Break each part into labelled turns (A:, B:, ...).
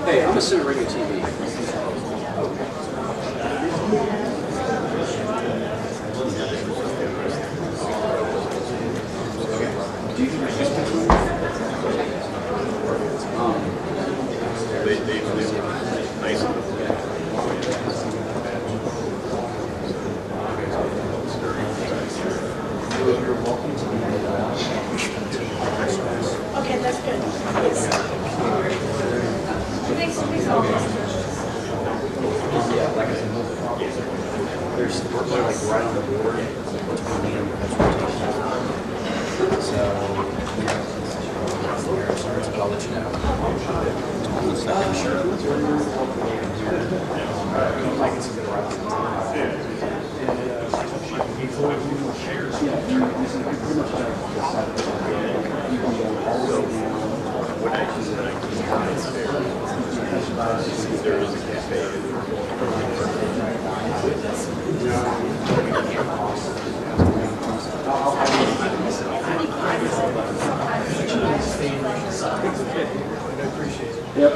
A: Hey, I'm a student radio TV. Do you think I just nice.
B: Okay, that's good. Yes. Thanks.
A: Yeah, like I said, there's we're like right on the border between me and transportation. So but I'll let you know. Sure. I can see the right.
C: There is a cafe.
A: Yep.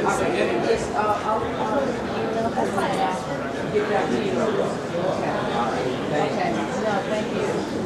B: Get back to you. Okay. No, thank you.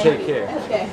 A: Take care.
B: Okay.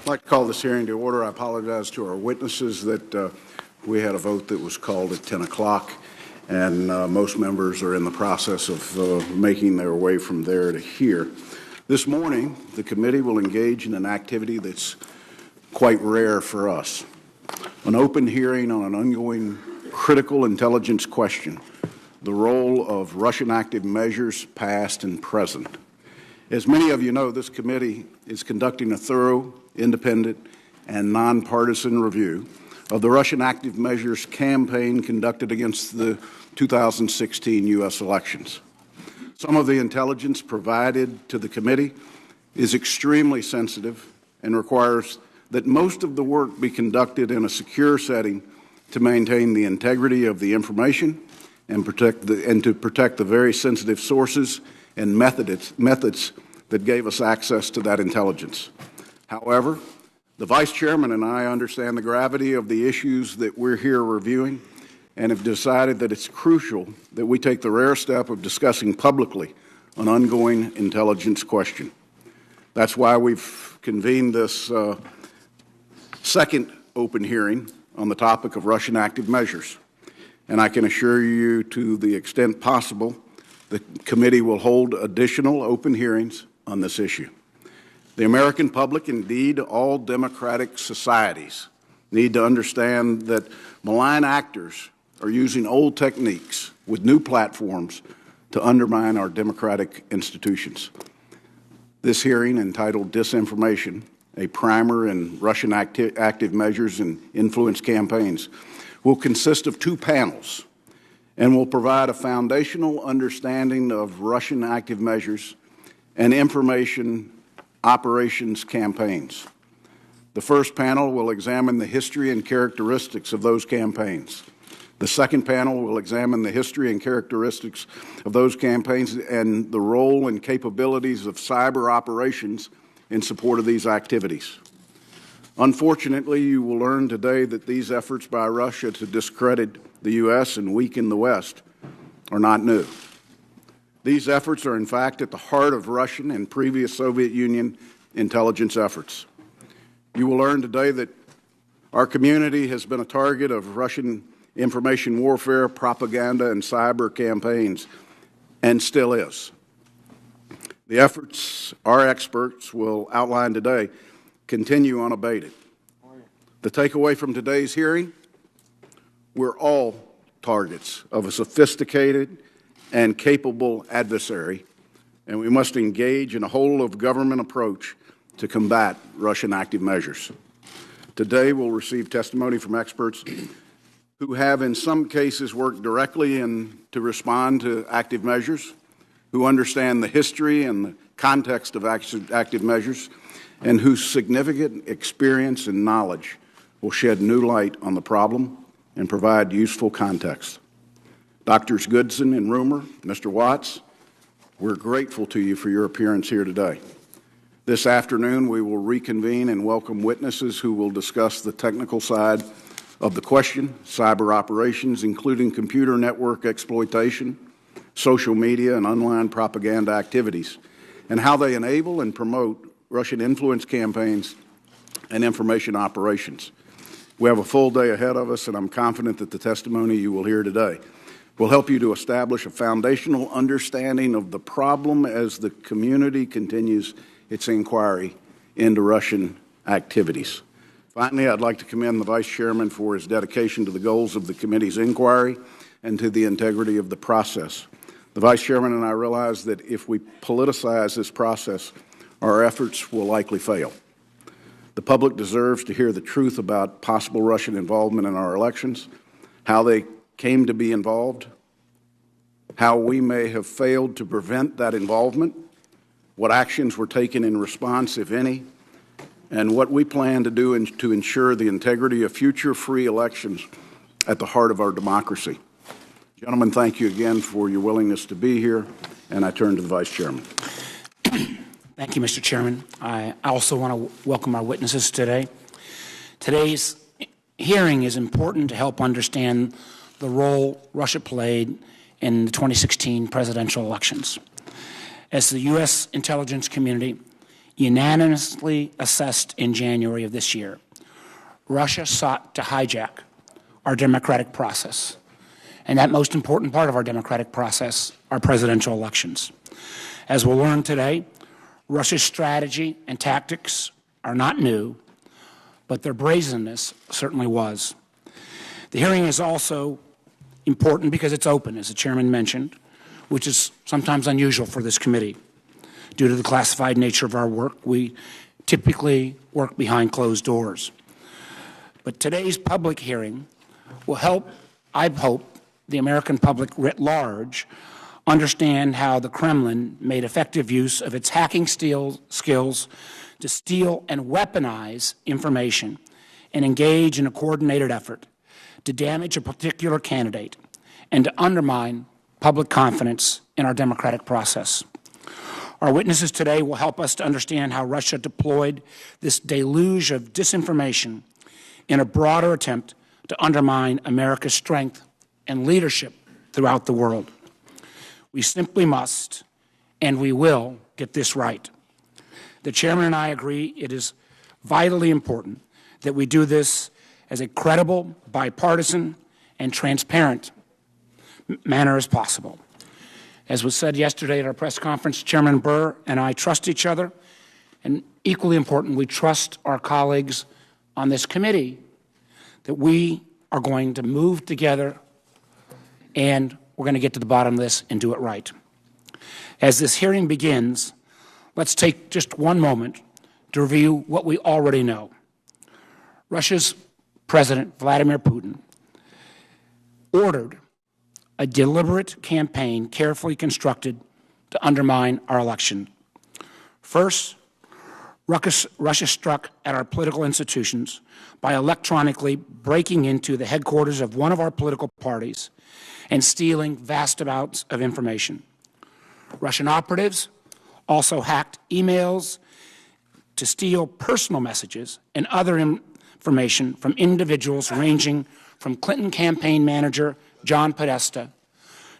C: I'd like to call this hearing to order. I apologize to our witnesses that we had a vote that was called at 10 o'clock, and most members are in the process of making their way from there to here. This morning, the committee will engage in an activity that's quite rare for us, an open hearing on an ongoing critical intelligence question, the role of Russian active measures past and present. As many of you know, this committee is conducting a thorough, independent, and nonpartisan review of the Russian active measures campaign conducted against the 2016 U.S. elections. Some of the intelligence provided to the committee is extremely sensitive and requires that most of the work be conducted in a secure setting to maintain the integrity of the information and to protect the very sensitive sources and methods that gave us access to that intelligence. However, the Vice Chairman and I understand the gravity of the issues that we're here reviewing and have decided that it's crucial that we take the rare step of discussing publicly an ongoing intelligence question. That's why we've convened this second open hearing on the topic of Russian active measures. And I can assure you, to the extent possible, the committee will hold additional open hearings on this issue. The American public, indeed all democratic societies, need to understand that malign actors are using old techniques with new platforms to undermine our democratic institutions. This hearing, entitled Disinformation, a Primer in Russian Active Measures and Influence Campaigns, will consist of two panels and will provide a foundational understanding of Russian active measures and information operations campaigns. The first panel will examine the history and characteristics of those campaigns. The second panel will examine the history and characteristics of those campaigns and the role and capabilities of cyber operations in support of these activities. Unfortunately, you will learn today that these efforts by Russia to discredit the U.S. and weaken the West are not new. These efforts are, in fact, at the heart of Russian and previous Soviet Union intelligence efforts. You will learn today that our community has been a target of Russian information warfare, propaganda, and cyber campaigns, and still is. The efforts our experts will outline today continue unabated. The takeaway from today's hearing: we're all targets of a sophisticated and capable adversary, and we must engage in a whole-of-government approach to combat Russian active measures. Today we'll receive testimony from experts who have in some cases worked directly to respond to active measures, who understand the history and the context of active measures, and whose significant experience and knowledge will shed new light on the problem and provide useful context. Drs. Goodson and Rumer, Mr. Watts, we're grateful to you for your appearance here today. This afternoon, we will reconvene and welcome witnesses who will discuss the technical side of the question, cyber operations, including computer network exploitation, social media, and online propaganda activities, and how they enable and promote Russian influence campaigns and information operations. We have a full day ahead of us, and I'm confident that the testimony you will hear today will help you to establish a foundational understanding of the problem as the community continues its inquiry into Russian activities. Finally, I'd like to commend the Vice Chairman for his dedication to the goals of the committee's inquiry and to the integrity of the process. The Vice Chairman and I realize that if we politicize this process, our efforts will likely fail. The public deserves to hear the truth about possible Russian involvement in our elections, how they came to be involved, how we may have failed to prevent that involvement, what actions were taken in response, if any, and what we plan to do to ensure the integrity of future free elections at the heart of our democracy. Gentlemen, thank you again for your willingness to be here, and I turn to the Vice Chairman.
D: Thank you, Mr. Chairman. I also want to welcome our witnesses today. Today's hearing is important to help understand the role Russia played in the 2016 presidential elections. As the U.S. intelligence community unanimously assessed in January of this year, Russia sought to hijack our democratic process, and that most important part of our democratic process, our presidential elections. As we'll learn today, Russia's strategy and tactics are not new, but their brazenness certainly was. The hearing is also important because it's open, as the Chairman mentioned, which is sometimes unusual for this committee. Due to the classified nature of our work, we typically work behind closed doors. But today's public hearing will help, I hope, the American public writ large understand how the Kremlin made effective use of its hacking skills to steal and weaponize information and engage in a coordinated effort to damage a particular candidate and to undermine public confidence in our democratic process. Our witnesses today will help us to understand how Russia deployed this deluge of disinformation in a broader attempt to undermine America's strength and leadership throughout the world. We simply must, and we will, get this right. The Chairman and I agree it is vitally important that we do this as a credible, bipartisan, and transparent manner as possible. As was said yesterday at our press conference, Chairman Burr and I trust each other, And equally important, we trust our colleagues on this committee that we are going to move together and we're going to get to the bottom of this and do it right. As this hearing begins, let's take just one moment to review what we already know. Russia's President Vladimir Putin ordered a deliberate campaign carefully constructed to undermine our election. First, Russia struck at our political institutions by electronically breaking into the headquarters of one of our political parties and stealing vast amounts of information. Russian operatives also hacked emails to steal personal messages and other information from individuals ranging from Clinton campaign manager John Podesta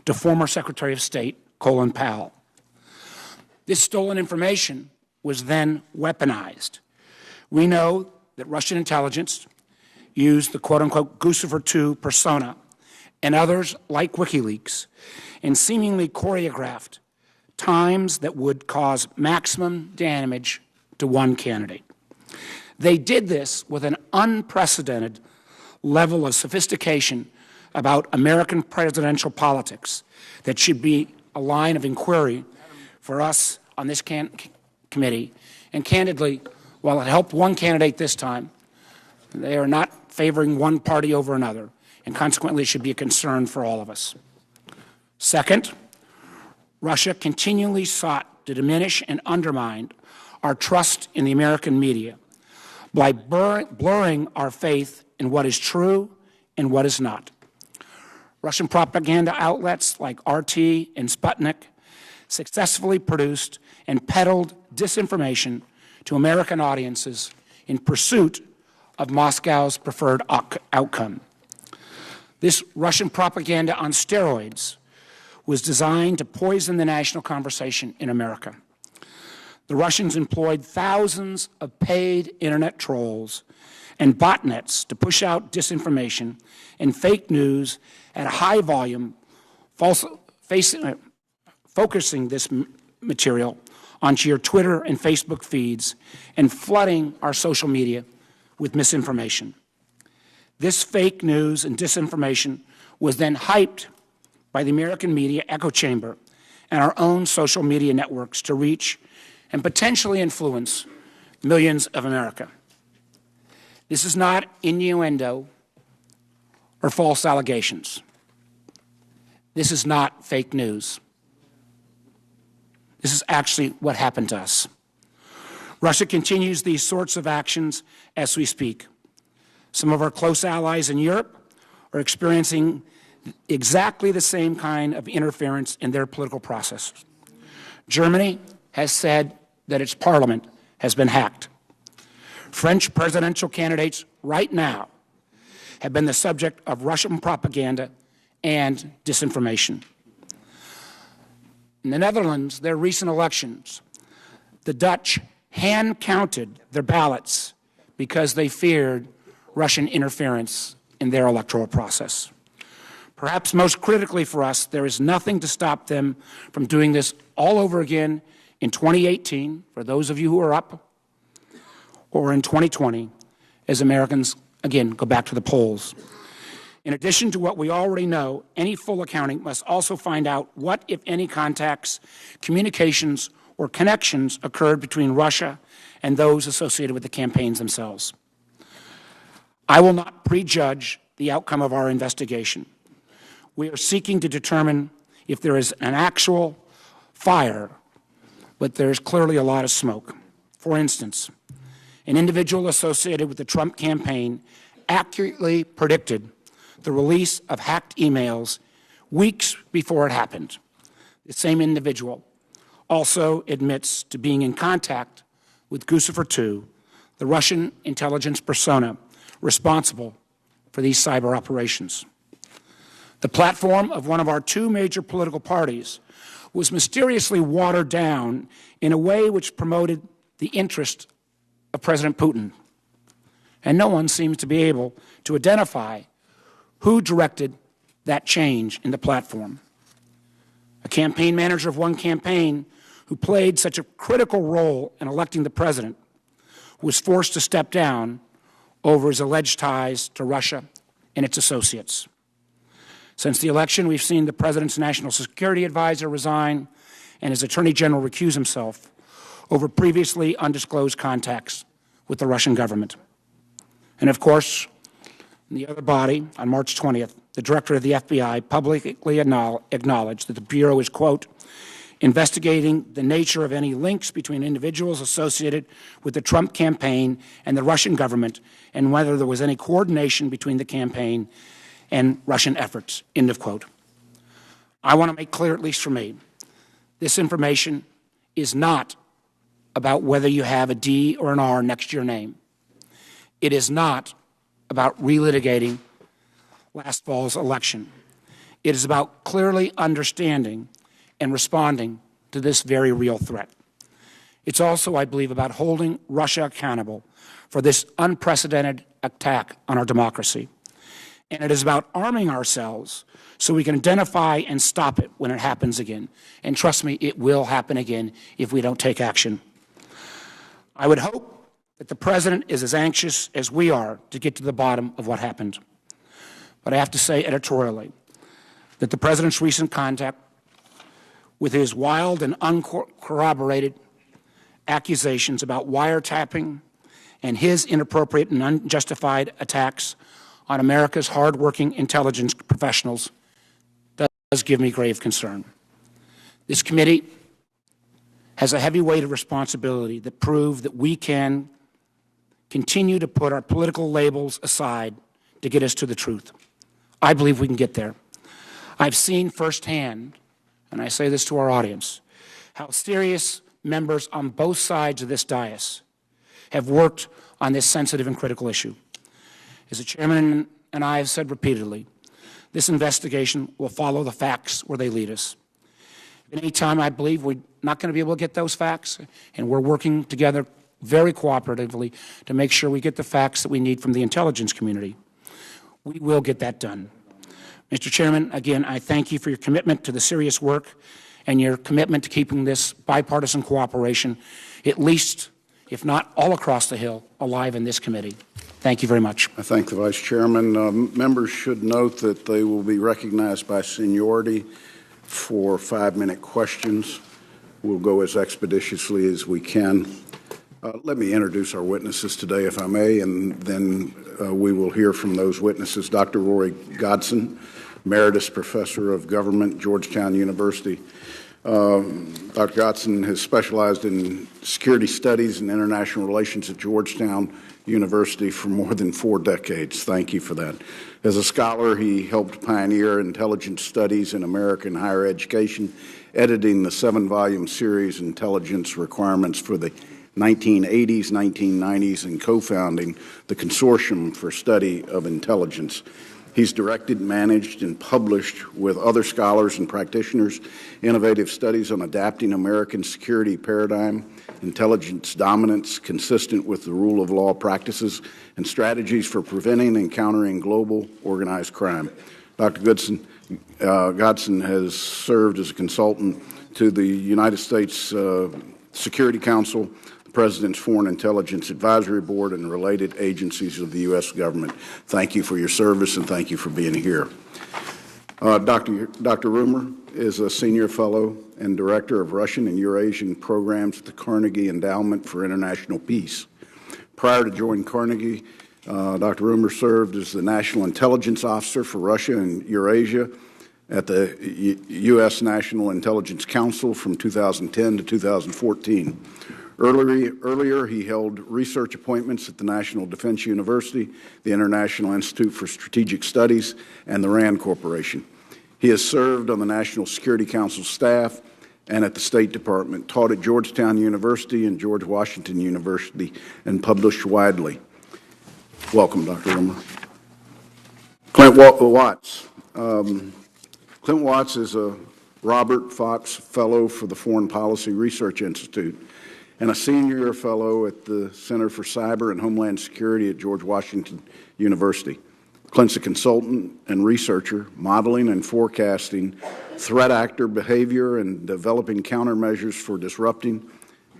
D: to former Secretary of State Colin Powell. This stolen information was then weaponized. We know that Russian intelligence used the quote-unquote Guccifer 2 persona and others like Wikileaks and seemingly choreographed times that would cause maximum damage to one candidate. They did this with an unprecedented level of sophistication about American presidential politics that should be a line of inquiry for us on this committee. And candidly, while it helped one candidate this time, they are not favoring one party over another, and consequently it should be a concern for all of us. Second, Russia continually sought to diminish and undermine our trust in the American media by blurring our faith in what is true and what is not. Russian propaganda outlets like RT and Sputnik successfully produced and peddled disinformation to American audiences in pursuit of Moscow's preferred outcome. This Russian propaganda on steroids was designed to poison the national conversation in America. The Russians employed thousands of paid internet trolls and botnets to push out disinformation and fake news at a high volume, focusing this material onto your Twitter and Facebook feeds and flooding our social media with misinformation. This fake news and disinformation was then hyped by the American media echo chamber and our own social media networks to reach and potentially influence millions of America. This is not innuendo or false allegations. This is not fake news. This is actually what happened to us. Russia continues these sorts of actions as we speak. Some of our close allies in Europe are experiencing exactly the same kind of interference in their political process. Germany has said that its parliament has been hacked. French presidential candidates right now have been the subject of Russian propaganda and disinformation. In the Netherlands, their recent elections, the Dutch hand-counted their ballots because they feared Russian interference in their electoral process. Perhaps most critically for us, there is nothing to stop them from doing this all over again in 2018, for those of you who are up, or in 2020, as Americans, again, go back to the polls. In addition to what we already know, any full accounting must also find out what, if any, contacts, communications, or connections occurred between Russia and those associated with the campaigns themselves. I will not prejudge the outcome of our investigation. We are seeking to determine if there is an actual fire, but there is clearly a lot of smoke. For instance, an individual associated with the Trump campaign accurately predicted the release of hacked emails weeks before it happened. The same individual also admits to being in contact with Guccifer 2, the Russian intelligence persona responsible for these cyber operations. The platform of one of our two major political parties was mysteriously watered down in a way which promoted the interest of President Putin. And no one seems to be able to identify who directed that change in the platform. A campaign manager of one campaign who played such a critical role in electing the president, was forced to step down over his alleged ties to Russia and its associates. Since the election, we've seen the president's national security advisor resign and his attorney general recuse himself over previously undisclosed contacts with the Russian government. And of course, in the other body, on March 20th, the director of the FBI publicly acknowledged that the Bureau is, quote, investigating the nature of any links between individuals associated with the Trump campaign and the Russian government, and whether there was any coordination between the campaign and Russian efforts, end of quote. I want to make clear, at least for me, this information is not about whether you have a D or an R next to your name. It is not about relitigating last fall's election. It is about clearly understanding and responding to this very real threat. It's also, I believe, about holding Russia accountable for this unprecedented attack on our democracy. And it is about arming ourselves so we can identify and stop it when it happens again. And trust me, it will happen again if we don't take action. I would hope that the President is as anxious as we are to get to the bottom of what happened. But I have to say editorially that the President's recent contact with his wild and uncorroborated accusations about wiretapping and his inappropriate and unjustified attacks on America's hardworking intelligence professionals does give me grave concern. This committee has a heavy weight of responsibility that prove that we can continue to put our political labels aside to get us to the truth. I believe we can get there. I've seen firsthand, and I say this to our audience, how serious members on both sides of this dais have worked on this sensitive and critical issue. As the chairman and I have said repeatedly, this investigation will follow the facts where they lead us. Any time I believe we're not going to be able to get those facts, and we're working together very cooperatively to make sure we get the facts that we need from the intelligence community, we will get that done. Mr. Chairman, again, I thank you for your commitment to the serious work and your commitment to keeping this bipartisan cooperation, at least, if not all across the Hill, alive in this committee. Thank you very much.
C: I thank the Vice Chairman. Members should note that they will be recognized by seniority for 5-minute questions. We'll go as expeditiously as we can. Let me introduce our witnesses today, if I may, and then we will hear from those witnesses. Dr. Roy Godson, Emeritus Professor of Government, Georgetown University. Dr. Godson has specialized in security studies and international relations at Georgetown University for more than 4 decades. Thank you for that. As a scholar, he helped pioneer intelligence studies in American higher education, editing the 7-volume series Intelligence Requirements for the 1980s, 1990s, and co-founding the Consortium for Study of Intelligence. He's directed, managed, and published with other scholars and practitioners innovative studies on adapting American security paradigm, intelligence dominance consistent with the rule of law practices, and strategies for preventing and countering global organized crime. Dr. Godson has served as a consultant to the United States Security Council, the President's Foreign Intelligence Advisory Board, and related agencies of the U.S. government. Thank you for your service, and thank you for being here. Dr. Rumer is a senior fellow and director of Russian and Eurasian programs at the Carnegie Endowment for International Peace. Prior to joining Carnegie, Dr. Rumer served as the National Intelligence Officer for Russia and Eurasia at the U.S. National Intelligence Council from 2010 to 2014. Earlier, he held research appointments at the National Defense University, the International Institute for Strategic Studies, and the RAND Corporation. He has served on the National Security Council staff and at the State Department, taught at Georgetown University and George Washington University, and published widely. Welcome, Dr. Rumer. Clint Watts. Clint Watts is a Robert Fox Fellow for the Foreign Policy Research Institute and a senior fellow at the Center for Cyber and Homeland Security at George Washington University. Clint's a consultant and researcher, modeling and forecasting threat actor behavior and developing countermeasures for disrupting,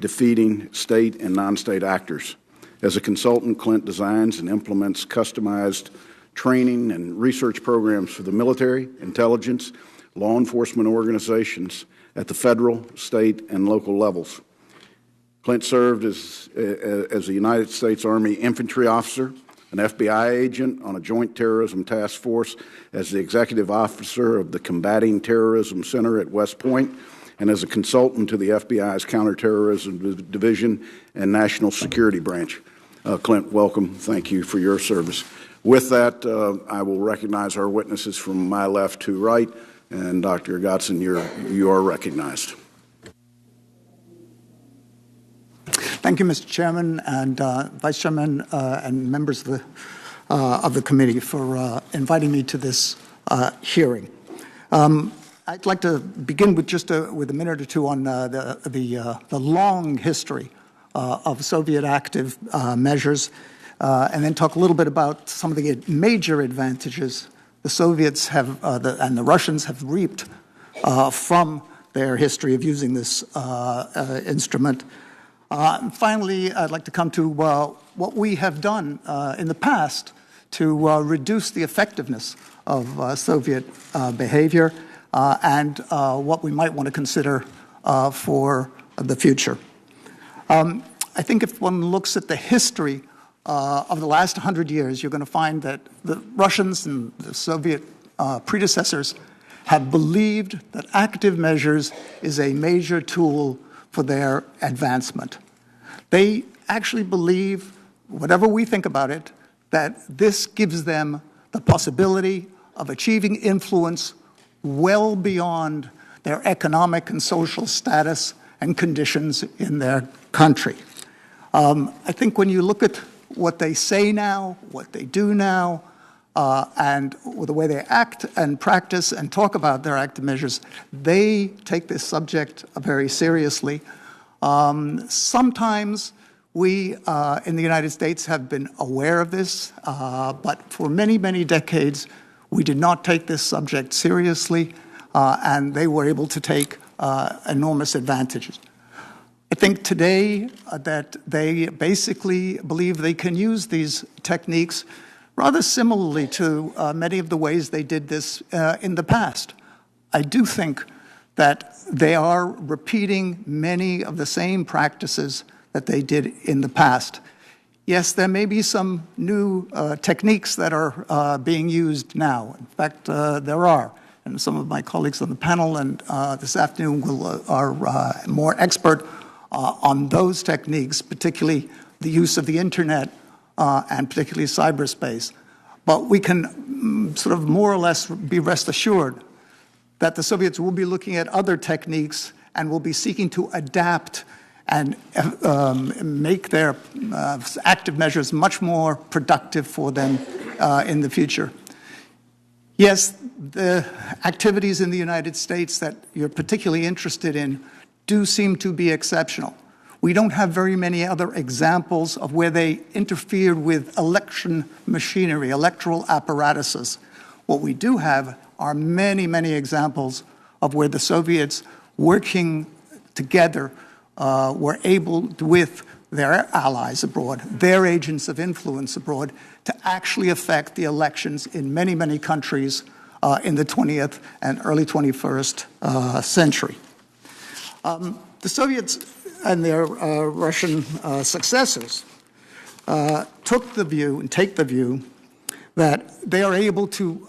C: defeating state and non-state actors. As a consultant, Clint designs and implements customized training and research programs for the military, intelligence, law enforcement organizations at the federal, state, and local levels. Clint served as a United States Army infantry officer, an FBI agent on a joint terrorism task force, as the executive officer of the Combating Terrorism Center at West Point, and as a consultant to the FBI's Counterterrorism Division and National Security Branch. Clint, welcome. Thank you for your service. With that, I will recognize our witnesses from my left to right, and Dr. Godson, you are recognized.
E: Thank you, Mr. Chairman and Vice Chairman and members of the committee for inviting me to this hearing. I'd like to begin with just with a minute or two on the long history of Soviet active measures, and then talk a little bit about some of the major advantages the Soviets have and the Russians have reaped from their history of using this instrument. Finally, I'd like to come to what we have done in the past to reduce the effectiveness of Soviet behavior and what we might want to consider for the future. I think if one looks at the history of the last 100 years, you're going to find that the Russians and the Soviet predecessors have believed that active measures is a major tool for their advancement. They actually believe, whatever we think about it, that this gives them the possibility of achieving influence well beyond their economic and social status and conditions in their country. I think when you look at what they say now, what they do now, and the way they act and practice and talk about their active measures, they take this subject very seriously. Sometimes we in the United States have been aware of this, but for many, many decades, we did not take this subject seriously, and they were able to take enormous advantages. I think today that they basically believe they can use these techniques rather similarly to many of the ways they did this in the past. I do think that they are repeating many of the same practices that they did in the past. Yes, there may be some new techniques that are being used now. In fact, there are. And some of my colleagues on the panel and this afternoon are more expert on those techniques, particularly the use of the internet and particularly cyberspace. But we can sort of more or less be rest assured that the Soviets will be looking at other techniques and will be seeking to adapt and make their active measures much more productive for them in the future. Yes, the activities in the United States that you're particularly interested in do seem to be exceptional. We don't have very many other examples of where they interfered with election machinery, electoral apparatuses. What we do have are many, many examples of where the Soviets, working together, were able, with their allies abroad, their agents of influence abroad, to actually affect the elections in many, many countries in the 20th and early 21st century. The Soviets and their Russian successors took the view and take the view that they are able to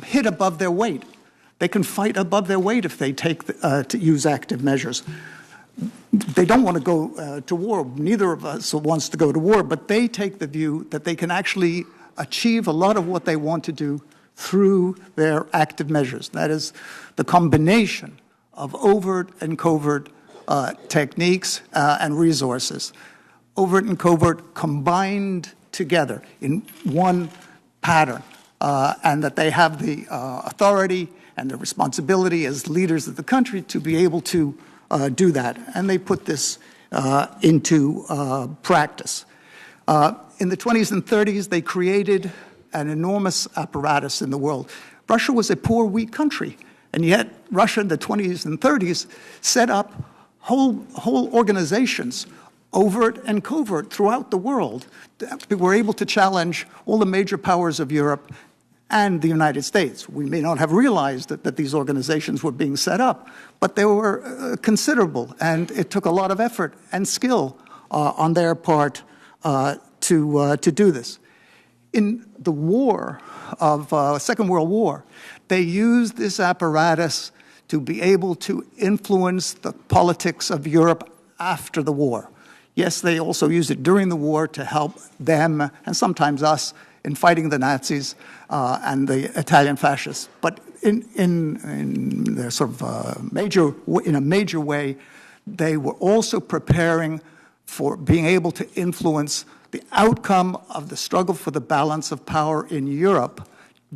E: hit above their weight. They can fight above their weight if they take to use active measures. They don't want to go to war. Neither of us wants to go to war, but they take the view that they can actually achieve a lot of what they want to do through their active measures. That is the combination of overt and covert techniques and resources. Overt and covert combined together in one pattern, and that they have the authority and the responsibility as leaders of the country to be able to do that. And they put this into practice. In the 20s and 30s, they created an enormous apparatus in the world. Russia was a poor, weak country, and yet Russia in the 20s and 30s set up whole organizations, overt and covert, throughout the world. We were able to challenge all the major powers of Europe and the United States. We may not have realized that these organizations were being set up, but they were considerable, and it took a lot of effort and skill on their part to do this. In the war of Second World War, they used this apparatus to be able to influence the politics of Europe after the war. Yes, they also used it during the war to help them, and sometimes us, in fighting the Nazis and the Italian fascists. But in a sort of in a major way, they were also preparing for being able to influence the outcome of the struggle for the balance of power in Europe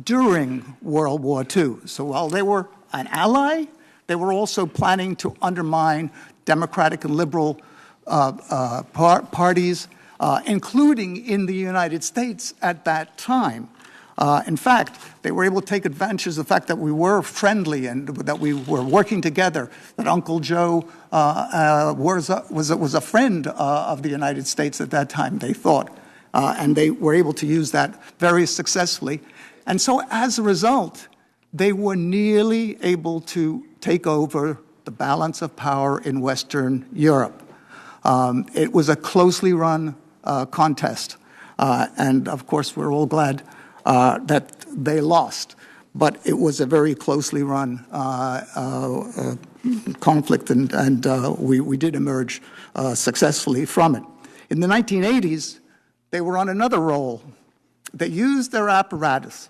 E: during World War II. So while they were an ally, they were also planning to undermine democratic and liberal parties, including in the United States at that time. In fact, they were able to take advantage of the fact that we were friendly and that we were working together, that Uncle Joe was a friend of the United States at that time, they thought. And they were able to use that very successfully. And so as a result, they were nearly able to take over the balance of power in Western Europe. It was a closely run contest. And of course, we're all glad that they lost. But it was a very closely run conflict, and we did emerge successfully from it. In the 1980s, they were on another roll. They used their apparatus,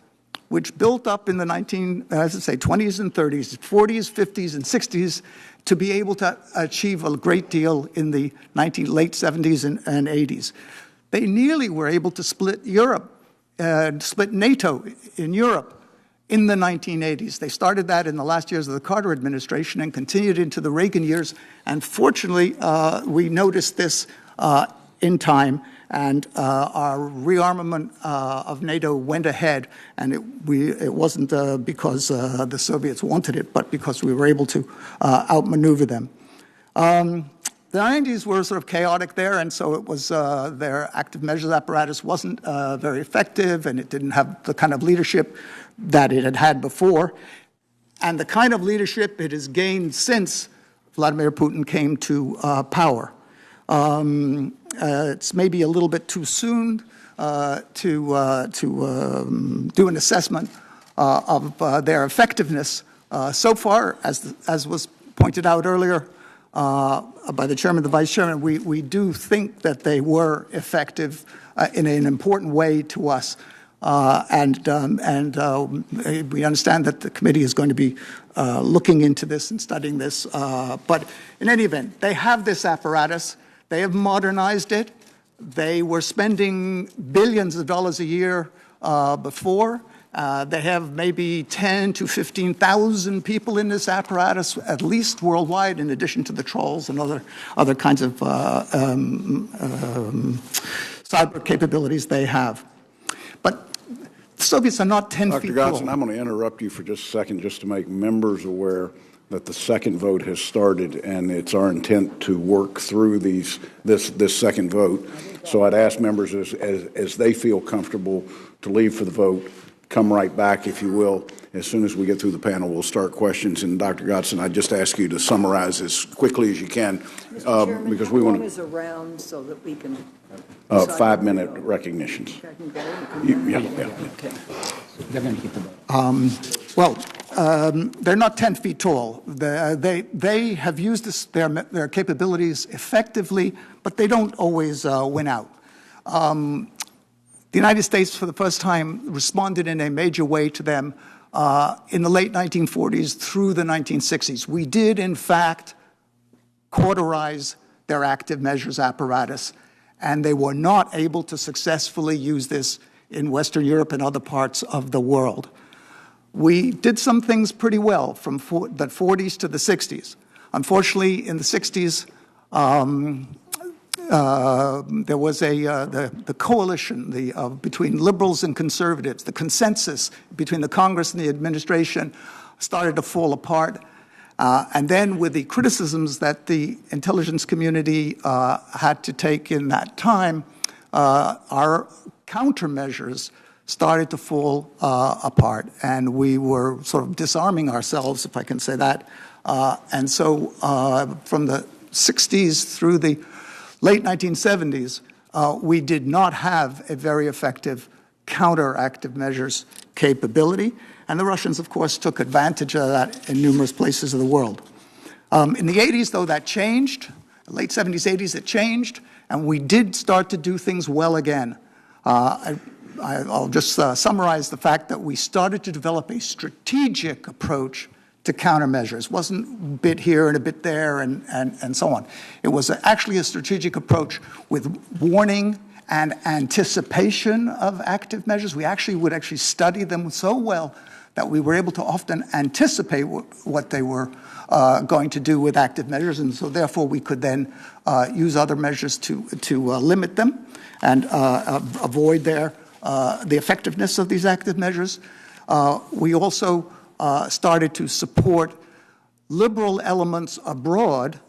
E: which built up in the 20s and 30s, 40s, 50s, and 60s, to be able to achieve a great deal in the late 70s and 80s. They nearly were able to split Europe, split NATO in Europe in the 1980s. They started that in the last years of the Carter administration and continued into the Reagan years. And fortunately, we noticed this in time, and our rearmament of NATO went ahead, and it wasn't because the Soviets wanted it, but because we were able to outmaneuver them. The 90s were sort of chaotic there, and so it was their active measures apparatus wasn't very effective, and it didn't have the kind of leadership that it had had before, and the kind of leadership it has gained since Vladimir Putin came to power. It's maybe a little bit too soon to do an assessment of their effectiveness. So far, as was pointed out earlier by the chairman, the vice chairman, we do think that they were effective in an important way to us. And we understand that the committee is going to be looking into this and studying this. But in any event, they have this apparatus. They have modernized it. They were spending billions of dollars a year before. They have maybe 10 to 15,000 people in this apparatus, at least worldwide, in addition to the trolls and other kinds of cyber capabilities they have. But the Soviets are not 10 feet tall.
C: Dr. Godson, I'm going to interrupt you for just a second just to make members aware that the second vote has started, and it's our intent to work through this second vote. So I'd ask members as they feel comfortable to leave for the vote, come right back, if you will. As soon as we get through the panel, we'll start questions. And Dr. Godson, I just ask you to summarize as quickly as you can, because we want to.
B: Is around so that we can.
C: 5-minute recognitions.
B: I can go.
C: Yeah.
B: Okay.
D: They're going to get the vote.
E: They're not 10 feet tall. They have used their capabilities effectively, but they don't always win out. The United States, for the first time, responded in a major way to them in the late 1940s through the 1960s. We did, in fact, cauterize their active measures apparatus, and they were not able to successfully use this in Western Europe and other parts of the world. We did some things pretty well from the 40s to the 60s. Unfortunately, in the 60s, there was the coalition between liberals and conservatives, the consensus between the Congress and the administration started to fall apart. And then with the criticisms that the intelligence community had to take in that time, our countermeasures started to fall apart, and we were sort of disarming ourselves, if I can say that. And so from the 60s through the late 1970s, we did not have a very effective counter-active measures capability, and the Russians, of course, took advantage of that in numerous places of the world. In the 80s, though, that changed. Late 70s, 80s, it changed, and we did start to do things well again. I'll just summarize the fact that we started to develop a strategic approach to countermeasures. It wasn't a bit here and a bit there and so on. It was actually a strategic approach with warning and anticipation of active measures. We would actually study them so well that we were able to often anticipate what they were going to do with active measures, and so therefore we could then use other measures to limit them and avoid the effectiveness of these active measures. We also started to support liberal elements abroad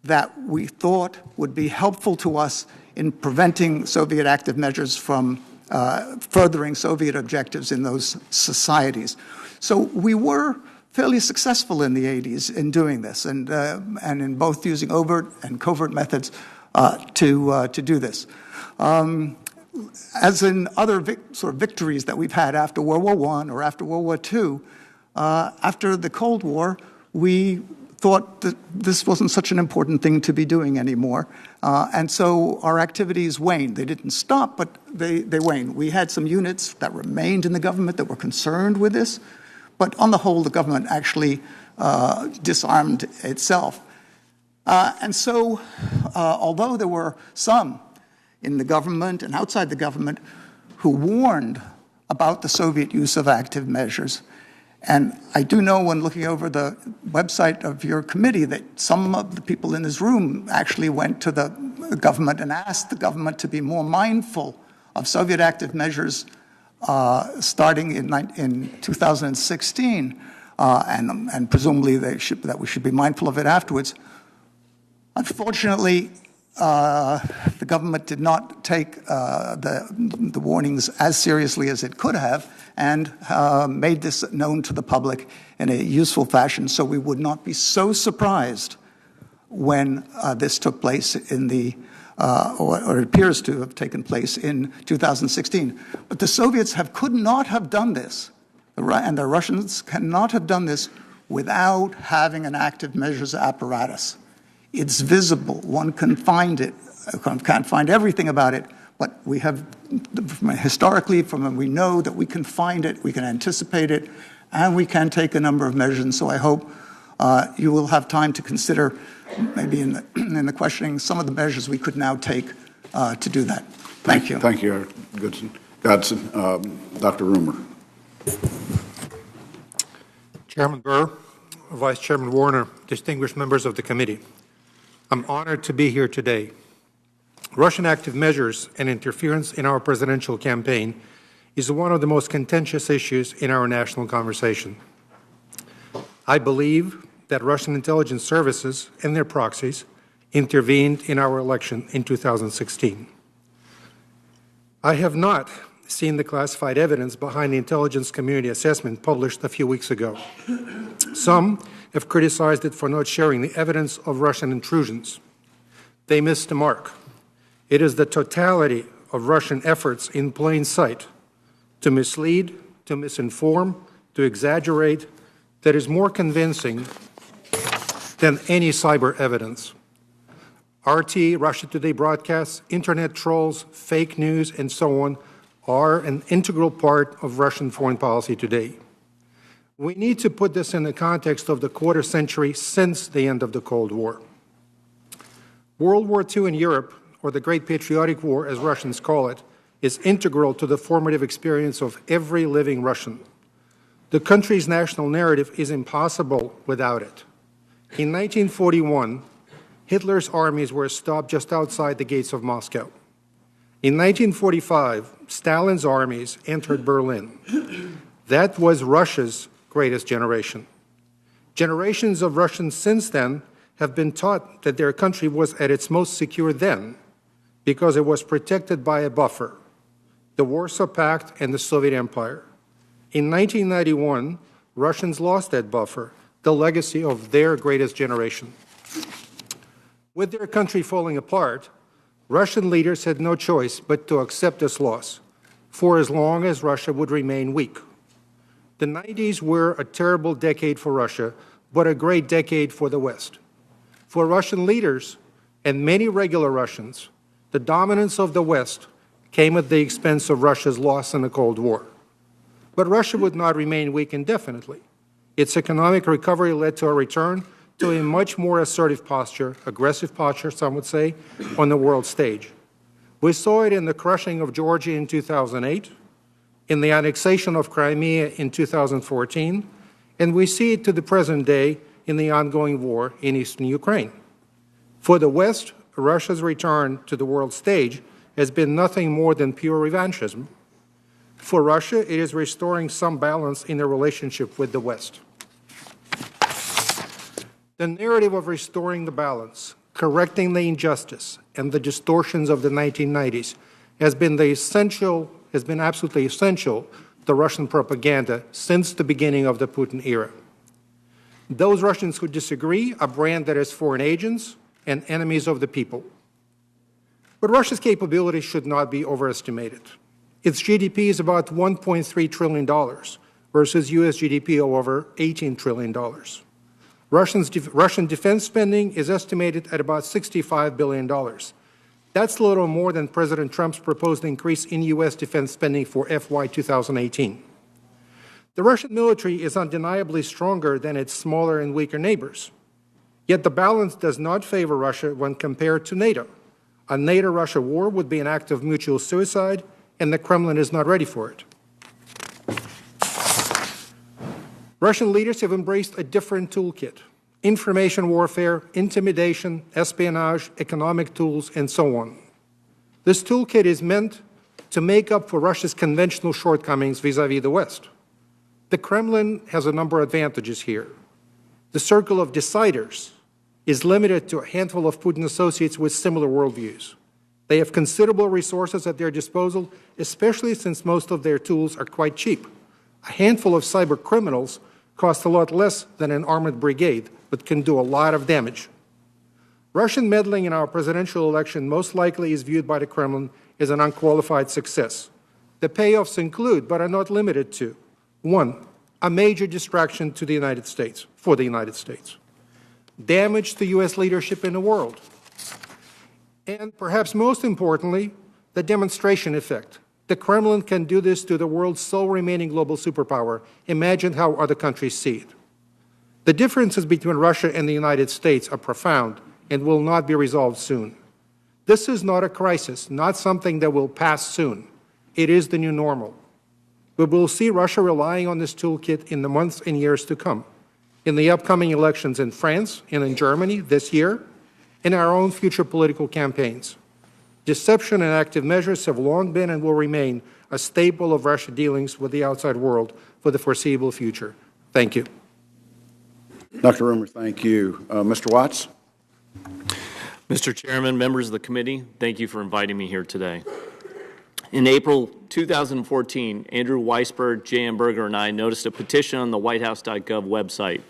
E: that we thought would be helpful to us in preventing Soviet active measures from furthering Soviet objectives in those societies. So we were fairly successful in the 80s in doing this, and in both using overt and covert methods to do this. As in other sort of victories that we've had after World War I or after World War II, after the Cold War, we thought that this wasn't such an important thing to be doing anymore. And so our activities waned. They didn't stop, but they waned. We had some units that remained in the government that were concerned with this, but on the whole, the government actually disarmed itself. And so, although there were some in the government and outside the government who warned about the Soviet use of active measures, and I do know when looking over the website of your committee that some of the people in this room actually went to the government and asked the government to be more mindful of Soviet active measures starting in 2016, and presumably that we should be mindful of it afterwards. Unfortunately, the government did not take the warnings as seriously as it could have, and made this known to the public in a useful fashion, so we would not be so surprised when this took place in or it appears to have taken place in 2016. But the Soviets could not have done this, and the Russians cannot have done this without having an active measures apparatus. It's visible. One can find it. One can't find everything about it, but we have, historically, we know that we can find it, we can anticipate it, and we can take a number of measures. And so I hope you will have time to consider, maybe in the questioning, some of the measures we could now take to do that. Thank you.
C: Thank you, Godson. Dr. Rumer.
F: Chairman Burr, Vice Chairman Warner, distinguished members of the committee, I'm honored to be here today. Russian active measures and interference in our presidential campaign is one of the most contentious issues in our national conversation. I believe that Russian intelligence services and their proxies intervened in our election in 2016. I have not seen the classified evidence behind the intelligence community assessment published a few weeks ago. Some have criticized it for not sharing the evidence of Russian intrusions. They missed the mark. It is the totality of Russian efforts in plain sight to mislead, to misinform, to exaggerate that is more convincing than any cyber evidence. RT, Russia Today broadcasts, internet trolls, fake news, and so on are an integral part of Russian foreign policy today. We need to put this in the context of the quarter century since the end of the Cold War. World War II in Europe, or the Great Patriotic War, as Russians call it, is integral to the formative experience of every living Russian. The country's national narrative is impossible without it. In 1941, Hitler's armies were stopped just outside the gates of Moscow. In 1945, Stalin's armies entered Berlin. That was Russia's greatest generation. Generations of Russians since then have been taught that their country was at its most secure then because it was protected by a buffer, the Warsaw Pact and the Soviet Empire. In 1991, Russians lost that buffer, the legacy of their greatest generation. With their country falling apart, Russian leaders had no choice but to accept this loss for as long as Russia would remain weak. The 90s were a terrible decade for Russia, but a great decade for the West. For Russian leaders and many regular Russians, the dominance of the West came at the expense of Russia's loss in the Cold War. But Russia would not remain weak indefinitely. Its economic recovery led to a return to a much more assertive posture, aggressive posture, some would say, on the world stage. We saw it in the crushing of Georgia in 2008, in the annexation of Crimea in 2014, and we see it to the present day in the ongoing war in eastern Ukraine. For the West, Russia's return to the world stage has been nothing more than pure revanchism. For Russia, it is restoring some balance in their relationship with the West. The narrative of restoring the balance, correcting the injustice and the distortions of the 1990s has been absolutely essential to Russian propaganda since the beginning of the Putin era. Those Russians who disagree are branded as foreign agents and enemies of the people. But Russia's capabilities should not be overestimated. Its GDP is about $1.3 trillion versus U.S. GDP of over $18 trillion. Russian defense spending is estimated at about $65 billion. That's a little more than President Trump's proposed increase in U.S. defense spending for FY 2018. The Russian military is undeniably stronger than its smaller and weaker neighbors. Yet the balance does not favor Russia when compared to NATO. A NATO-Russia war would be an act of mutual suicide, and the Kremlin is not ready for it. Russian leaders have embraced a different toolkit: information warfare, intimidation, espionage, economic tools, and so on. This toolkit is meant to make up for Russia's conventional shortcomings vis-à-vis the West. The Kremlin has a number of advantages here. The circle of deciders is limited to a handful of Putin associates with similar worldviews. They have considerable resources at their disposal, especially since most of their tools are quite cheap. A handful of cyber criminals cost a lot less than an armored brigade, but can do a lot of damage. Russian meddling in our presidential election most likely is viewed by the Kremlin as an unqualified success. The payoffs include, but are not limited to: 1, a major distraction to the United States, for the United States; damage to U.S. leadership in the world; and perhaps most importantly, the demonstration effect. The Kremlin can do this to the world's sole remaining global superpower. Imagine how other countries see it. The differences between Russia and the United States are profound and will not be resolved soon. This is not a crisis, not something that will pass soon. It is the new normal. We will see Russia relying on this toolkit in the months and years to come, in the upcoming elections in France and in Germany this year, in our own future political campaigns. Deception and active measures have long been and will remain a staple of Russian dealings with the outside world for the foreseeable future. Thank you.
C: Dr. Rumor, thank you. Mr. Watts?
G: Mr. Chairman, members of the committee, thank you for inviting me here today. In April 2014, Andrew Weisberg, J.M. Berger, and I noticed a petition on the whitehouse.gov website.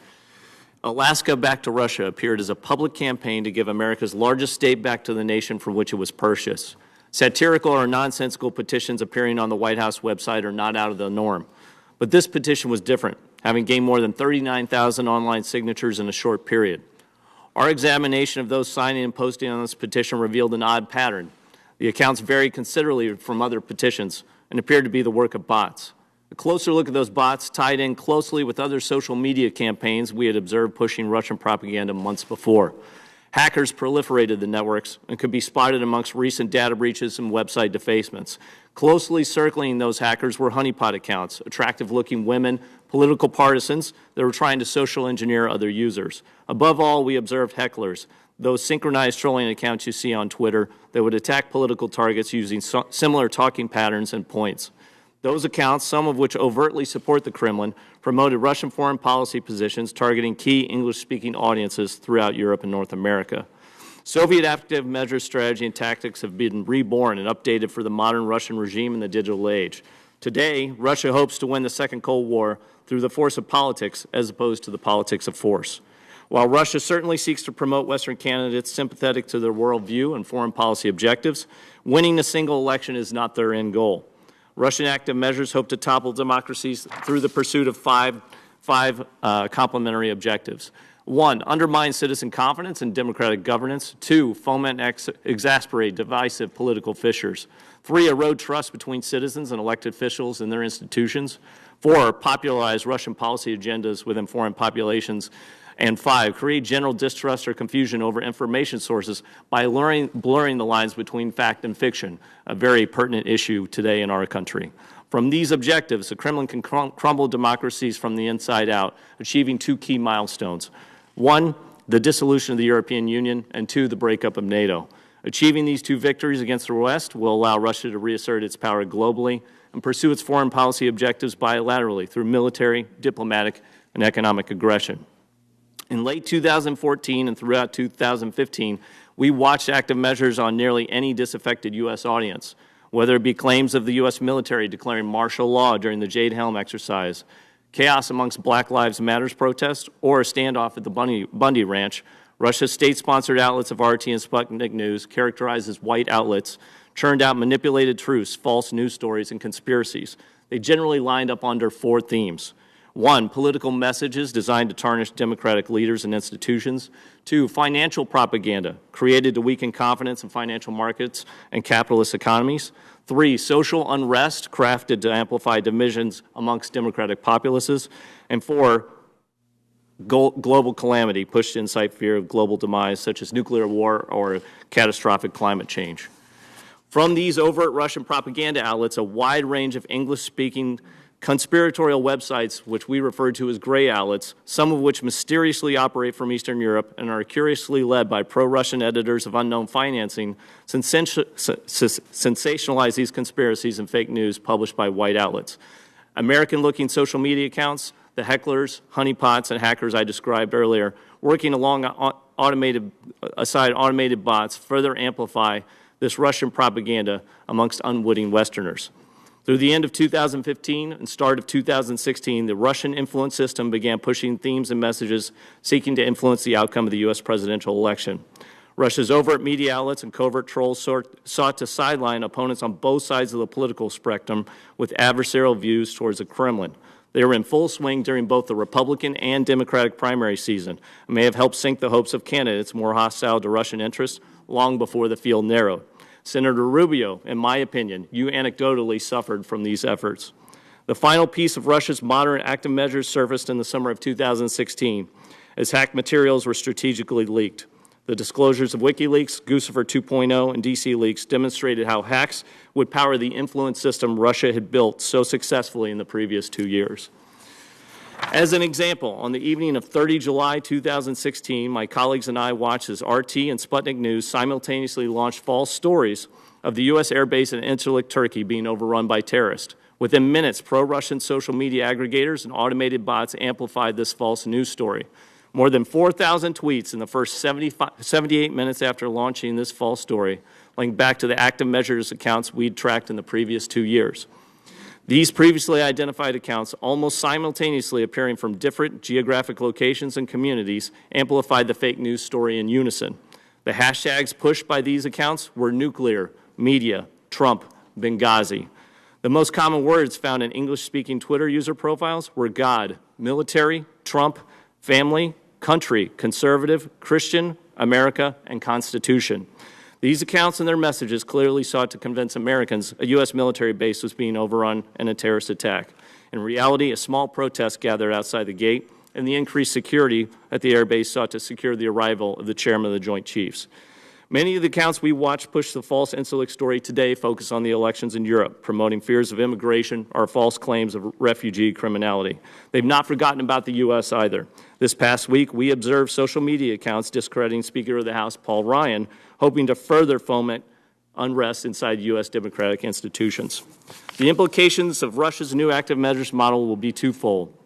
G: Alaska Back to Russia appeared as a public campaign to give America's largest state back to the nation from which it was purchased. Satirical or nonsensical petitions appearing on the White House website are not out of the norm. But this petition was different, having gained more than 39,000 online signatures in a short period. Our examination of those signing and posting on this petition revealed an odd pattern. The accounts varied considerably from other petitions and appeared to be the work of bots. A closer look at those bots tied in closely with other social media campaigns we had observed pushing Russian propaganda months before. Hackers proliferated the networks and could be spotted amongst recent data breaches and website defacements. Closely circling those hackers were honeypot accounts, attractive-looking women, political partisans that were trying to social engineer other users. Above all, we observed hecklers. those synchronized trolling accounts you see on Twitter that would attack political targets using similar talking patterns and points. Those accounts, some of which overtly support the Kremlin, promoted Russian foreign policy positions targeting key English-speaking audiences throughout Europe and North America. Soviet active measures, strategy, and tactics have been reborn and updated for the modern Russian regime in the digital age. Today, Russia hopes to win the Second Cold War through the force of politics as opposed to the politics of force. While Russia certainly seeks to promote Western candidates sympathetic to their worldview and foreign policy objectives, winning a single election is not their end goal. Russian active measures hope to topple democracies through the pursuit of five complementary objectives. 1, undermine citizen confidence in democratic governance. 2, foment and exasperate divisive political fissures. 3, erode trust between citizens and elected officials and their institutions. 4, popularize Russian policy agendas within foreign populations. And 5, create general distrust or confusion over information sources by blurring the lines between fact and fiction, a very pertinent issue today in our country. From these objectives, the Kremlin can crumble democracies from the inside out, achieving 2 key milestones. 1, the dissolution of the European Union, and 2, the breakup of NATO. Achieving these 2 victories against the West will allow Russia to reassert its power globally and pursue its foreign policy objectives bilaterally through military, diplomatic, and economic aggression. In late 2014 and throughout 2015, we watched active measures on nearly any disaffected U.S. audience, whether it be claims of the U.S. military declaring martial law during the Jade Helm exercise, chaos amongst Black Lives Matter protests, or a standoff at the Bundy Ranch. Russia's state-sponsored outlets of RT and Sputnik News, characterized as white outlets, churned out manipulated truths, false news stories, and conspiracies. They generally lined up under 4 themes. 1, political messages designed to tarnish democratic leaders and institutions. 2, financial propaganda created to weaken confidence in financial markets and capitalist economies. 3, social unrest crafted to amplify divisions amongst democratic populaces. And 4, global calamity pushed to incite fear of global demise, such as nuclear war or catastrophic climate change. From these overt Russian propaganda outlets, a wide range of English-speaking conspiratorial websites, which we refer to as gray outlets, some of which mysteriously operate from Eastern Europe and are curiously led by pro-Russian editors of unknown financing, sensationalize these conspiracies and fake news published by white outlets. American-looking social media accounts, the hecklers, honeypots, and hackers I described earlier, working alongside automated bots, further amplify this Russian propaganda amongst unwitting Westerners. Through the end of 2015 and start of 2016, the Russian influence system began pushing themes and messages seeking to influence the outcome of the U.S. presidential election. Russia's overt media outlets and covert trolls sought to sideline opponents on both sides of the political spectrum with adversarial views towards the Kremlin. They were in full swing during both the Republican and Democratic primary season and may have helped sink the hopes of candidates more hostile to Russian interests long before the field narrowed. Senator Rubio, in my opinion, you anecdotally suffered from these efforts. The final piece of Russia's modern active measures surfaced in the summer of 2016 as hacked materials were strategically leaked. The disclosures of Wikileaks, Guccifer 2.0, and DC Leaks demonstrated how hacks would power the influence system Russia had built so successfully in the previous 2 years. As an example, on the evening of 30 July 2016, my colleagues and I watched as RT and Sputnik News simultaneously launched false stories of the U.S. airbase in Incirlik, Turkey being overrun by terrorists. Within minutes, pro-Russian social media aggregators and automated bots amplified this false news story. More than 4,000 tweets in the first 78 minutes after launching this false story, linked back to the active measures accounts we'd tracked in the previous 2 years. These previously identified accounts, almost simultaneously appearing from different geographic locations and communities, amplified the fake news story in unison. The hashtags pushed by these accounts were nuclear, media, Trump, Benghazi. The most common words found in English-speaking Twitter user profiles were God, military, Trump, family, country, conservative, Christian, America, and Constitution. These accounts and their messages clearly sought to convince Americans a U.S. military base was being overrun in a terrorist attack. In reality, a small protest gathered outside the gate, and the increased security at the air base sought to secure the arrival of the chairman of the Joint Chiefs. Many of the accounts we watch push the false Incirlik story today focus on the elections in Europe, promoting fears of immigration or false claims of refugee criminality. They've not forgotten about the U.S. either. This past week, we observed social media accounts discrediting Speaker of the House Paul Ryan, hoping to further foment unrest inside U.S. democratic institutions. The implications of Russia's new active measures model will be twofold.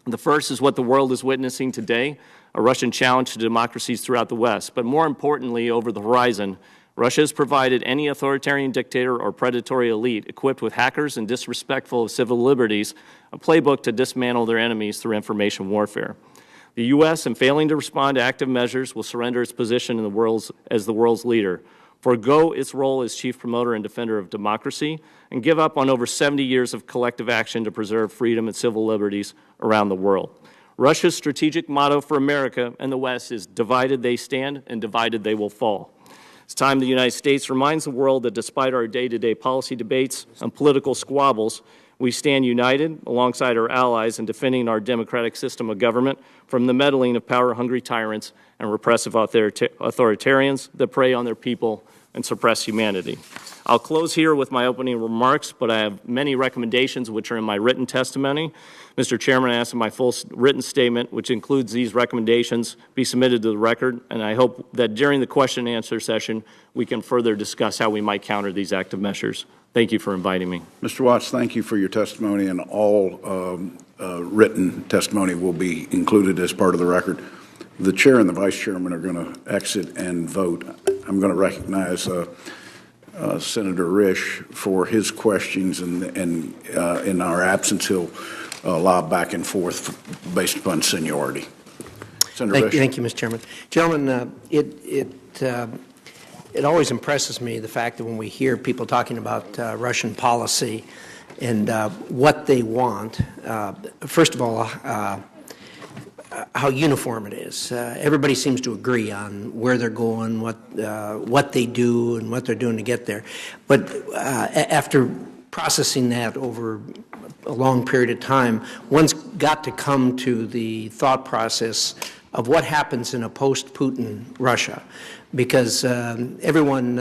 G: The first is what the world is witnessing today, a Russian challenge to democracies throughout the West. But more importantly, over the horizon, Russia has provided any authoritarian dictator or predatory elite equipped with hackers and disrespectful of civil liberties a playbook to dismantle their enemies through information warfare. The U.S., in failing to respond to active measures, will surrender its position in as the world's leader, forego its role as chief promoter and defender of democracy, and give up on over 70 years of collective action to preserve freedom and civil liberties around the world. Russia's strategic motto for America and the West is divided they stand and divided they will fall. It's time the United States reminds the world that despite our day-to-day policy debates and political squabbles, we stand united alongside our allies in defending our democratic system of government from the meddling of power-hungry tyrants and repressive authoritarians that prey on their people and suppress humanity. I'll close here with my opening remarks, but I have many recommendations which are in my written testimony. Mr. Chairman, I ask that my full written statement, which includes these recommendations, be submitted to the record, and I hope that during the question and answer session, we can further discuss how we might counter these active measures. Thank you for inviting me.
C: Mr. Watts, thank you for your testimony, and all written testimony will be included as part of the record. The chair and the vice chairman are going to exit and vote. I'm going to recognize Senator Risch for his questions, and in our absence, he'll lob back and forth based upon seniority. Senator Risch.
H: Thank you, Mr. Chairman. Gentlemen, it always impresses me the fact that when we hear people talking about Russian policy and what they want, first of all, how uniform it is. Everybody seems to agree on where they're going, what they do, and what they're doing to get there. But after processing that over a long period of time, one's got to come to the thought process of what happens in a post-Putin Russia, because everyone's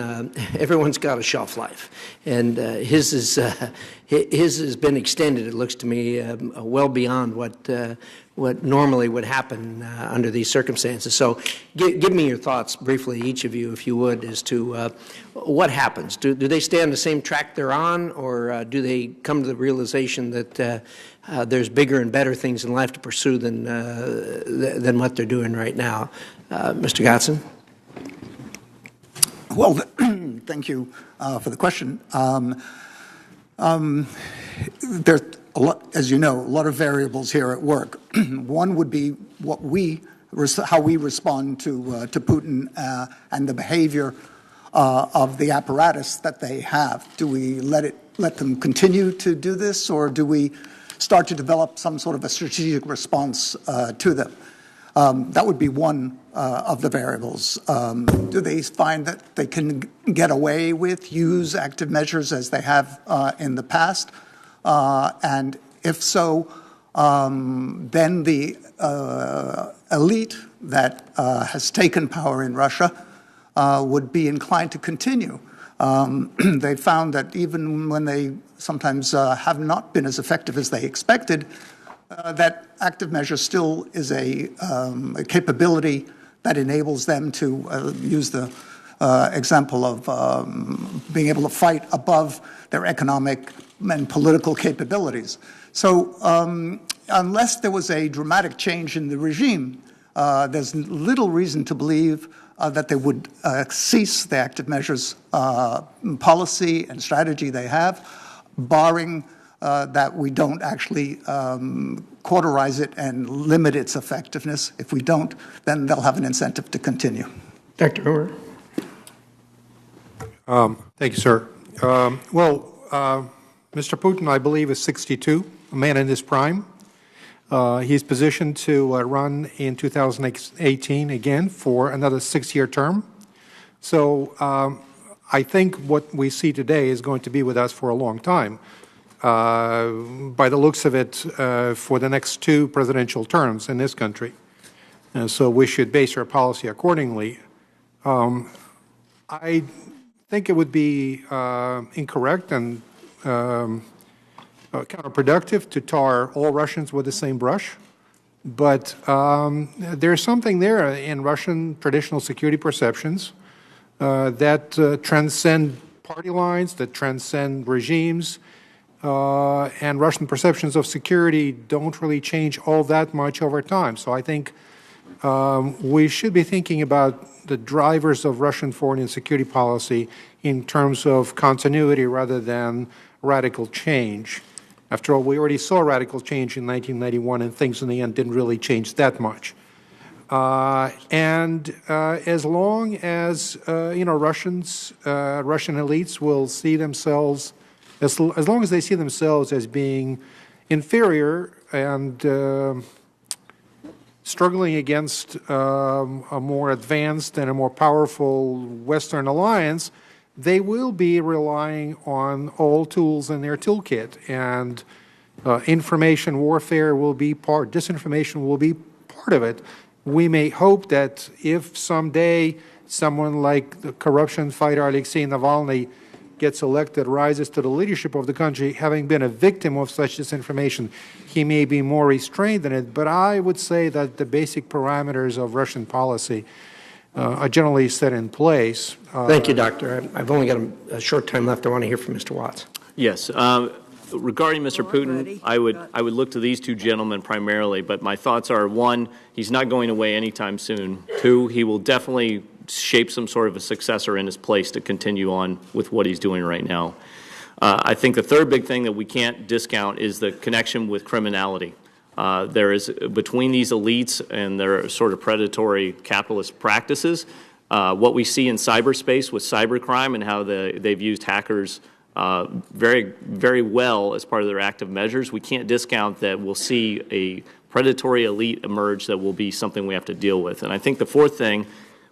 H: got a shelf life, and his has been extended. It looks to me well beyond what normally would happen under these circumstances. So, give me your thoughts briefly, each of you, if you would, as to what happens. Do they stay on the same track they're on, or do they come to the realization that there's bigger and better things in life to pursue than what they're doing right now? Mr. Gottson?
E: Well, thank you for the question. There's a lot, as you know, a lot of variables here at work. One would be how we respond to Putin and the behavior of the apparatus that they have. Do we let them continue to do this, or do we start to develop some sort of a strategic response to them? That would be one of the variables. Do they find that they can get away with, use active measures as they have in the past? And if so, then the elite that has taken power in Russia would be inclined to continue. They found that even when they sometimes have not been as effective as they expected, that active measure still is a capability that enables them to use the example of being able to fight above their economic and political capabilities. So unless there was a dramatic change in the regime, there's little reason to believe that they would cease the active measures policy and strategy they have, barring that we don't actually cauterize it and limit its effectiveness. If we don't, then they'll have an incentive to continue.
H: Dr. Brewer.
F: Thank you, sir. Mr. Putin, I believe, is 62, a man in his prime. He's positioned to run in 2018 again for another 6-year term. So I think what we see today is going to be with us for a long time. By the looks of it, for the next 2 presidential terms in this country. And so we should base our policy accordingly. I think it would be incorrect and counterproductive to tar all Russians with the same brush. But there's something there in Russian traditional security perceptions that transcend party lines, that transcend regimes, and Russian perceptions of security don't really change all that much over time. So I think we should be thinking about the drivers of Russian foreign and security policy in terms of continuity rather than radical change. After all, we already saw radical change in 1991, and things in the end didn't really change that much. As long as Russian elites will see themselves, as long as they see themselves as being inferior and struggling against a more advanced and a more powerful Western alliance, they will be relying on all tools in their toolkit, and information warfare will be disinformation will be part of it. We may hope that if someday someone like the corruption fighter Alexei Navalny gets elected, rises to the leadership of the country, having been a victim of such disinformation, he may be more restrained in it. But I would say that the basic parameters of Russian policy are generally set in place.
H: Thank you, Doctor. I've only got a short time left. I want to hear from Mr. Watts.
G: Yes. Regarding Mr. Putin, I would look to these two gentlemen primarily, but my thoughts are, one, he's not going away anytime soon. Two, he will definitely shape some sort of a successor in his place to continue on with what he's doing right now. I think the third big thing that we can't discount is the connection with criminality. There is, between these elites and their sort of predatory capitalist practices, what we see in cyberspace with cybercrime and how they've used hackers very, very well as part of their active measures, we can't discount that we'll see a predatory elite emerge that will be something we have to deal with. And I think the fourth thing,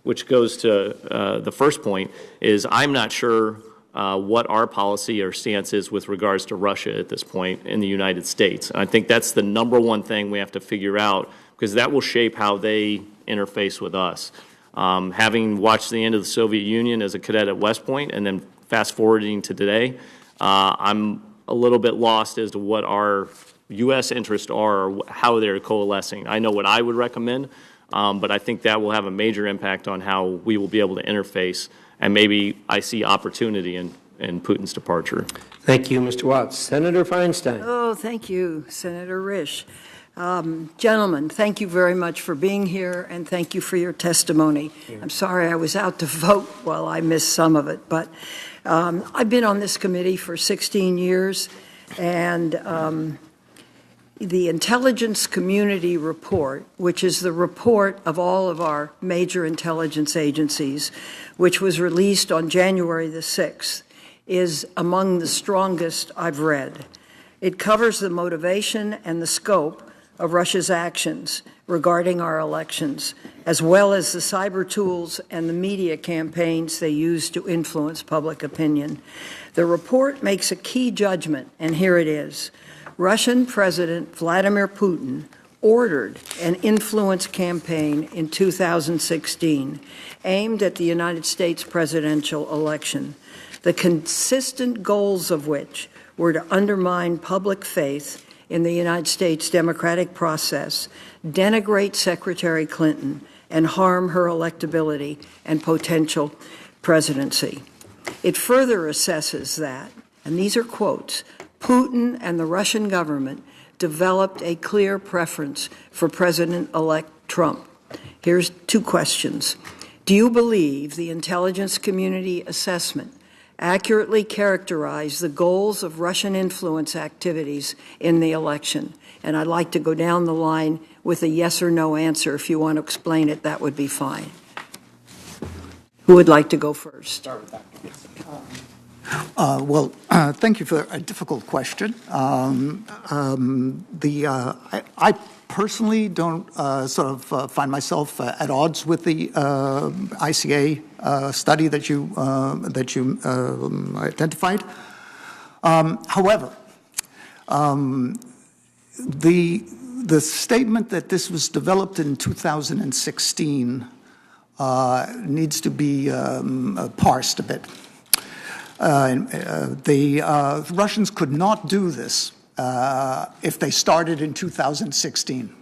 G: which goes to the first point, is I'm not sure what our policy or stance is with regards to Russia at this point in the United States. And I think that's the number one thing we have to figure out, because that will shape how they interface with us. Having watched the end of the Soviet Union as a cadet at West Point and then fast forwarding to today, I'm a little bit lost as to what our U.S. interests are or how they're coalescing. I know what I would recommend, but I think that will have a major impact on how we will be able to interface, and maybe I see opportunity in Putin's departure.
H: Thank you, Mr. Watts. Senator Feinstein.
B: Oh, thank you, Senator Risch. Gentlemen, thank you very much for being here, and thank you for your testimony. I'm sorry I was out to vote while I missed some of it, but I've been on this committee for 16 years, and the Intelligence Community Report, which is the report of all of our major intelligence agencies, which was released on January the 6th, is among the strongest I've read. It covers the motivation and the scope of Russia's actions regarding our elections, as well as the cyber tools and the media campaigns they use to influence public opinion. The report makes a key judgment, and here it is. Russian President Vladimir Putin ordered an influence campaign in 2016 aimed at the United States presidential election, the consistent goals of which were to undermine public faith in the United States democratic process, denigrate Secretary Clinton, and harm her electability and potential presidency. It further assesses that, and these are quotes, Putin and the Russian government developed a clear preference for President-elect Trump. Here's two questions. Do you believe the intelligence community assessment accurately characterized the goals of Russian influence activities in the election? And I'd like to go down the line with a yes or no answer. If you want to explain it, that would be fine. Who would like to go first?
E: Start with that. Thank you for a difficult question. I personally don't find myself at odds with the ICA study that you identified. However, the statement that this was developed in 2016 needs to be parsed a bit. The Russians could not do this if they started in 2016.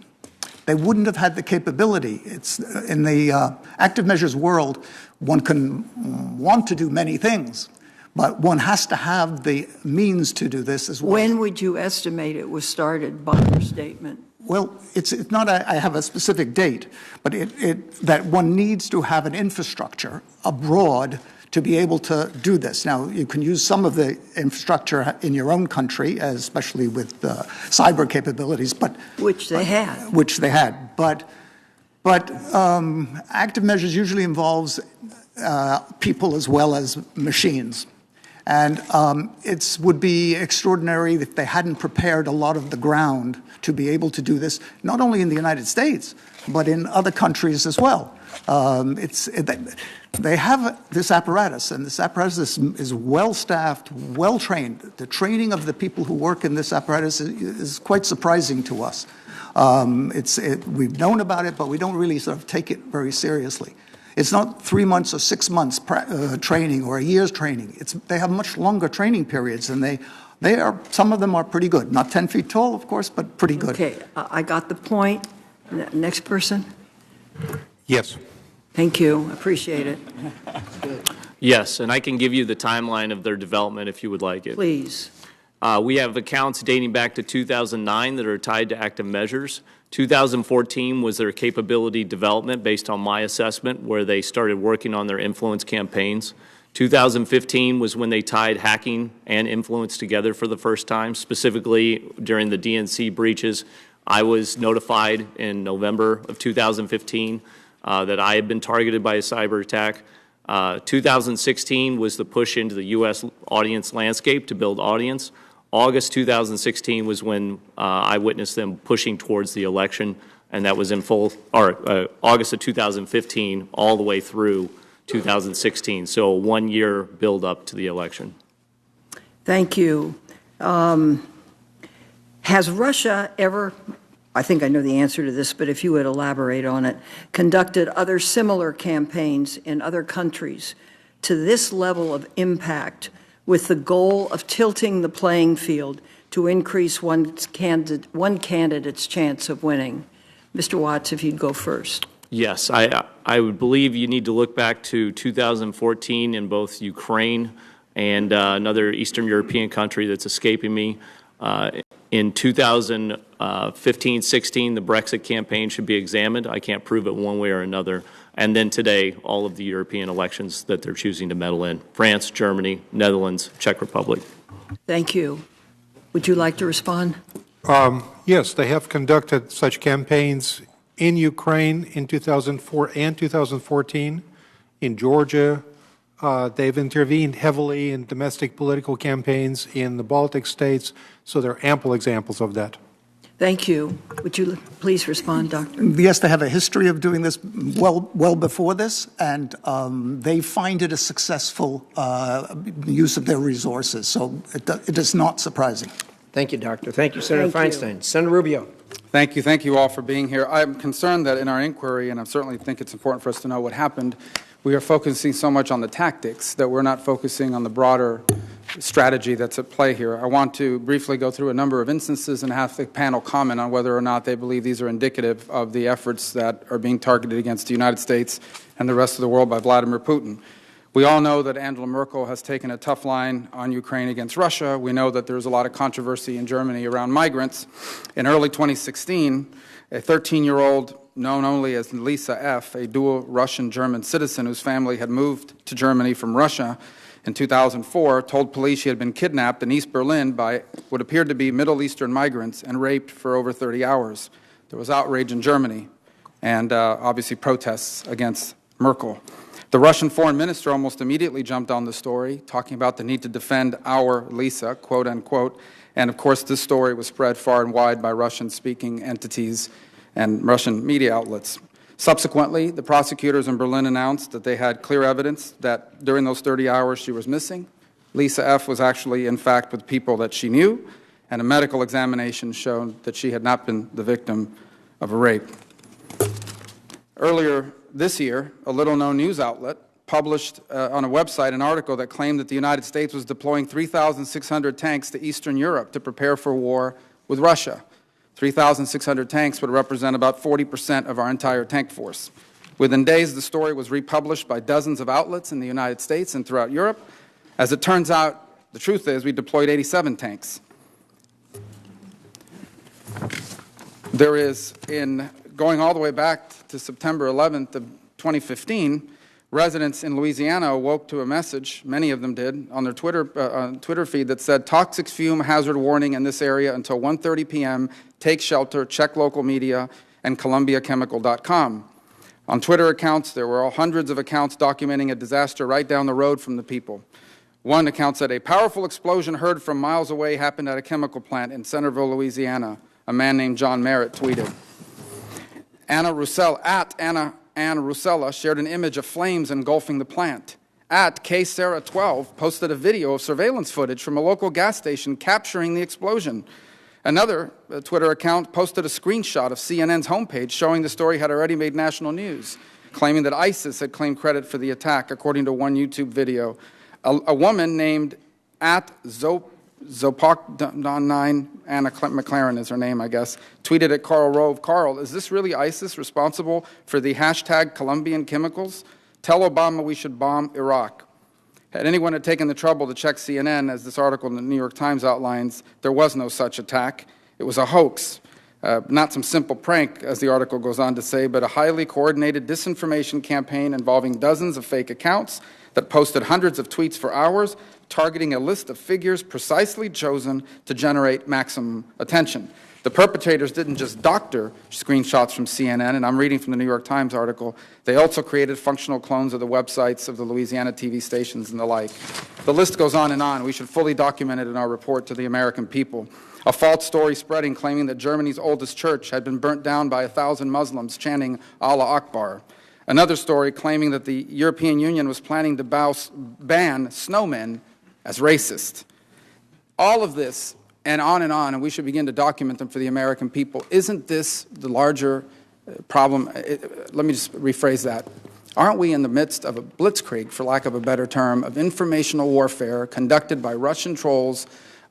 E: They wouldn't have had the capability. It's in the active measures world, one can want to do many things, but one has to have the means to do this as well.
B: When would you estimate it was started by your statement?
E: Well, it's not I have a specific date, but that one needs to have an infrastructure abroad to be able to do this. Now, you can use some of the infrastructure in your own country, especially with cyber capabilities, but
B: Which they had.
E: Which they had, but active measures usually involves people as well as machines. And it would be extraordinary if they hadn't prepared a lot of the ground to be able to do this, not only in the United States, but in other countries as well. They have this apparatus, and this apparatus is well-staffed, well-trained. The training of the people who work in this apparatus is quite surprising to us. We've known about it, but we don't really sort of take it very seriously. It's not 3 months or 6 months training or a year's training. They have much longer training periods, and some of them are pretty good. Not 10 feet tall, of course, but pretty good.
B: Okay, I got the point. Next person.
F: Yes.
B: Thank you. Appreciate it.
G: Yes, and I can give you the timeline of their development if you would like it.
B: Please.
G: We have accounts dating back to 2009 that are tied to active measures. 2014 was their capability development based on my assessment, where they started working on their influence campaigns. 2015 was when they tied hacking and influence together for the first time, specifically during the DNC breaches. I was notified in November of 2015 that I had been targeted by a cyber attack. 2016 was the push into the U.S. audience landscape to build audience. August 2016 was when I witnessed them pushing towards the election, and that was in full, or August of 2015 all the way through 2016. So a 1 year build up to the election.
B: Thank you. Has Russia ever, I think I know the answer to this, but if you would elaborate on it, conducted other similar campaigns in other countries to this level of impact with the goal of tilting the playing field to increase one candidate's chance of winning? Mr. Watts, if you'd go first.
G: Yes, I would believe you need to look back to 2014 in both Ukraine and another Eastern European country that's escaping me. In 2015-16, the Brexit campaign should be examined. I can't prove it one way or another. And then today, all of the European elections that they're choosing to meddle in: France, Germany, Netherlands, Czech Republic.
B: Thank you. Would you like to respond?
F: Yes, they have conducted such campaigns in Ukraine in 2004 and 2014. In Georgia, they've intervened heavily in domestic political campaigns in the Baltic states, so there are ample examples of that.
B: Thank you. Would you please respond, Doctor?
E: Yes, they have a history of doing this well before this, and they find it a successful use of their resources, so it is not surprising.
H: Thank you, Doctor. Thank you, Senator Feinstein. Senator Rubio.
I: Thank you. Thank you all for being here. I'm concerned that in our inquiry, and I certainly think it's important for us to know what happened, we are focusing so much on the tactics that we're not focusing on the broader strategy that's at play here. I want to briefly go through a number of instances and have the panel comment on whether or not they believe these are indicative of the efforts that are being targeted against the United States and the rest of the world by Vladimir Putin. We all know that Angela Merkel has taken a tough line on Ukraine against Russia. We know that there's a lot of controversy in Germany around migrants. In early 2016, a 13-year-old known only as Lisa F., a dual Russian-German citizen whose family had moved to Germany from Russia in 2004, told police she had been kidnapped in East Berlin by what appeared to be Middle Eastern migrants and raped for over 30 hours. There was outrage in Germany and obviously protests against Merkel. The Russian foreign minister almost immediately jumped on the story, talking about the need to defend our Lisa, quote unquote. And of course, this story was spread far and wide by Russian-speaking entities and Russian media outlets. Subsequently, the prosecutors in Berlin announced that they had clear evidence that during those 30 hours she was missing, Lisa F. was actually, in fact, with people that she knew, and a medical examination showed that she had not been the victim of a rape. Earlier this year, a little-known news outlet published on a website an article that claimed that the United States was deploying 3,600 tanks to Eastern Europe to prepare for war with Russia. 3,600 tanks would represent about 40% of our entire tank force. Within days, the story was republished by dozens of outlets in the United States and throughout Europe. As it turns out, the truth is we deployed 87 tanks. There is, in going all the way back to September 11th of 2015, residents in Louisiana awoke to a message, many of them did, on their Twitter feed that said, "Toxic fume hazard warning in this area until 1:30 p.m. Take shelter, check local media, and ColumbiaChemical.com." On Twitter accounts, there were hundreds of accounts documenting a disaster right down the road from the people. One account said, "A powerful explosion heard from miles away happened at a chemical plant in Centerville, Louisiana." A man named John Merritt tweeted. Anna Rusella shared an image of flames engulfing the plant. At KSarah12 posted a video of surveillance footage from a local gas station capturing the explosion. Another Twitter account posted a screenshot of CNN's homepage showing the story had already made national news, claiming that ISIS had claimed credit for the attack, according to one YouTube video. A woman named Zopok9, Anna McLaren is her name, I guess, tweeted at Karl Rove, "Karl, is this really ISIS responsible for the hashtag Colombian chemicals? Tell Obama we should bomb Iraq." Had anyone had taken the trouble to check CNN, as this article in the New York Times outlines, there was no such attack. It was a hoax. Not some simple prank, as the article goes on to say, but a highly coordinated disinformation campaign involving dozens of fake accounts that posted hundreds of tweets for hours, targeting a list of figures precisely chosen to generate maximum attention. The perpetrators didn't just doctor screenshots from CNN, and I'm reading from the New York Times article. They also created functional clones of the websites of the Louisiana TV stations and the like. The list goes on and on. We should fully document it in our report to the American people. A false story spreading claiming that Germany's oldest church had been burnt down by 1,000 Muslims chanting Allah Akbar. Another story claiming that the European Union was planning to ban snowmen as racist. All of this, and we should begin to document them for the American people. Isn't this the larger problem? Let me just rephrase that. Aren't we in the midst of a blitzkrieg, for lack of a better term, of informational warfare conducted by Russian trolls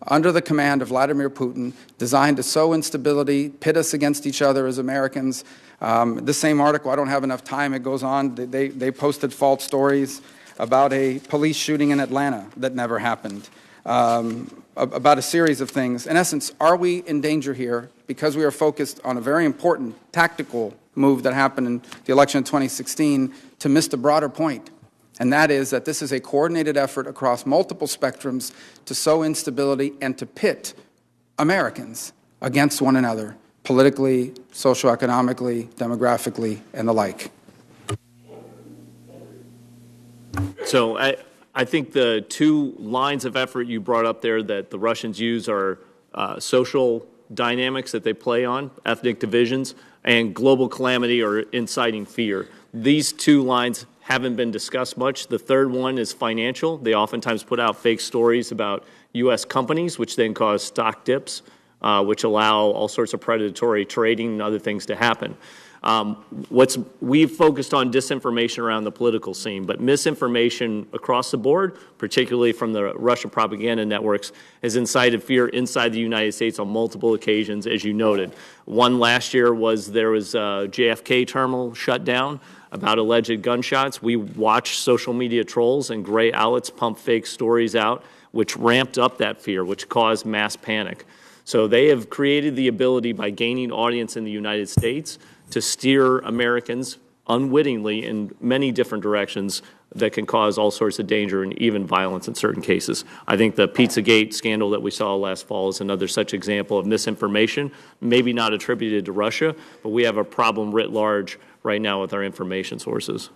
I: under the command of Vladimir Putin, designed to sow instability, pit us against each other as Americans? This same article, I don't have enough time, it goes on. They posted false stories about a police shooting in Atlanta that never happened, about a series of things. In essence, are we in danger here because we are focused on a very important tactical move that happened in the election of 2016 to miss the broader point? And that is that this is a coordinated effort across multiple spectrums to sow instability and to pit Americans against one another, politically, socioeconomically, demographically, and the like.
G: So I think the two lines of effort you brought up there that the Russians use are social dynamics that they play on, ethnic divisions, and global calamity or inciting fear. These two lines haven't been discussed much. The third one is financial. They oftentimes put out fake stories about U.S. companies, which then cause stock dips, which allow all sorts of predatory trading and other things to happen. We've focused on disinformation around the political scene, but misinformation across the board, particularly from the Russian propaganda networks, has incited fear inside the United States on multiple occasions, as you noted. One last year was there was a JFK terminal shut down about alleged gunshots. We watched social media trolls and gray outlets pump fake stories out, which ramped up that fear, which caused mass panic. So they have created the ability by gaining audience in the United States to steer Americans unwittingly in many different directions that can cause all sorts of danger and even violence in certain cases. I think the Pizzagate scandal that we saw last fall is another such example of misinformation, maybe not attributed to Russia, but we have a problem writ large right now with our information sources.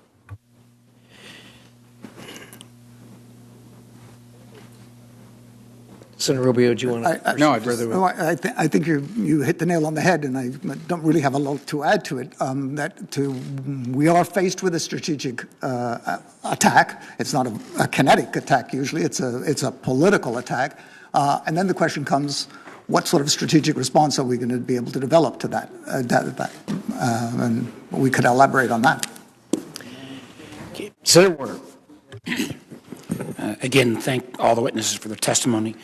H: Senator Rubio, do you want to further?
E: No, I think you hit the nail on the head, and I don't really have a lot to add to it. We are faced with a strategic attack. It's not a kinetic attack usually. It's a political attack, and then the question comes: what sort of strategic response are we going to be able to develop to that? And we could elaborate on that.
D: Senator Warner. Again, thank all the witnesses for their testimony.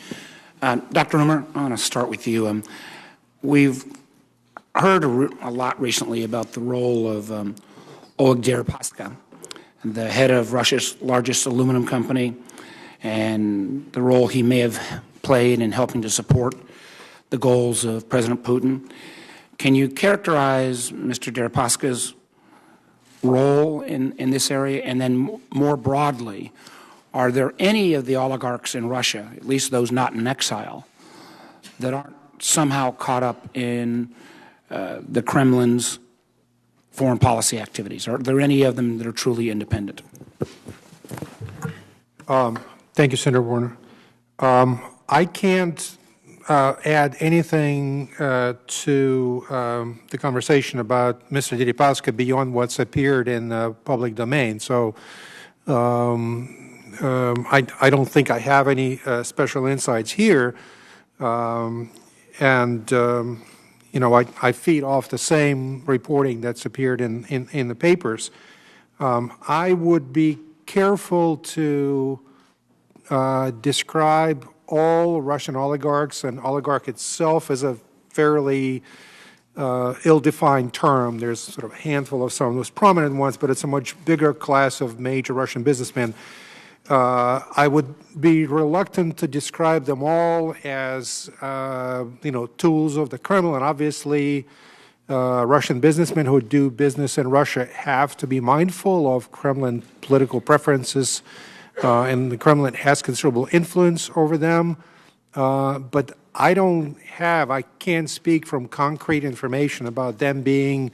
D: Dr. Rumor, I want to start with you. We've heard a lot recently about the role of Oleg Deripaska, the head of Russia's largest aluminum company, and the role he may have played in helping to support the goals of President Putin. Can you characterize Mr. Deripaska's role in this area? And then more broadly, are there any of the oligarchs in Russia, at least those not in exile, that aren't somehow caught up in the Kremlin's foreign policy activities? Are there any of them that are truly independent?
F: Thank you, Senator Warner. I can't add anything to the conversation about Mr. Deripaska beyond what's appeared in the public domain. So I don't think I have any special insights here. You know, I feed off the same reporting that's appeared in the papers. I would be careful to describe all Russian oligarchs and oligarch itself as a fairly ill-defined term. There's sort of a handful of some of those prominent ones, but it's a much bigger class of major Russian businessmen. I would be reluctant to describe them all as, you know, tools of the Kremlin. Obviously, Russian businessmen who do business in Russia have to be mindful of Kremlin political preferences, and the Kremlin has considerable influence over them. But I can't speak from concrete information about them being,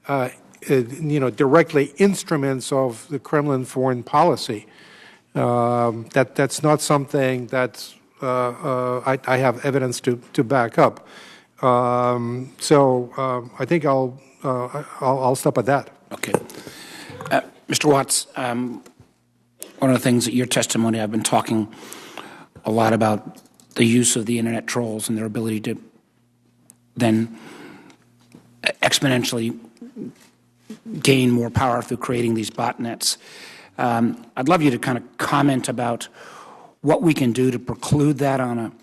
F: you know, directly instruments of the Kremlin foreign policy. That's not something that I have evidence to back up. So I think I'll stop at that.
D: Okay, Mr. Watts. One of the things that your testimony, I've been talking a lot about the use of the internet trolls and their ability to then exponentially gain more power through creating these botnets. I'd love you to kind of comment about what we can do to preclude that on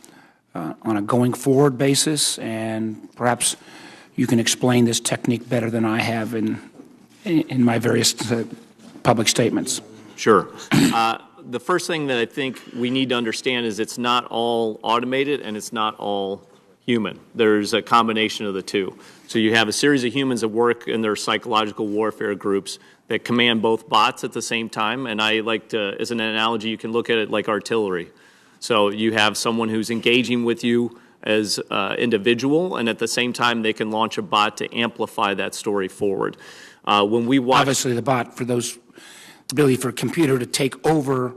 D: a going forward basis, and perhaps you can explain this technique better than I have in my various public statements.
G: Sure. The first thing that I think we need to understand is it's not all automated and it's not all human. There's a combination of the two. So you have a series of humans that work in their psychological warfare groups that command both bots at the same time. And I like to, as an analogy, you can look at it like artillery. So you have someone who's engaging with you as an individual, and at the same time they can launch a bot to amplify that story forward. When we watch,
D: obviously the bot, for those ability for a computer to take over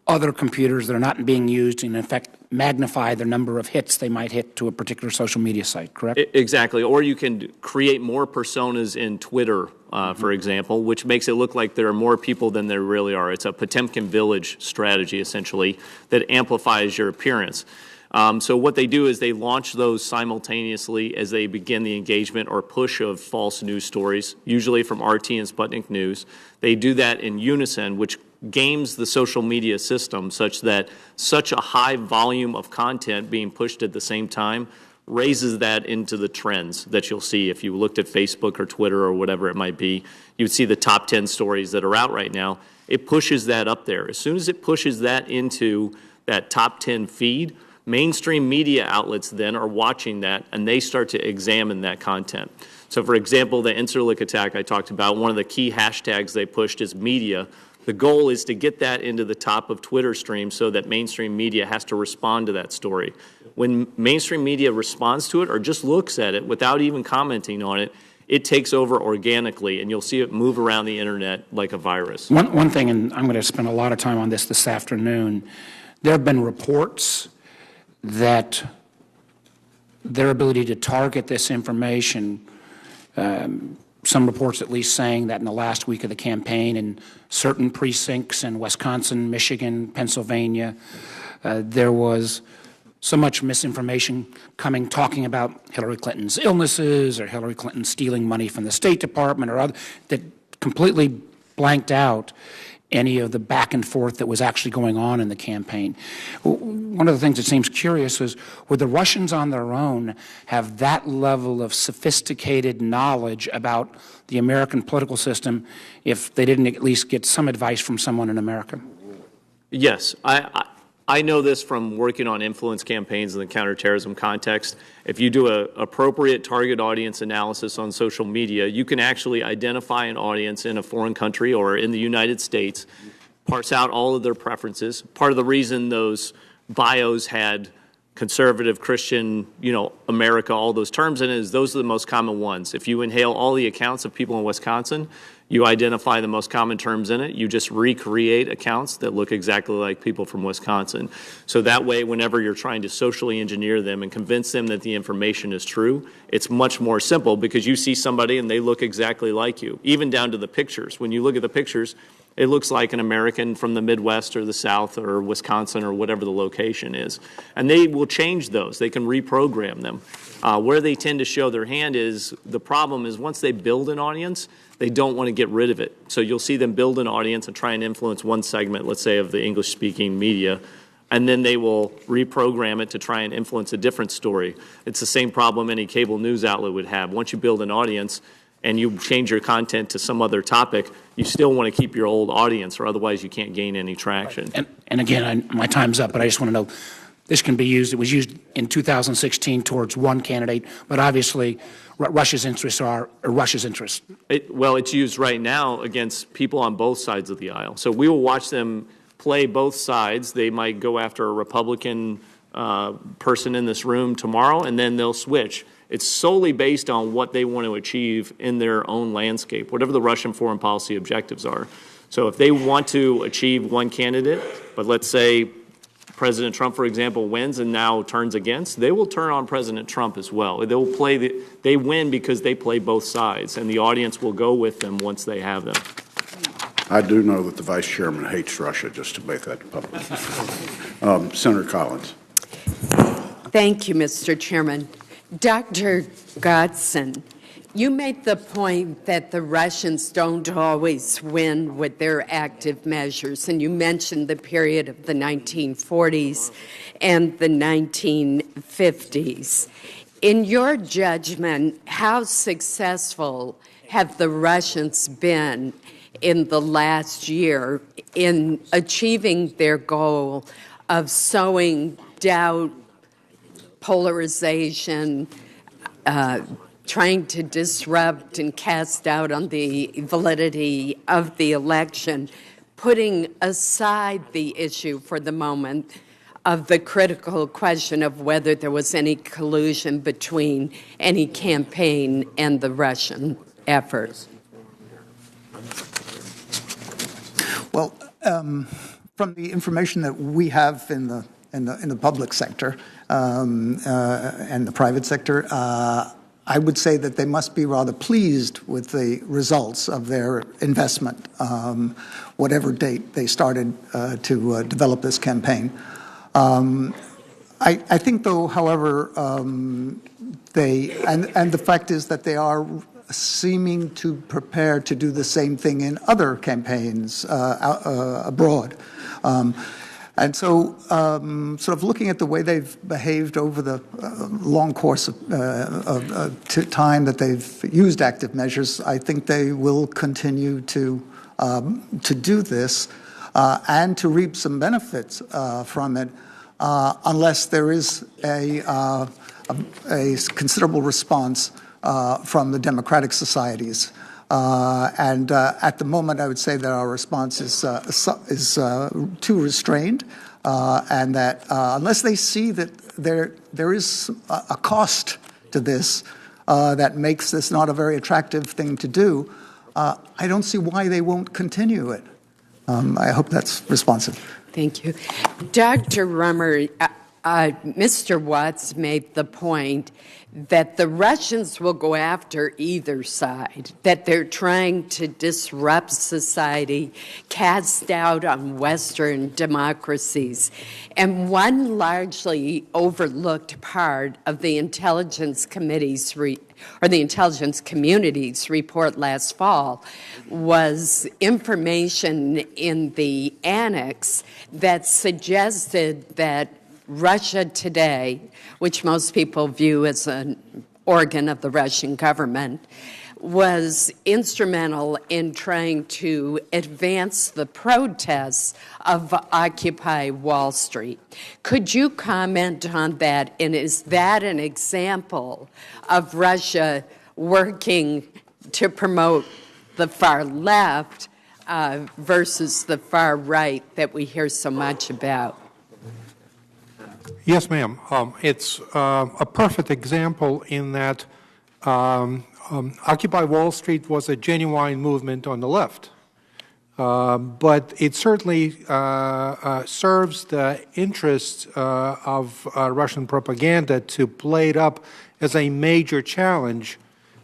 D: other computers that are not being used and in effect magnify the number of hits they might hit to a particular social media site, correct?
G: Exactly. Or you can create more personas in Twitter, for example, which makes it look like there are more people than there really are. It's a Potemkin village strategy, essentially, that amplifies your appearance. So what they do is they launch those simultaneously as they begin the engagement or push of false news stories, usually from RT and Sputnik News. They do that in unison, which games the social media system such that such a high volume of content being pushed at the same time raises that into the trends that you'll see. If you looked at Facebook or Twitter or whatever it might be, you'd see the top 10 stories that are out right now. It pushes that up there. As soon as it pushes that into that top 10 feed, mainstream media outlets then are watching that, and they start to examine that content. So, for example, the Incirlik attack I talked about, one of the key hashtags they pushed is media. The goal is to get that into the top of Twitter streams so that mainstream media has to respond to that story. When mainstream media responds to it or just looks at it without even commenting on it, it takes over organically, and you'll see it move around the internet like a virus.
D: One thing, and I'm going to spend a lot of time on this afternoon, there have been reports that their ability to target this information, some reports at least saying that in the last week of the campaign in certain precincts in Wisconsin, Michigan, Pennsylvania, there was so much misinformation coming, talking about Hillary Clinton's illnesses or Hillary Clinton stealing money from the State Department or other, that completely blanked out any of the back and forth that was actually going on in the campaign. One of the things that seems curious is, would the Russians on their own have that level of sophisticated knowledge about the American political system if they didn't at least get some advice from someone in America?
G: Yes. I know this from working on influence campaigns in the counterterrorism context. If you do an appropriate target audience analysis on social media, you can actually identify an audience in a foreign country or in the United States, parse out all of their preferences. Part of the reason those bios had conservative, Christian, America, all those terms in it is those are the most common ones. If you inhale all the accounts of people in Wisconsin, you identify the most common terms in it. You just recreate accounts that look exactly like people from Wisconsin. So that way, whenever you're trying to socially engineer them and convince them that the information is true, it's much more simple because you see somebody and they look exactly like you, even down to the pictures. When you look at the pictures, it looks like an American from the Midwest or the South or Wisconsin or whatever the location is. And they will change those. They can reprogram them. Where they tend to show their hand is, the problem is once they build an audience, they don't want to get rid of it. So you'll see them build an audience and try and influence one segment, let's say, of the English-speaking media, and then they will reprogram it to try and influence a different story. It's the same problem any cable news outlet would have. Once you build an audience and you change your content to some other topic, you still want to keep your old audience, or otherwise you can't gain any traction.
D: And again, my time's up, but I just want to know, this can be used, it was used in 2016 towards one candidate, but obviously Russia's interests are Russia's interests.
G: Well, it's used right now against people on both sides of the aisle. So we will watch them play both sides. They might go after a Republican person in this room tomorrow, and then they'll switch. It's solely based on what they want to achieve in their own landscape, whatever the Russian foreign policy objectives are. So if they want to achieve one candidate, but let's say President Trump, for example, wins and now turns against, they will turn on President Trump as well. They win because they play both sides, and the audience will go with them once they have them.
C: I do know that the Vice Chairman hates Russia, just to make that public. Senator Collins.
J: Thank you, Mr. Chairman. Dr. Godson, you made the point that the Russians don't always win with their active measures, and you mentioned the period of the 1940s and the 1950s. In your judgment, how successful have the Russians been in the last year in achieving their goal of sowing doubt, polarization, trying to disrupt and cast doubt on the validity of the election, putting aside the issue for the moment of the critical question of whether there was any collusion between any campaign and the Russian efforts?
E: Well, from the information that we have in the public sector and the private sector, I would say that they must be rather pleased with the results of their investment, whatever date they started to develop this campaign. I think, though, however, and the fact is that they are seeming to prepare to do the same thing in other campaigns abroad. And so sort of looking at the way they've behaved over the long course of time that they've used active measures, I think they will continue to do this and to reap some benefits from it, unless there is a considerable response from the democratic societies. And at the moment, I would say that our response is too restrained, and that unless they see that there is a cost to this that makes this not a very attractive thing to do, I don't see why they won't continue it. I hope that's responsive.
J: Thank you. Dr. Rummer, Mr. Watts made the point that the Russians will go after either side, that they're trying to disrupt society, cast doubt on Western democracies. And one largely overlooked part of the Intelligence Committee's the Intelligence Community's report last fall was information in the annex that suggested that Russia Today, which most people view as an organ of the Russian government, was instrumental in trying to advance the protests of Occupy Wall Street. Could you comment on that? And is that an example of Russia working to promote the far left versus the far right that we hear so much about?
F: Yes, ma'am. It's a perfect example in that Occupy Wall Street was a genuine movement on the left. But it certainly serves the interests of Russian propaganda to play it up as a major challenge,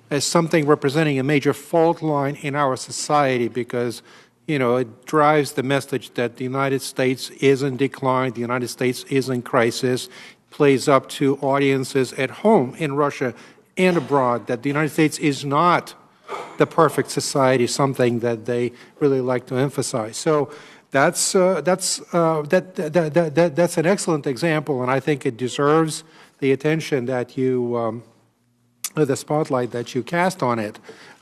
F: as something representing a major fault line in our society, because it drives the message that the United States is in decline, the United States is in crisis, plays up to audiences at home in Russia and abroad that the United States is not the perfect society, something that they really like to emphasize. So that's an excellent example, and I think it deserves the attention that you, the spotlight that you cast on it.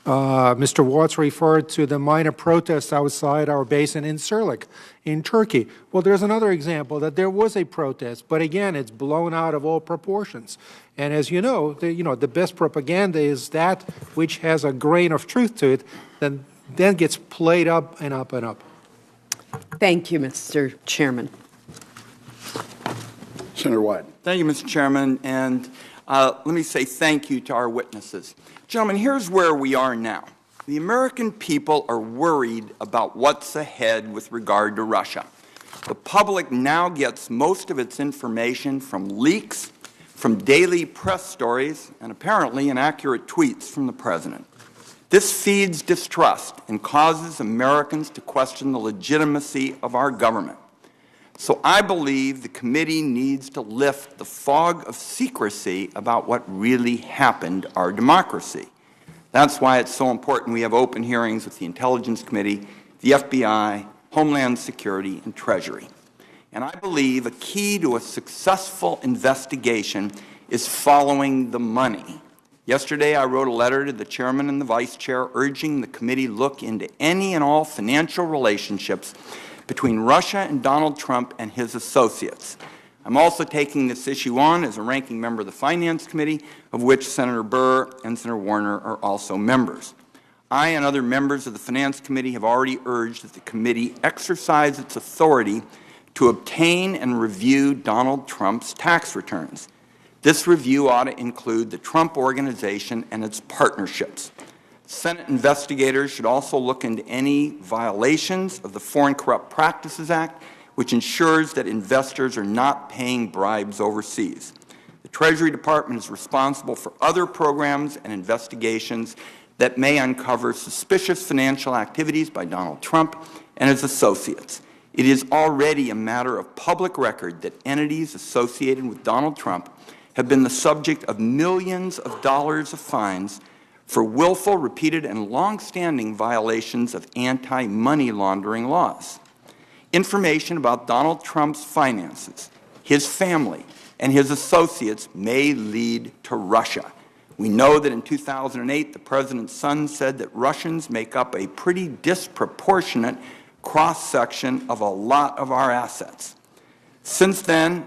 F: Mr. Watts referred to the minor protests outside our basin in Sirlik, in Turkey. Well, there's another example that there was a protest, but again, it's blown out of all proportions. And as you know, the best propaganda is that which has a grain of truth to it, then gets played up and up and up.
J: Thank you, Mr. Chairman.
C: Senator Wyden.
K: Thank you, Mr. Chairman, and let me say thank you to our witnesses. Gentlemen, here's where we are now. The American people are worried about what's ahead with regard to Russia. The public now gets most of its information from leaks, from daily press stories, and apparently inaccurate tweets from the President. This feeds distrust and causes Americans to question the legitimacy of our government. So I believe the committee needs to lift the fog of secrecy about what really happened to our democracy. That's why it's so important we have open hearings with the Intelligence Committee, the FBI, Homeland Security, and Treasury. And I believe a key to a successful investigation is following the money. Yesterday, I wrote a letter to the chairman and the vice chair urging the committee look into any and all financial relationships between Russia and Donald Trump and his associates. I'm also taking this issue on as a ranking member of the Finance Committee, of which Senator Burr and Senator Warner are also members. I and other members of the Finance Committee have already urged that the committee exercise its authority to obtain and review Donald Trump's tax returns. This review ought to include the Trump Organization and its partnerships. Senate investigators should also look into any violations of the Foreign Corrupt Practices Act, which ensures that investors are not paying bribes overseas. The Treasury Department is responsible for other programs and investigations that may uncover suspicious financial activities by Donald Trump and his associates. It is already a matter of public record that entities associated with Donald Trump have been the subject of millions of dollars of fines for willful, repeated, and long-standing violations of anti-money laundering laws. Information about Donald Trump's finances, his family, and his associates may lead to Russia. We know that in 2008, the President's son said that Russians make up a pretty disproportionate cross-section of a lot of our assets. Since then,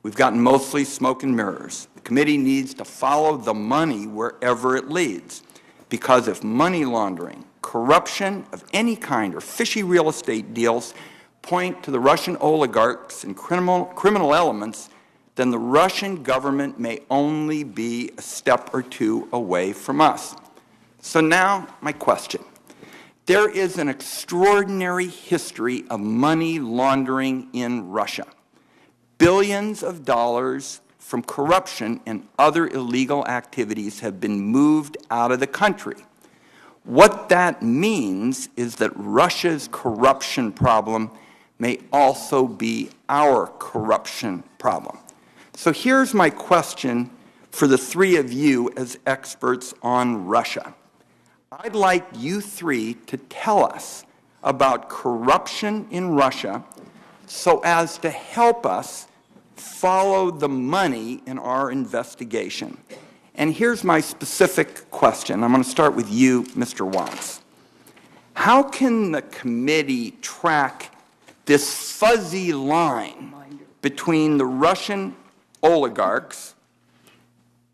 K: we've gotten mostly smoke and mirrors. The committee needs to follow the money wherever it leads, because if money laundering, corruption of any kind, or fishy real estate deals point to the Russian oligarchs and criminal elements, then the Russian government may only be a step or two away from us. So now, my question. There is an extraordinary history of money laundering in Russia. billions of dollars from corruption and other illegal activities have been moved out of the country. What that means is that Russia's corruption problem may also be our corruption problem. So here's my question for the three of you as experts on Russia. I'd like you three to tell us about corruption in Russia so as to help us follow the money in our investigation. And here's my specific question. I'm going to start with you, Mr. Watts. How can the committee track this fuzzy line between the Russian oligarchs,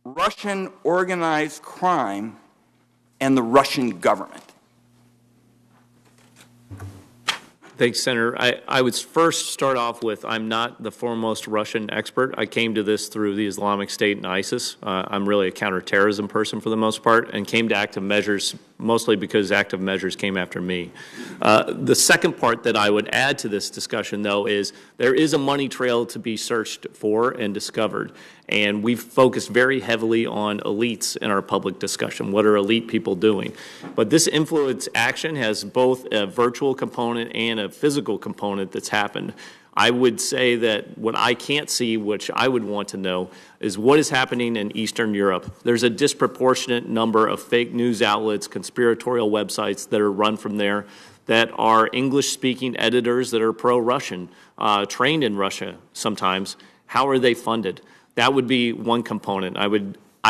K: Russian organized crime, and the Russian government?
G: Thanks, Senator. I would first start off with I'm not the foremost Russian expert. I came to this through the Islamic State and ISIS. I'm really a counterterrorism person for the most part, and came to active measures mostly because active measures came after me. The second part that I would add to this discussion, though, is there is a money trail to be searched for and discovered. And we've focused very heavily on elites in our public discussion. What are elite people doing? But this influence action has both a virtual component and a physical component that's happened. I would say that what I can't see, which I would want to know, is what is happening in Eastern Europe. There's a disproportionate number of fake news outlets, conspiratorial websites that are run from there that are English-speaking editors that are pro-Russian, trained in Russia sometimes. How are they funded? That would be one component.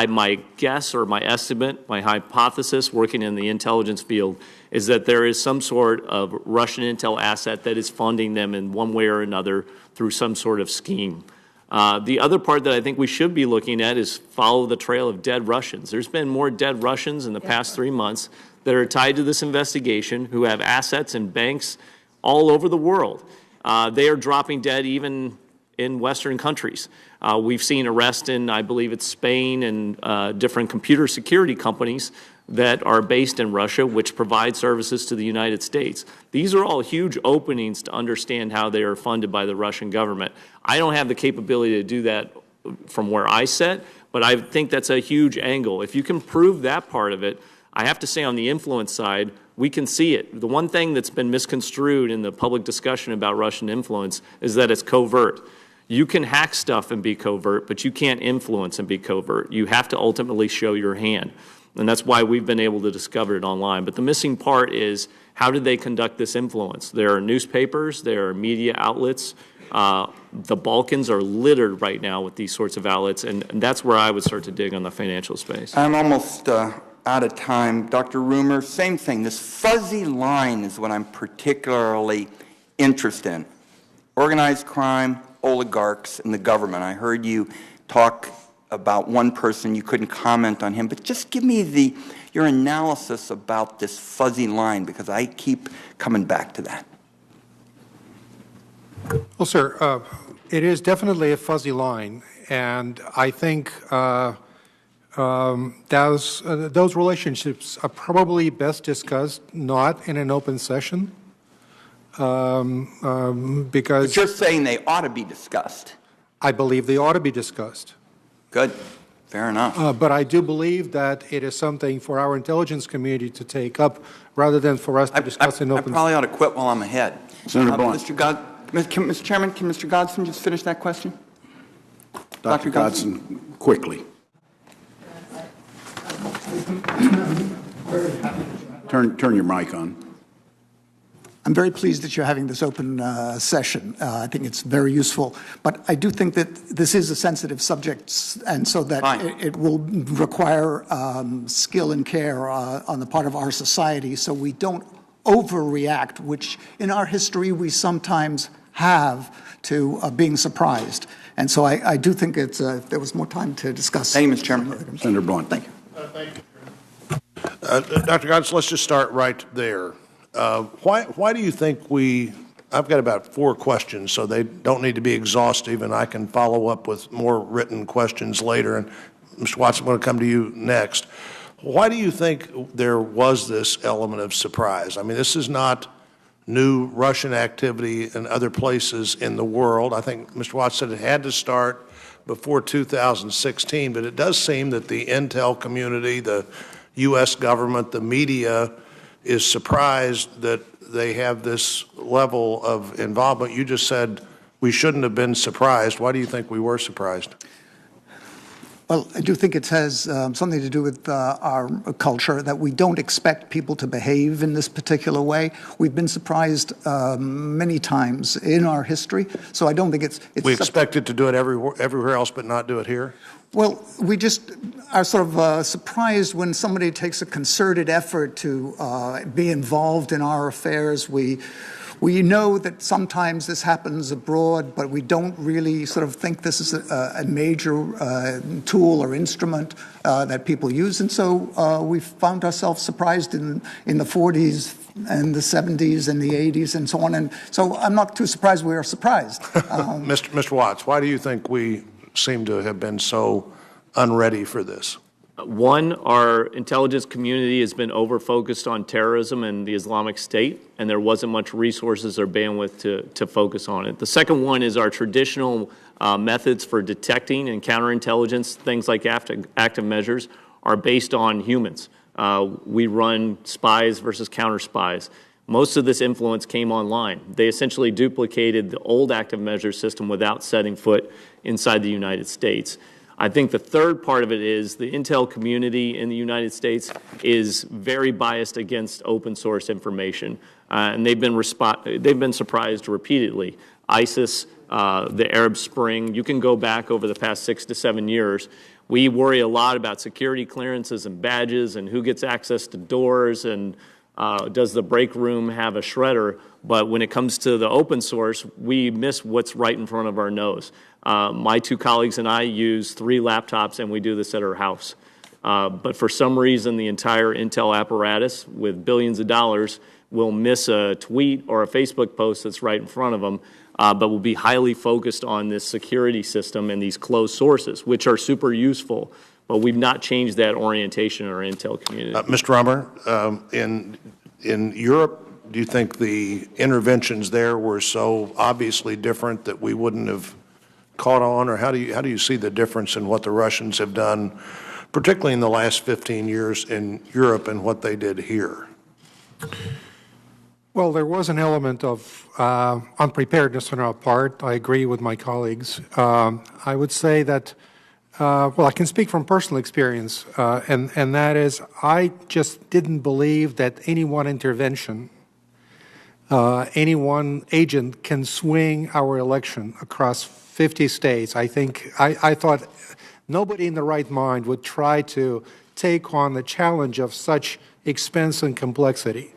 G: My guess or my estimate, my hypothesis working in the intelligence field is that there is some sort of Russian intel asset that is funding them in one way or another through some sort of scheme. The other part that I think we should be looking at is follow the trail of dead Russians. There's been more dead Russians in the past 3 months that are tied to this investigation who have assets in banks all over the world. They are dropping dead even in Western countries. We've seen arrests in, I believe it's Spain and different computer security companies that are based in Russia, which provide services to the United States. These are all huge openings to understand how they are funded by the Russian government. I don't have the capability to do that from where I sit, but I think that's a huge angle. If you can prove that part of it, I have to say on the influence side, we can see it. The one thing that's been misconstrued in the public discussion about Russian influence is that it's covert. You can hack stuff and be covert, but you can't influence and be covert. You have to ultimately show your hand. And that's why we've been able to discover it online. But the missing part is, how did they conduct this influence? There are newspapers, there are media outlets. The Balkans are littered right now with these sorts of outlets, and that's where I would start to dig on the financial space.
K: I'm almost out of time. Dr. Rumer, same thing. This fuzzy line is what I'm particularly interested in. Organized crime, oligarchs, and the government. I heard you talk about one person. You couldn't comment on him, but just give me your analysis about this fuzzy line, because I keep coming back to that.
F: Well, sir, it is definitely a fuzzy line, and I think those relationships are probably best discussed not in an open session, because...
K: But you're saying they ought to be discussed.
F: I believe they ought to be discussed.
K: Good. Fair enough.
F: But I do believe that it is something for our intelligence community to take up rather than for us to discuss in open.
K: I probably ought to quit while I'm ahead.
C: Senator Blunt.
K: Mr. Chairman, can Mr. Godson just finish that question?
C: Dr. Godson, quickly. Turn your mic on.
E: I'm very pleased that you're having this open session. I think it's very useful. But I do think that this is a sensitive subject, and so that it will require skill and care on the part of our society, so we don't overreact, which in our history we sometimes have, to being surprised. And so I do think it's, if there was more time to discuss.
K: Thank you, Mr. Chairman.
C: Senator Blunt.
E: Thank you.
L: Dr. Godson, let's just start right there. Why do you think I've got about 4 questions, so they don't need to be exhaustive, and I can follow up with more written questions later. And Mr. Watson, I'm going to come to you next. Why do you think there was this element of surprise? I mean, this is not new Russian activity in other places in the world. I think Mr. Watts said it had to start before 2016, but it does seem that the intel community, the U.S. government, the media is surprised that they have this level of involvement. You just said we shouldn't have been surprised. Why do you think we were surprised?
E: Well, I do think it has something to do with our culture, that we don't expect people to behave in this particular way. We've been surprised many times in our history, so I don't think it's
L: we expected to do it everywhere else but not do it here?
E: Well, we just are sort of surprised when somebody takes a concerted effort to be involved in our affairs. We know that sometimes this happens abroad, but we don't really sort of think this is a major tool or instrument that people use. And so we found ourselves surprised in the 40s and the 70s and the 80s and so on. And so I'm not too surprised we are surprised.
L: Mr. Watts, why do you think we seem to have been so unready for this?
G: One, our intelligence community has been over-focused on terrorism and the Islamic State, and there wasn't much resources or bandwidth to focus on it. The second one is our traditional methods for detecting and counterintelligence, things like active measures, are based on humans. We run spies versus counter-spies. Most of this influence came online. They essentially duplicated the old active measure system without setting foot inside the United States. I think the third part of it is the intel community in the United States is very biased against open source information, and they've been surprised repeatedly. ISIS, the Arab Spring, you can go back over the past 6 to 7 years. We worry a lot about security clearances and badges and who gets access to doors and does the break room have a shredder? But when it comes to the open source, we miss what's right in front of our nose. My two colleagues and I use 3 laptops, and we do this at our house. But for some reason, the entire Intel apparatus with billions of dollars will miss a tweet or a Facebook post that's right in front of them, but will be highly focused on this security system and these closed sources, which are super useful. But we've not changed that orientation in our Intel community.
L: Mr. Rummer, in Europe, do you think the interventions there were so obviously different that we wouldn't have caught on, or how do you see the difference in what the Russians have done, particularly in the last 15 years in Europe, and what they did here?
F: Well, there was an element of unpreparedness on our part. I agree with my colleagues. I would say that, well, I can speak from personal experience, and that is I just didn't believe that any one intervention, any one agent can swing our election across 50 states. I thought nobody in the right mind would try to take on the challenge of such expense and complexity.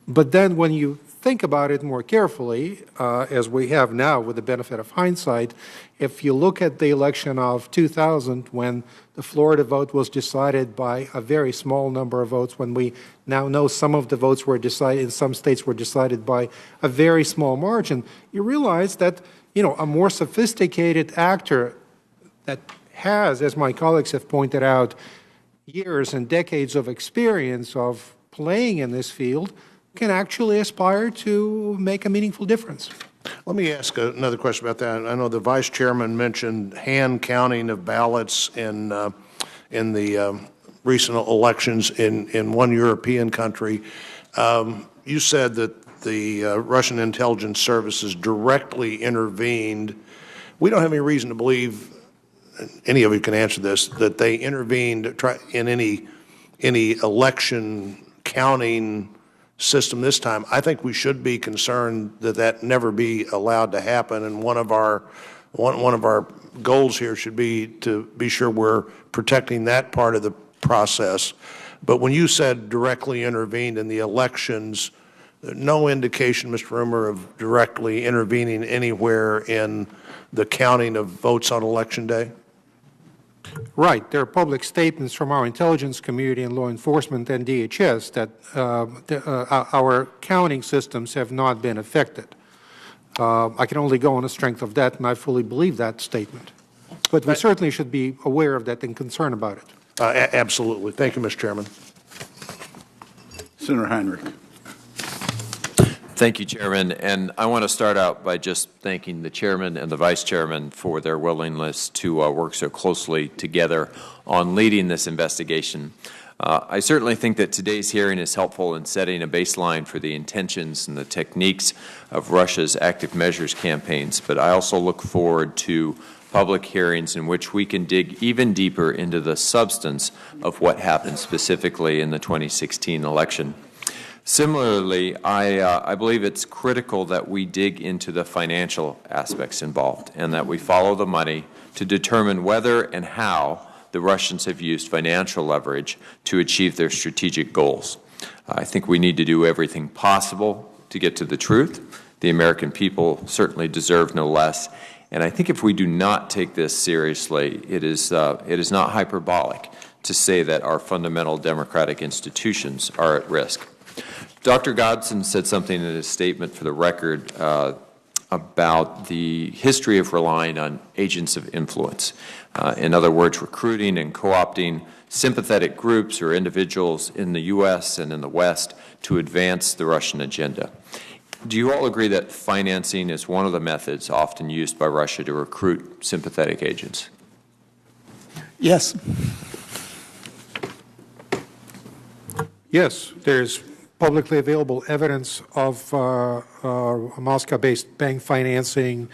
F: But then when you think about it more carefully, as we have now with the benefit of hindsight, if you look at the election of 2000, when the Florida vote was decided by a very small number of votes, when we now know some of the votes were decided, in some states were decided by a very small margin, you realize that, you know, a more sophisticated actor that has, as my colleagues have pointed out, years and decades of experience of playing in this field can actually aspire to make a meaningful difference.
L: Let me ask another question about that. I know the Vice Chairman mentioned hand counting of ballots in the recent elections in one European country. You said that the Russian intelligence services directly intervened. We don't have any reason to believe, any of you can answer this, that they intervened in any election counting system this time. I think we should be concerned that that never be allowed to happen, and one of our goals here should be to be sure we're protecting that part of the process. But when you said directly intervened in the elections, no indication, Mr. Rumor, of directly intervening anywhere in the counting of votes on Election Day?
F: Right. There are public statements from our intelligence community and law enforcement and DHS that our counting systems have not been affected. I can only go on the strength of that, and I fully believe that statement. But we certainly should be aware of that and concerned about it.
L: Absolutely. Thank you, Mr. Chairman.
C: Senator Heinrich.
M: Thank you, Chairman. And I want to start out by just thanking the Chairman and the Vice Chairman for their willingness to work so closely together on leading this investigation. I certainly think that today's hearing is helpful in setting a baseline for the intentions and the techniques of Russia's active measures campaigns, but I also look forward to public hearings in which we can dig even deeper into the substance of what happened specifically in the 2016 election. Similarly, I believe it's critical that we dig into the financial aspects involved and that we follow the money to determine whether and how the Russians have used financial leverage to achieve their strategic goals. I think we need to do everything possible to get to the truth. The American people certainly deserve no less. And I think if we do not take this seriously, it is not hyperbolic to say that our fundamental democratic institutions are at risk. Dr. Godson said something in his statement for the record about the history of relying on agents of influence. In other words, recruiting and co-opting sympathetic groups or individuals in the U.S. and in the West to advance the Russian agenda. Do you all agree that financing is one of the methods often used by Russia to recruit sympathetic agents?
E: Yes.
F: Yes, there's publicly available evidence of Moscow-based bank financing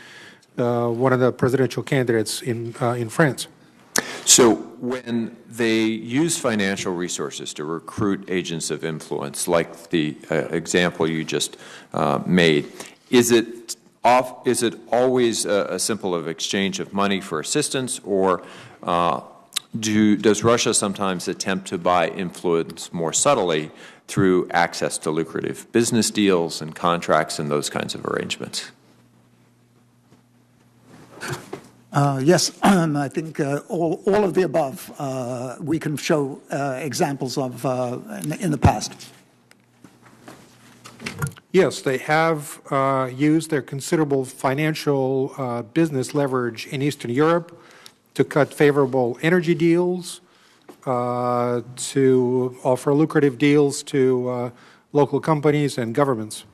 F: one of the presidential candidates in France.
M: So when they use financial resources to recruit agents of influence, like the example you just made, is it always a simple of exchange of money for assistance, or does Russia sometimes attempt to buy influence more subtly through access to lucrative business deals and contracts and those kinds of arrangements?
E: Yes, I think all of the above we can show examples of in the past.
F: Yes, they have used their considerable financial business leverage in Eastern Europe to cut favorable energy deals, to offer lucrative deals to local companies and governments.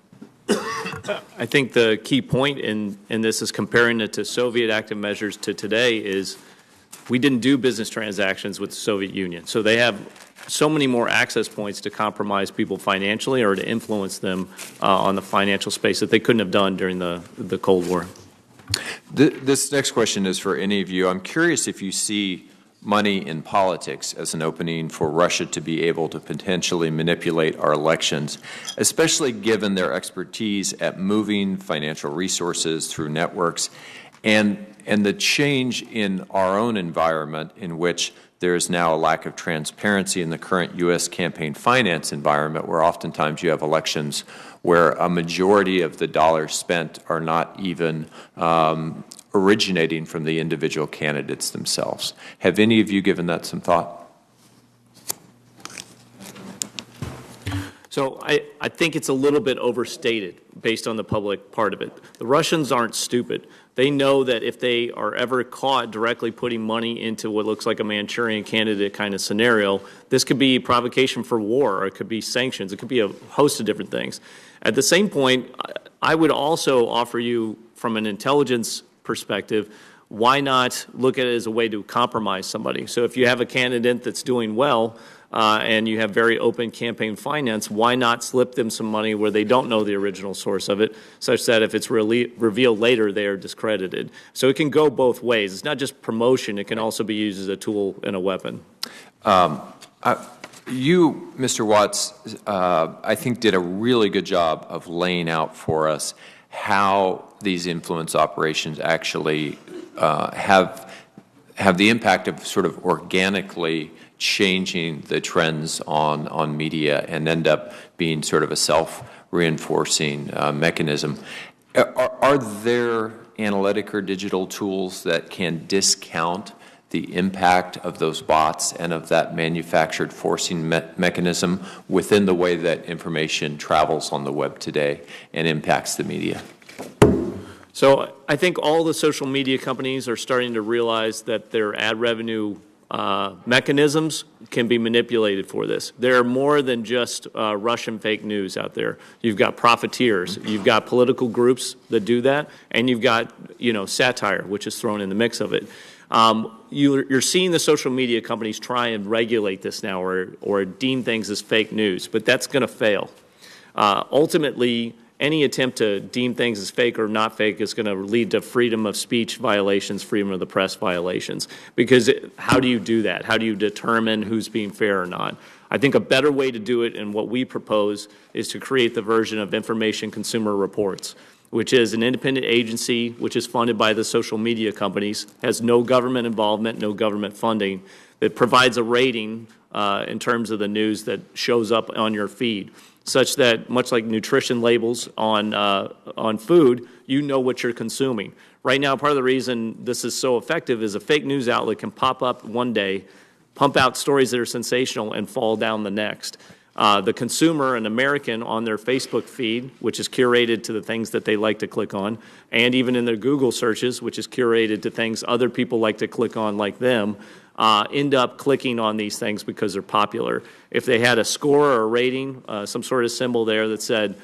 G: I think the key point in this is comparing it to Soviet active measures to today is we didn't do business transactions with the Soviet Union. So they have so many more access points to compromise people financially or to influence them on the financial space that they couldn't have done during the Cold War.
M: This next question is for any of you. I'm curious if you see money in politics as an opening for Russia to be able to potentially manipulate our elections, especially given their expertise at moving financial resources through networks and the change in our own environment in which there is now a lack of transparency in the current U.S. campaign finance environment, where oftentimes you have elections where a majority of the dollars spent are not even originating from the individual candidates themselves. Have any of you given that some thought?
G: So I think it's a little bit overstated based on the public part of it. The Russians aren't stupid. They know that if they are ever caught directly putting money into what looks like a Manchurian candidate kind of scenario, this could be provocation for war, or it could be sanctions. It could be a host of different things. At the same point, I would also offer you, from an intelligence perspective, why not look at it as a way to compromise somebody? So if you have a candidate that's doing well and you have very open campaign finance, why not slip them some money where they don't know the original source of it, such that if it's revealed later, they are discredited? So it can go both ways. It's not just promotion. It can also be used as a tool and a weapon.
M: You, Mr. Watts, I think did a really good job of laying out for us how these influence operations actually have the impact of sort of organically changing the trends on media and end up being sort of a self-reinforcing mechanism. Are there analytic or digital tools that can discount the impact of those bots and of that manufactured forcing mechanism within the way that information travels on the web today and impacts the media?
G: So I think all the social media companies are starting to realize that their ad revenue mechanisms can be manipulated for this. There are more than just Russian fake news out there. You've got profiteers, you've got political groups that do that, and you've got, satire, which is thrown in the mix of it. You're seeing the social media companies try and regulate this now or deem things as fake news, but that's going to fail. Ultimately, any attempt to deem things as fake or not fake is going to lead to freedom of speech violations, freedom of the press violations. Because how do you do that? How do you determine who's being fair or not? I think a better way to do it, and what we propose, is to create the version of Information Consumer Reports, which is an independent agency which is funded by the social media companies, has no government involvement, no government funding, that provides a rating in terms of the news that shows up on your feed, such that, much like nutrition labels on food, you know what you're consuming. Right now, part of the reason this is so effective is a fake news outlet can pop up one day, pump out stories that are sensational, and fall down the next. The consumer, an American, on their Facebook feed, which is curated to the things that they like to click on, and even in their Google searches, which is curated to things other people like to click on like them, end up clicking on these things because they're popular. If they had a score or a rating, some sort of symbol there that said,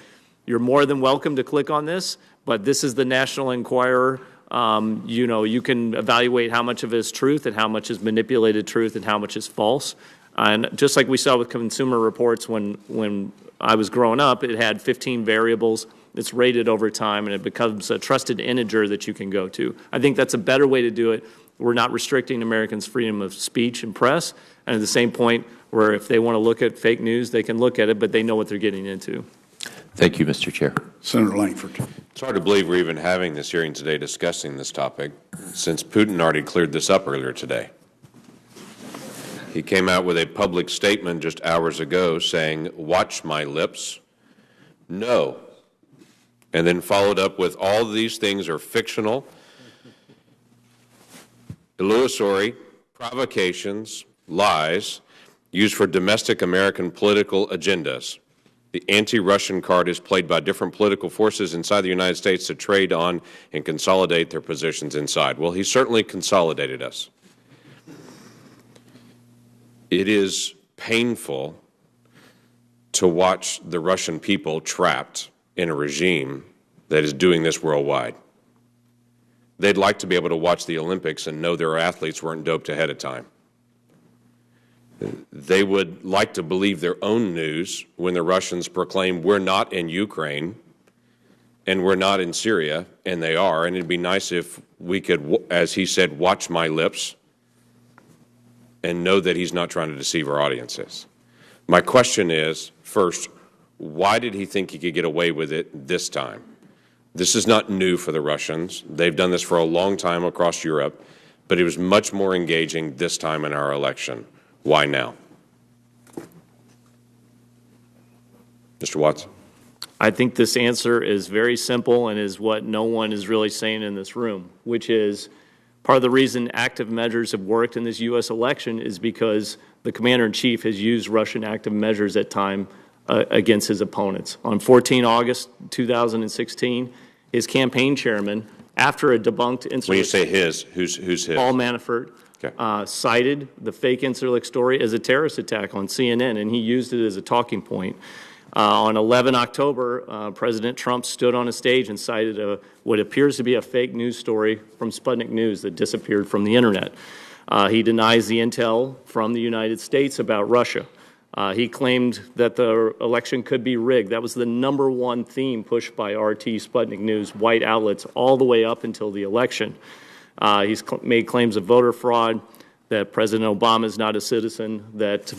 G: you're more than welcome to click on this, but this is the National Enquirer, you can evaluate how much of it is truth and how much is manipulated truth and how much is false. And just like we saw with Consumer Reports when I was growing up, it had 15 variables. It's rated over time, and it becomes a trusted integer that you can go to. I think that's a better way to do it. We're not restricting Americans' freedom of speech and press, and at the same point, where if they want to look at fake news, they can look at it, but they know what they're getting into.
M: Thank you, Mr. Chair.
C: Senator Langford.
N: It's hard to believe we're even having this hearing today discussing this topic, since Putin already cleared this up earlier today. He came out with a public statement just hours ago saying, "Watch my lips, no," and then followed up with, "All of these things are fictional, illusory, provocations, lies, used for domestic American political agendas. The anti-Russian card is played by different political forces inside the United States to trade on and consolidate their positions inside." Well, he certainly consolidated us. It is painful to watch the Russian people trapped in a regime that is doing this worldwide. They'd like to be able to watch the Olympics and know their athletes weren't doped ahead of time. They would like to believe their own news when the Russians proclaim we're not in Ukraine and we're not in Syria, and they are, and it'd be nice if we could, as he said, watch my lips and know that he's not trying to deceive our audiences. My question is, first, why did he think he could get away with it this time? This is not new for the Russians. They've done this for a long time across Europe, but it was much more engaging this time in our election. Why now? Mr. Watts.
G: I think this answer is very simple and is what no one is really saying in this room, which is part of the reason active measures have worked in this U.S. election is because the commander-in-chief has used Russian active measures at time against his opponents. On 14 August 2016, his campaign chairman, after a debunked Incirlik...
N: When you say his, who's his?
G: Paul Manafort, okay. Cited the fake Incirlik story as a terrorist attack on CNN, and he used it as a talking point. On 11 October, President Trump stood on a stage and cited what appears to be a fake news story from Sputnik News that disappeared from the Internet. He denies the intel from the United States about Russia. He claimed that the election could be rigged. That was the #1 theme pushed by RT, Sputnik News, white outlets all the way up until the election. He's made claims of voter fraud, that President Obama is not a citizen, that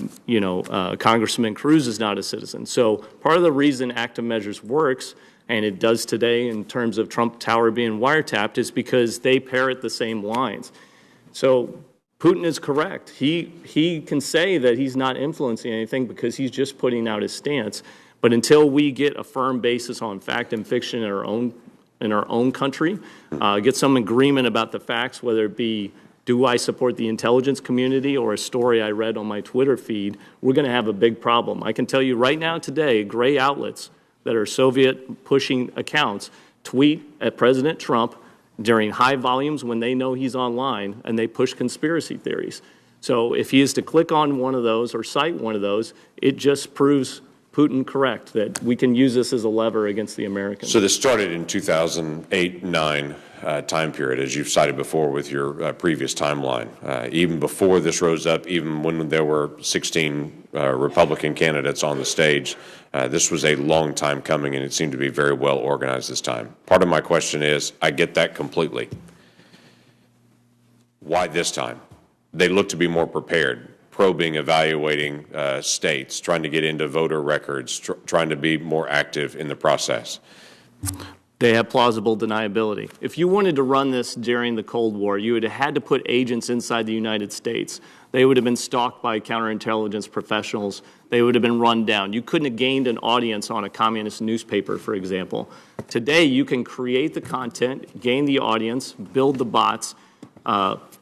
G: Congressman Cruz is not a citizen. So part of the reason active measures works, and it does today in terms of Trump Tower being wiretapped, is because they parrot the same lines. So Putin is correct. He can say that he's not influencing anything because he's just putting out his stance. But until we get a firm basis on fact and fiction in our own country, get some agreement about the facts, whether it be do I support the intelligence community or a story I read on my Twitter feed, we're going to have a big problem. I can tell you right now today, gray outlets that are Soviet-pushing accounts tweet at President Trump during high volumes when they know he's online, and they push conspiracy theories. So if he is to click on one of those or cite one of those, it just proves Putin correct, that we can use this as a lever against the Americans.
N: So this started in 2008-9 time period, as you've cited before with your previous timeline. Even before this rose up, even when there were 16 Republican candidates on the stage, this was a long time coming, and it seemed to be very well organized this time. Part of my question is, I get that completely. Why this time? They look to be more prepared. Probing, evaluating states, trying to get into voter records, trying to be more active in the process.
G: They have plausible deniability. If you wanted to run this during the Cold War, you would have had to put agents inside the United States. They would have been stalked by counterintelligence professionals. They would have been run down. You couldn't have gained an audience on a communist newspaper, for example. Today, you can create the content, gain the audience, build the bots,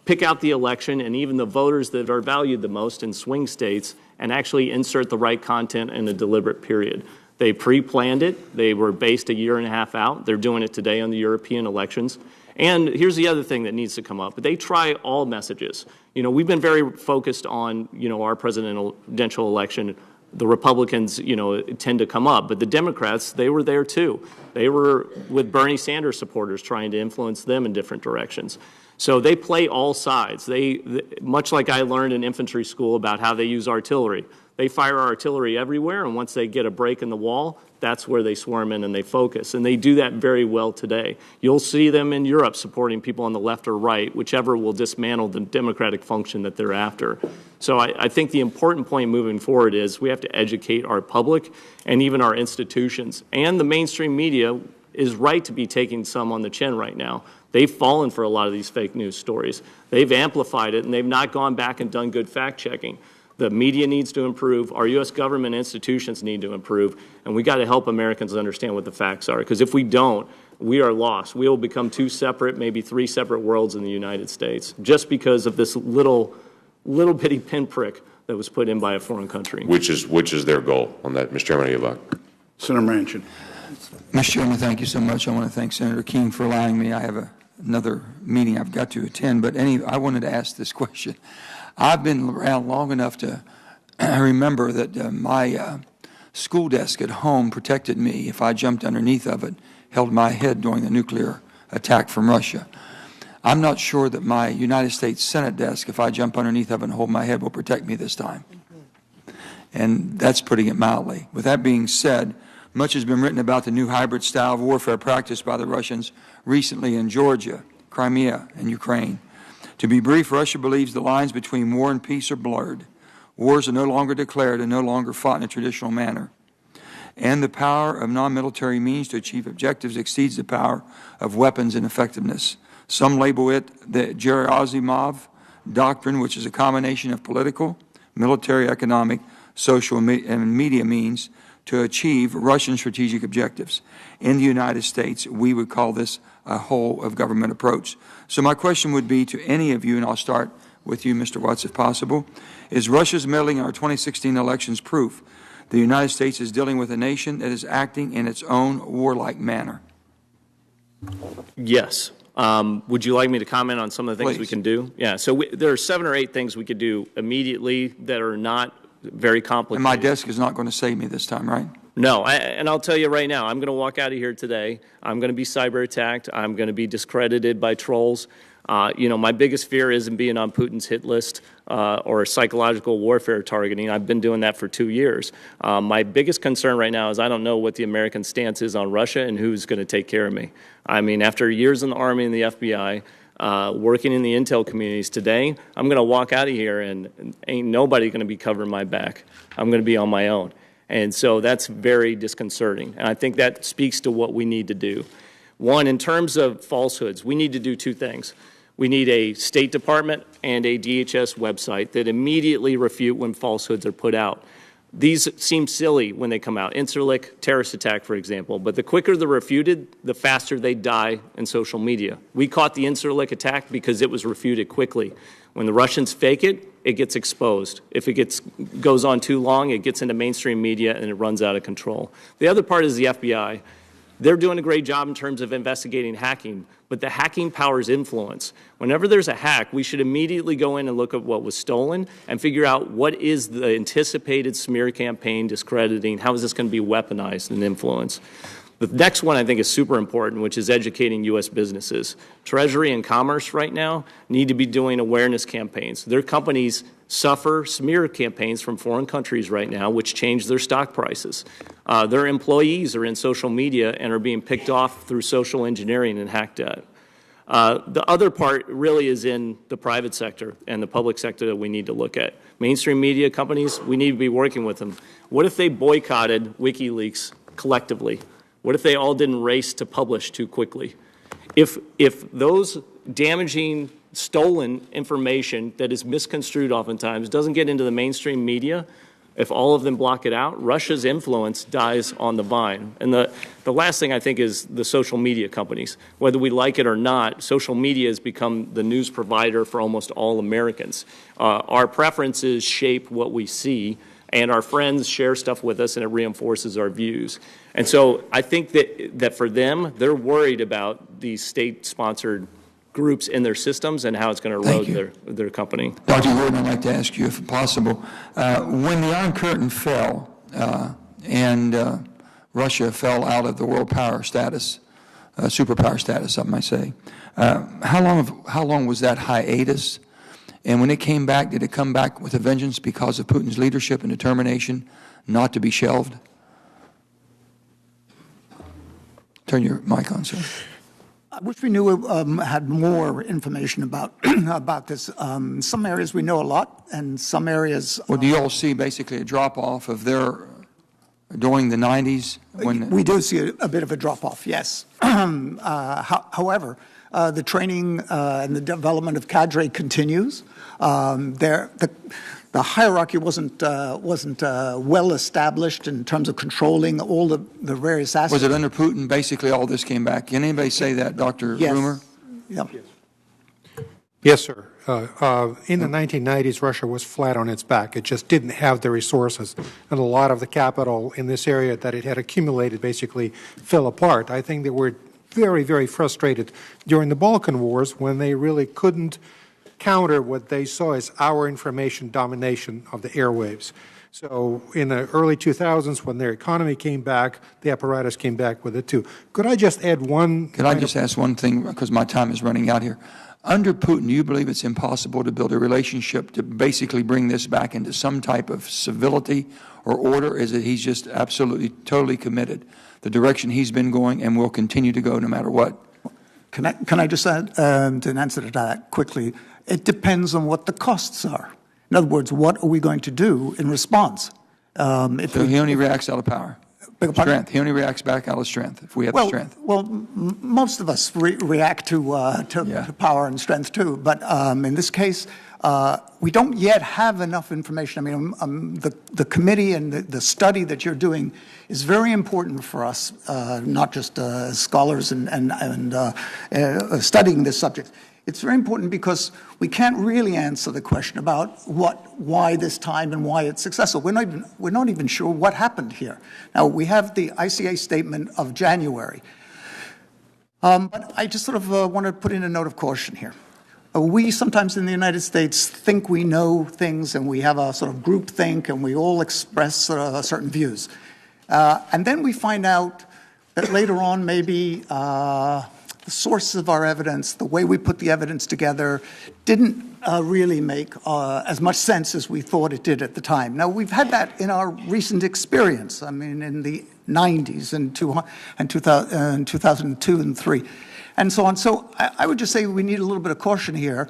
G: pick out the election and even the voters that are valued the most in swing states, and actually insert the right content in a deliberate period. They pre-planned it. They were based a year and a half out. They're doing it today on the European elections. And here's the other thing that needs to come up. They try all messages. You know, we've been very focused on, you know, our presidential election. The Republicans, you know, tend to come up, but the Democrats, they were there too. They were with Bernie Sanders supporters trying to influence them in different directions. So they play all sides. They, much like I learned in infantry school about how they use artillery. They fire artillery everywhere, and once they get a break in the wall, that's where they swarm in and they focus. And they do that very well today. You'll see them in Europe supporting people on the left or right, whichever will dismantle the democratic function that they're after. So I think the important point moving forward is we have to educate our public and even our institutions. And the mainstream media is right to be taking some on the chin right now. They've fallen for a lot of these fake news stories. They've amplified it, and they've not gone back and done good fact-checking. The media needs to improve. Our U.S. government institutions need to improve, and we got to help Americans understand what the facts are, because if we don't, we are lost. We will become two separate, maybe three separate worlds in the United States, just because of this little bitty pinprick that was put in by a foreign country.
N: Which is their goal on that, Mr. Chairman? I yield back.
C: Senator Manchin.
O: Mr. Chairman, thank you so much. I want to thank Senator King for allowing me. I have another meeting I've got to attend, but I wanted to ask this question. I've been around long enough to remember that my school desk at home protected me if I jumped underneath of it, held my head during the nuclear attack from Russia. I'm not sure that my United States Senate desk, if I jump underneath of it and hold my head, will protect me this time. And that's putting it mildly. With that being said, much has been written about the new hybrid style of warfare practiced by the Russians recently in Georgia, Crimea, and Ukraine. To be brief, Russia believes the lines between war and peace are blurred. Wars are no longer declared and no longer fought in a traditional manner. And the power of non-military means to achieve objectives exceeds the power of weapons and effectiveness. Some label it the Gerasimov doctrine, which is a combination of political, military, economic, social, and media means to achieve Russian strategic objectives. In the United States, we would call this a whole of government approach. So my question would be to any of you, and I'll start with you, Mr. Watts, if possible, is Russia's meddling in our 2016 elections proof the United States is dealing with a nation that is acting in its own warlike manner?
G: Yes. Would you like me to comment on some of the things
O: Please.
G: we can do? Yeah, so there are 7 or 8 things we could do immediately that are not very complicated.
O: And my desk is not going to save me this time, right?
G: No, and I'll tell you right now, I'm going to walk out of here today. I'm going to be cyber attacked. I'm going to be discredited by trolls. You know, my biggest fear isn't being on Putin's hit list or psychological warfare targeting. I've been doing that for 2 years. My biggest concern right now is I don't know what the American stance is on Russia and who's going to take care of me. I mean, after years in the Army and the FBI, working in the intel communities today, I'm going to walk out of here and ain't nobody going to be covering my back. I'm going to be on my own. And so that's very disconcerting. And I think that speaks to what we need to do. One, in terms of falsehoods, we need to do 2 things. We need a State Department and a DHS website that immediately refute when falsehoods are put out. These seem silly when they come out. Incirlik, terrorist attack, for example. But the quicker they're refuted, the faster they die in social media. We caught the Incirlik attack because it was refuted quickly. When the Russians fake it, it gets exposed. If it goes on too long, it gets into mainstream media and it runs out of control. The other part is the FBI. They're doing a great job in terms of investigating hacking, but the hacking powers influence. Whenever there's a hack, we should immediately go in and look at what was stolen and figure out what is the anticipated smear campaign discrediting, how is this going to be weaponized and influenced. The next one I think is super important, which is educating U.S. businesses. Treasury and Commerce right now need to be doing awareness campaigns. Their companies suffer smear campaigns from foreign countries right now, which change their stock prices. Their employees are in social media and are being picked off through social engineering and hacked at. The other part really is in the private sector and the public sector that we need to look at. Mainstream media companies, we need to be working with them. What if they boycotted WikiLeaks collectively? What if they all didn't race to publish too quickly? If those damaging, stolen information that is misconstrued oftentimes doesn't get into the mainstream media, if all of them block it out, Russia's influence dies on the vine. And the last thing I think is the social media companies. Whether we like it or not, social media has become the news provider for almost all Americans. Our preferences shape what we see, and our friends share stuff with us, and it reinforces our views. And so I think that for them, they're worried about these state-sponsored groups in their systems and how it's going to erode their company.
O: Dr. Gordon, I'd like to ask you, if possible, when the Iron Curtain fell and Russia fell out of the world power status, superpower status, I might say, how long was that hiatus? And when it came back, did it come back with a vengeance because of Putin's leadership and determination not to be shelved? Turn your mic on, sir.
E: I wish we knew had more information about about this. Some areas we know a lot, and some areas.
O: Well, do you all see basically a drop off of their during the 90s? When
E: we do see a bit of a drop off, yes. However, the training and the development of cadre continues. The hierarchy wasn't well established in terms of controlling all the various aspects.
O: Was it under Putin basically all this came back? Can anybody say that, Dr.
E: Yes.
O: Rumer?
E: Yeah.
F: Yes, sir. In the 1990s, Russia was flat on its back. It just didn't have the resources, and a lot of the capital in this area that it had accumulated basically fell apart. I think they were very, very frustrated during the Balkan Wars when they really couldn't counter what they saw as our information domination of the airwaves. So in the early 2000s, when their economy came back, the apparatus came back with it too. Could I just add one?
O: Could I just ask one thing, because my time is running out here? Under Putin, do you believe it's impossible to build a relationship to basically bring this back into some type of civility or order? Is it he's just absolutely, totally committed the direction he's been going and will continue to go no matter what?
E: Can I just add an answer to that quickly? It depends on what the costs are. In other words, what are we going to do in response?
O: So he only reacts out of power. Strength. He only reacts back out of strength if we have the strength.
E: Well, most of us react to power and strength too. But in this case, we don't yet have enough information. I mean, the committee and the study that you're doing is very important for us, not just scholars and studying this subject. It's very important because we can't really answer the question about why this time and why it's successful. We're not even sure what happened here. Now, we have the ICA statement of January. But I just sort of want to put in a note of caution here. We sometimes in the United States think we know things, and we have a sort of group think, and we all express certain views. And then we find out that later on maybe the source of our evidence, the way we put the evidence together, didn't really make as much sense as we thought it did at the time. Now, we've had that in our recent experience. I mean, in the 90s and 2002 and 3, and so on. So I would just say we need a little bit of caution here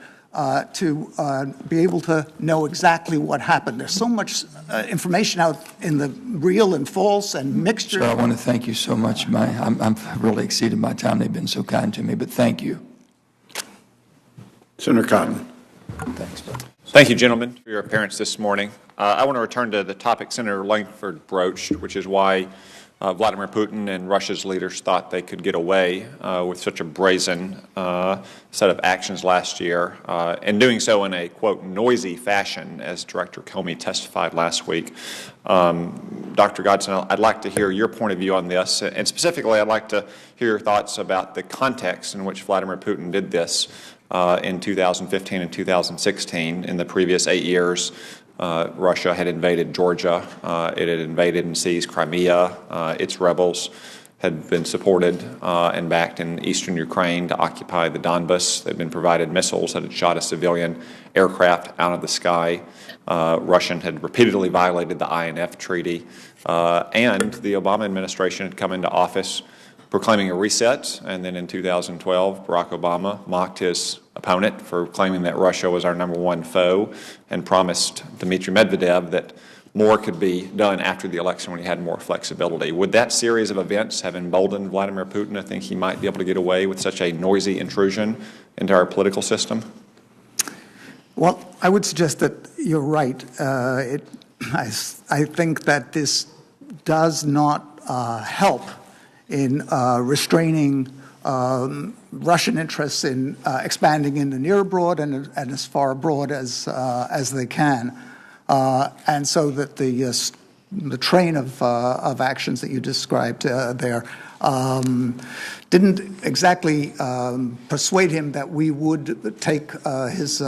E: to be able to know exactly what happened. There's so much information out in the real and false and mixture.
O: So I want to thank you so much. I'm really exceeded my time. They've been so kind to me, but thank you.
C: Senator Cotton.
O: Thanks, brother.
P: Thank you, gentlemen, for your appearance this morning. I want to return to the topic Senator Langford broached, which is why Vladimir Putin and Russia's leaders thought they could get away with such a brazen set of actions last year, and doing so in a, quote, noisy fashion, as Director Comey testified last week. Dr. Godson, I'd like to hear your point of view on this, and specifically I'd like to hear your thoughts about the context in which Vladimir Putin did this in 2015 and 2016. In the previous 8 years, Russia had invaded Georgia. It had invaded and seized Crimea. Its rebels had been supported and backed in eastern Ukraine to occupy the Donbas. They'd been provided missiles that had shot a civilian aircraft out of the sky. Russia had repeatedly violated the INF Treaty. And the Obama administration had come into office proclaiming a reset, and then in 2012, Barack Obama mocked his opponent for claiming that Russia was our #1 foe and promised Dmitry Medvedev that more could be done after the election when he had more flexibility. Would that series of events have emboldened Vladimir Putin to think he might be able to get away with such a noisy intrusion into our political system?
E: Well, I would suggest that you're right. I think that this does not help in restraining Russian interests in expanding in the near abroad and as far abroad as they can, and so that the train of actions that you described there didn't exactly persuade him that we would take his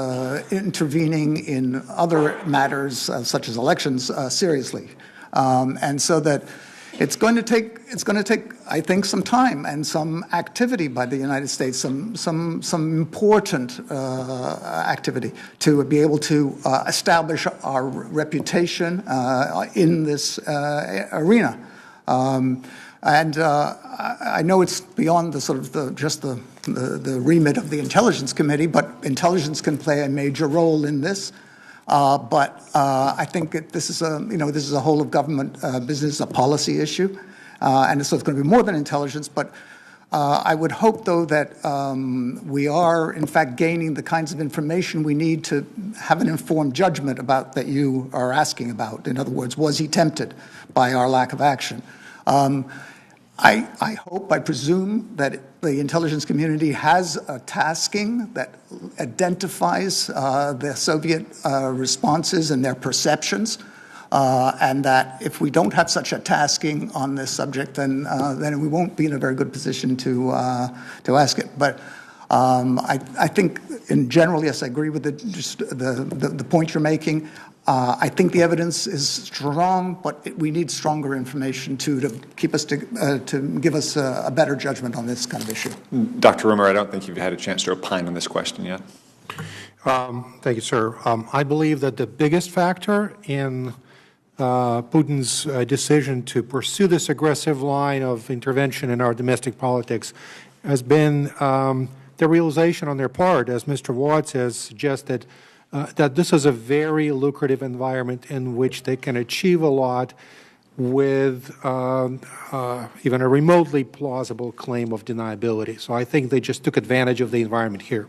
E: intervening in other matters such as elections seriously, and so that it's going to take, I think, some time and some activity by the United States, some important activity to be able to establish our reputation in this arena. And I know it's beyond the sort of just the remit of the Intelligence Committee, but intelligence can play a major role in this. But I think this is a whole of government business, a policy issue, and so it's going to be more than intelligence. But I would hope, though, that we are, in fact, gaining the kinds of information we need to have an informed judgment about that you are asking about. In other words, was he tempted by our lack of action? I hope, I presume, that the intelligence community has a tasking that identifies the Soviet responses and their perceptions, and that if we don't have such a tasking on this subject, then we won't be in a very good position to ask it. But I think, in general, yes, I agree with the point you're making. I think the evidence is strong, but we need stronger information to keep us to give us a better judgment on this kind of issue.
P: Dr. Rumor, I don't think you've had a chance to opine on this question yet.
F: Thank you, sir. I believe that the biggest factor in Putin's decision to pursue this aggressive line of intervention in our domestic politics has been the realization on their part, as Mr. Watts has suggested, that this is a very lucrative environment in which they can achieve a lot with even a remotely plausible claim of deniability. So I think they just took advantage of the environment here.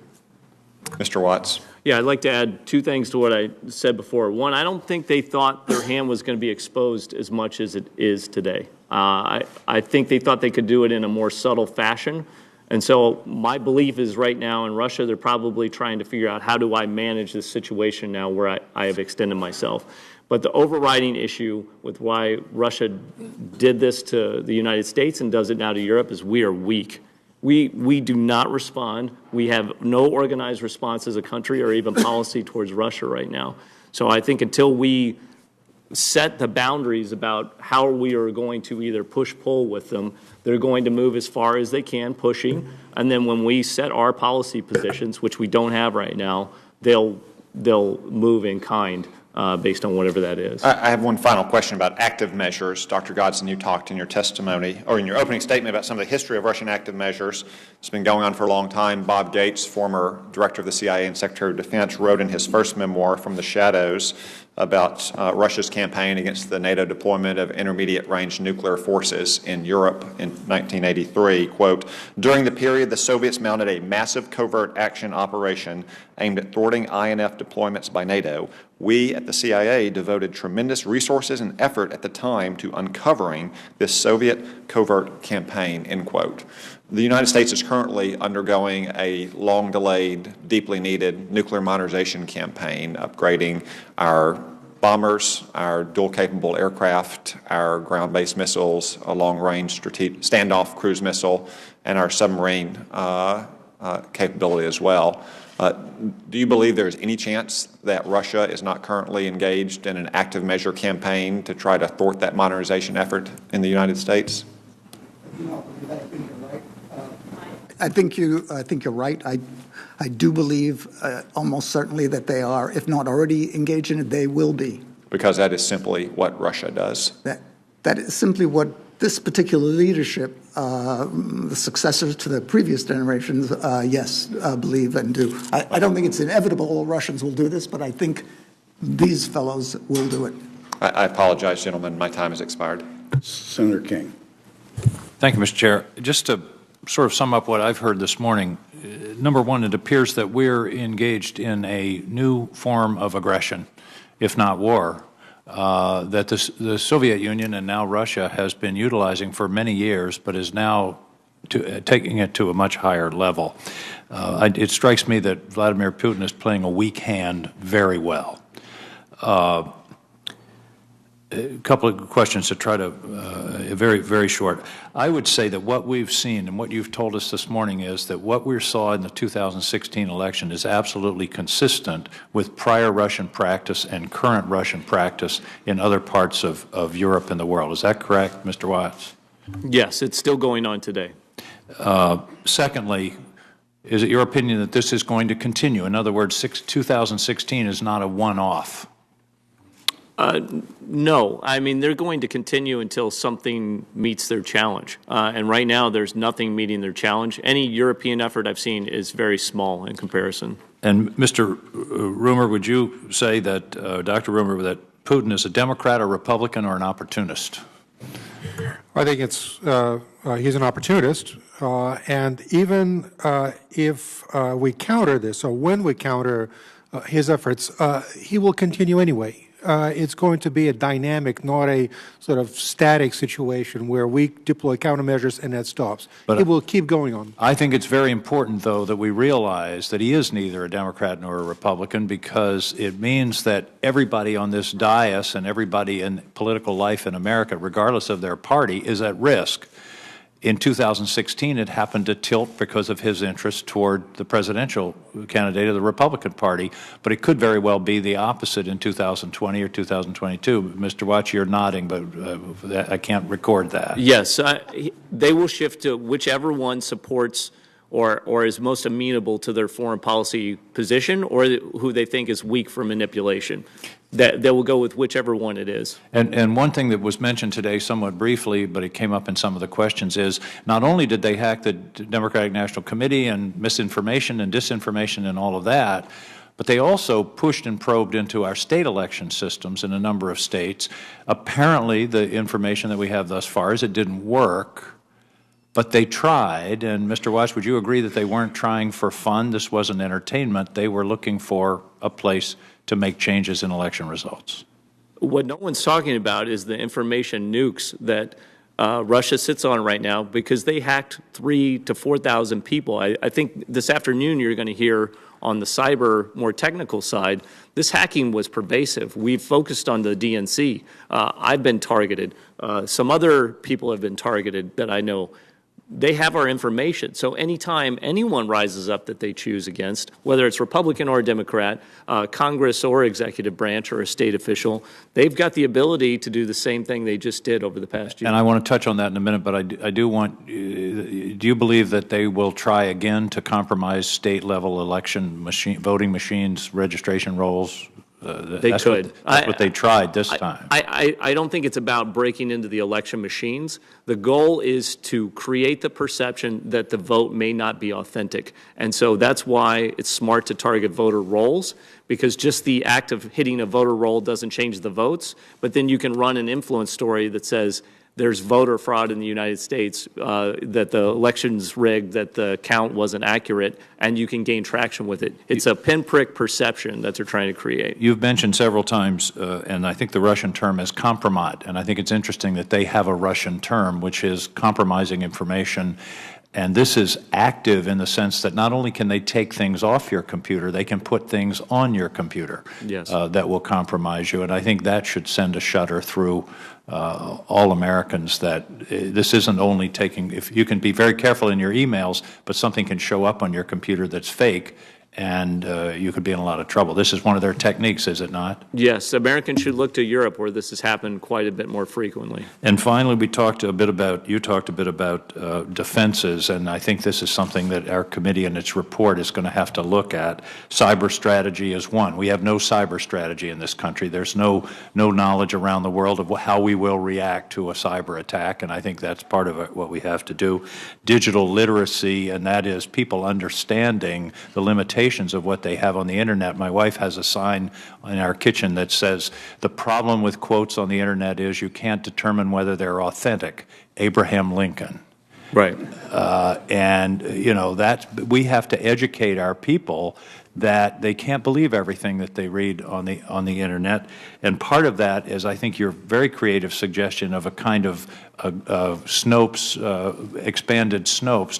P: Mr. Watts.
G: Yeah, I'd like to add two things to what I said before. One, I don't think they thought their hand was going to be exposed as much as it is today. I think they thought they could do it in a more subtle fashion. And so my belief is right now in Russia, they're probably trying to figure out how do I manage this situation now where I have extended myself. But the overriding issue with why Russia did this to the United States and does it now to Europe is we are weak. We do not respond. We have no organized response as a country or even policy towards Russia right now. So I think until we set the boundaries about how we are going to either push-pull with them, they're going to move as far as they can, pushing, and then when we set our policy positions, which we don't have right now, they'll move in kind based on whatever that is.
P: I have one final question about active measures. Dr. Godson, you talked in your testimony, or in your opening statement, about some of the history of Russian active measures. It's been going on for a long time. Bob Gates, former director of the CIA and Secretary of Defense, wrote in his first memoir, From the Shadows, about Russia's campaign against the NATO deployment of intermediate-range nuclear forces in Europe in 1983, quote, "During the period, the Soviets mounted a massive covert action operation aimed at thwarting INF deployments by NATO. We at the CIA devoted tremendous resources and effort at the time to uncovering this Soviet covert campaign," end quote. The United States is currently undergoing a long-delayed, deeply needed nuclear modernization campaign, upgrading our bombers, our dual-capable aircraft, our ground-based missiles, a long-range standoff cruise missile, and our submarine capability as well. Do you believe there is any chance that Russia is not currently engaged in an active measure campaign to try to thwart that modernization effort in the United States?
E: I think you're right. I do believe almost certainly that they are, if not already engaged in it, they will be.
P: Because that is simply what Russia does.
E: That is simply what this particular leadership, the successors to the previous generations, believe and do. I don't think it's inevitable all Russians will do this, but I think these fellows will do it.
P: I apologize, gentlemen. My time has expired.
C: Senator King.
Q: Thank you, Mr. Chair. Just to sort of sum up what I've heard this morning, number one, it appears that we're engaged in a new form of aggression, if not war, that the Soviet Union and now Russia has been utilizing for many years, but is now taking it to a much higher level. It strikes me that Vladimir Putin is playing a weak hand very well. A couple of questions to try to, very, very short. I would say that what we've seen and what you've told us this morning is that what we saw in the 2016 election is absolutely consistent with prior Russian practice and current Russian practice in other parts of Europe and the world. Is that correct, Mr. Watts?
G: Yes, it's still going on today.
Q: Secondly, is it your opinion that this is going to continue? In other words, 2016 is not a one-off?
G: No. I mean, they're going to continue until something meets their challenge. And right now, there's nothing meeting their challenge. Any European effort I've seen is very small in comparison.
Q: And Mr. Rumer, would you say that, Dr. Rumer, that Putin is a Democrat, a Republican, or an opportunist?
F: I think it's he's an opportunist. And even if we counter this, or when we counter his efforts, he will continue anyway. It's going to be a dynamic, not a sort of static situation where we deploy countermeasures and that stops. But it will keep going on.
Q: I think it's very important, though, that we realize that he is neither a Democrat nor a Republican, because it means that everybody on this dais and everybody in political life in America, regardless of their party, is at risk. In 2016, it happened to tilt because of his interest toward the presidential candidate of the Republican Party, but it could very well be the opposite in 2020 or 2022. Mr. Watts, you're nodding, but I can't record that.
G: Yes, they will shift to whichever one supports or is most amenable to their foreign policy position, or who they think is weak for manipulation. That they will go with whichever one it is.
Q: And one thing that was mentioned today somewhat briefly, but it came up in some of the questions, is not only did they hack the Democratic National Committee and misinformation and disinformation and all of that, but they also pushed and probed into our state election systems in a number of states. Apparently, the information that we have thus far is it didn't work, but they tried. And Mr. Watts, would you agree that they weren't trying for fun? This wasn't entertainment. They were looking for a place to make changes in election results.
G: What no one's talking about is the information nukes that Russia sits on right now, because they hacked 3,000 to 4,000 people. I think this afternoon you're going to hear on the cyber, more technical side, this hacking was pervasive. We've focused on the DNC. I've been targeted. Some other people have been targeted that I know. They have our information. So anytime anyone rises up that they choose against, whether it's Republican or Democrat, Congress or executive branch or a state official, they've got the ability to do the same thing they just did over the past year.
Q: And I want to touch on that in a minute, but I do want, do you believe that they will try again to compromise state-level election voting machines, registration rolls, They
G: could.
Q: That's what they tried this time.
G: I don't think it's about breaking into the election machines. The goal is to create the perception that the vote may not be authentic. And so that's why it's smart to target voter rolls, because just the act of hitting a voter roll doesn't change the votes. But then you can run an influence story that says there's voter fraud in the United States, that the election's rigged, that the count wasn't accurate, and you can gain traction with it. It's a pinprick perception that they're trying to create.
Q: You've mentioned several times, and I think the Russian term is kompromat, and I think it's interesting that they have a Russian term, which is compromising information. And this is active in the sense that not only can they take things off your computer, they can put things on your computer that will compromise you. And I think that should send a shudder through all Americans that this isn't only taking, if you can be very careful in your emails, but something can show up on your computer that's fake, and you could be in a lot of trouble. This is one of their techniques, is it not?
G: Yes, Americans should look to Europe, where this has happened quite a bit more frequently.
Q: And finally, you talked a bit about defenses, and I think this is something that our committee in its report is going to have to look at. Cyber strategy is one. We have no cyber strategy in this country. There's no knowledge around the world of how we will react to a cyber attack, and I think that's part of what we have to do. Digital literacy, and that is people understanding the limitations of what they have on the internet. My wife has a sign in our kitchen that says, the problem with quotes on the internet is you can't determine whether they're authentic. Abraham Lincoln.
G: Right.
Q: And, you know, we have to educate our people that they can't believe everything that they read on the internet. And part of that is, I think, your very creative suggestion of a kind of Snopes, expanded Snopes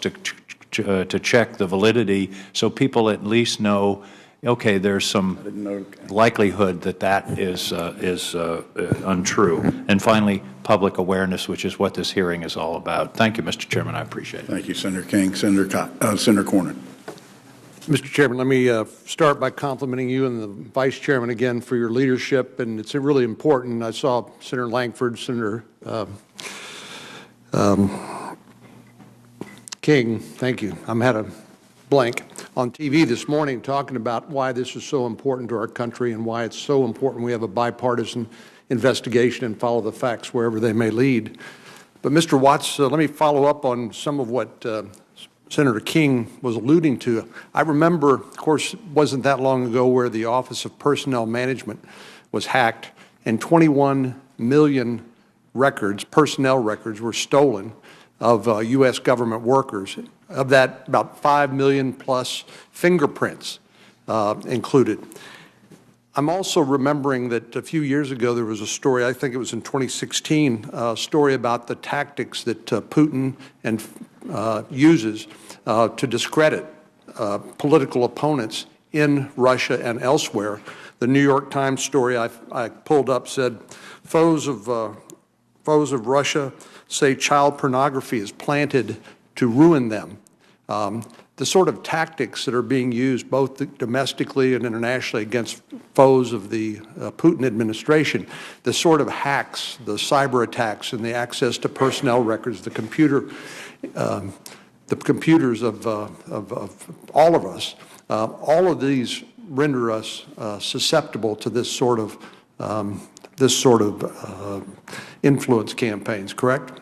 Q: to check the validity, so people at least know, okay, there's some likelihood that is untrue. And finally, public awareness, which is what this hearing is all about. Thank you, Mr. Chairman. I appreciate it.
C: Thank you, Senator King. Senator Cornyn.
L: Mr. Chairman, let me start by complimenting you and the Vice Chairman again for your leadership, and it's really important. I saw Senator Langford, Senator King, thank you. I'm had a blank on TV this morning talking about why this is so important to our country and why it's so important we have a bipartisan investigation and follow the facts wherever they may lead. But Mr. Watts, let me follow up on some of what Senator King was alluding to. I remember, of course, it wasn't that long ago where the Office of Personnel Management was hacked and 21 million records, personnel records, were stolen of U.S. government workers. Of that, about 5 million plus fingerprints included. I'm also remembering that a few years ago there was a story, I think it was in 2016, a story about the tactics that Putin uses to discredit political opponents in Russia and elsewhere. The New York Times story I pulled up said, foes of Russia say child pornography is planted to ruin them. The sort of tactics that are being used both domestically and internationally against foes of the Putin administration, the sort of hacks, the cyber attacks and the access to personnel records, the computers of all of us, all of these render us susceptible to this sort of influence campaigns, correct?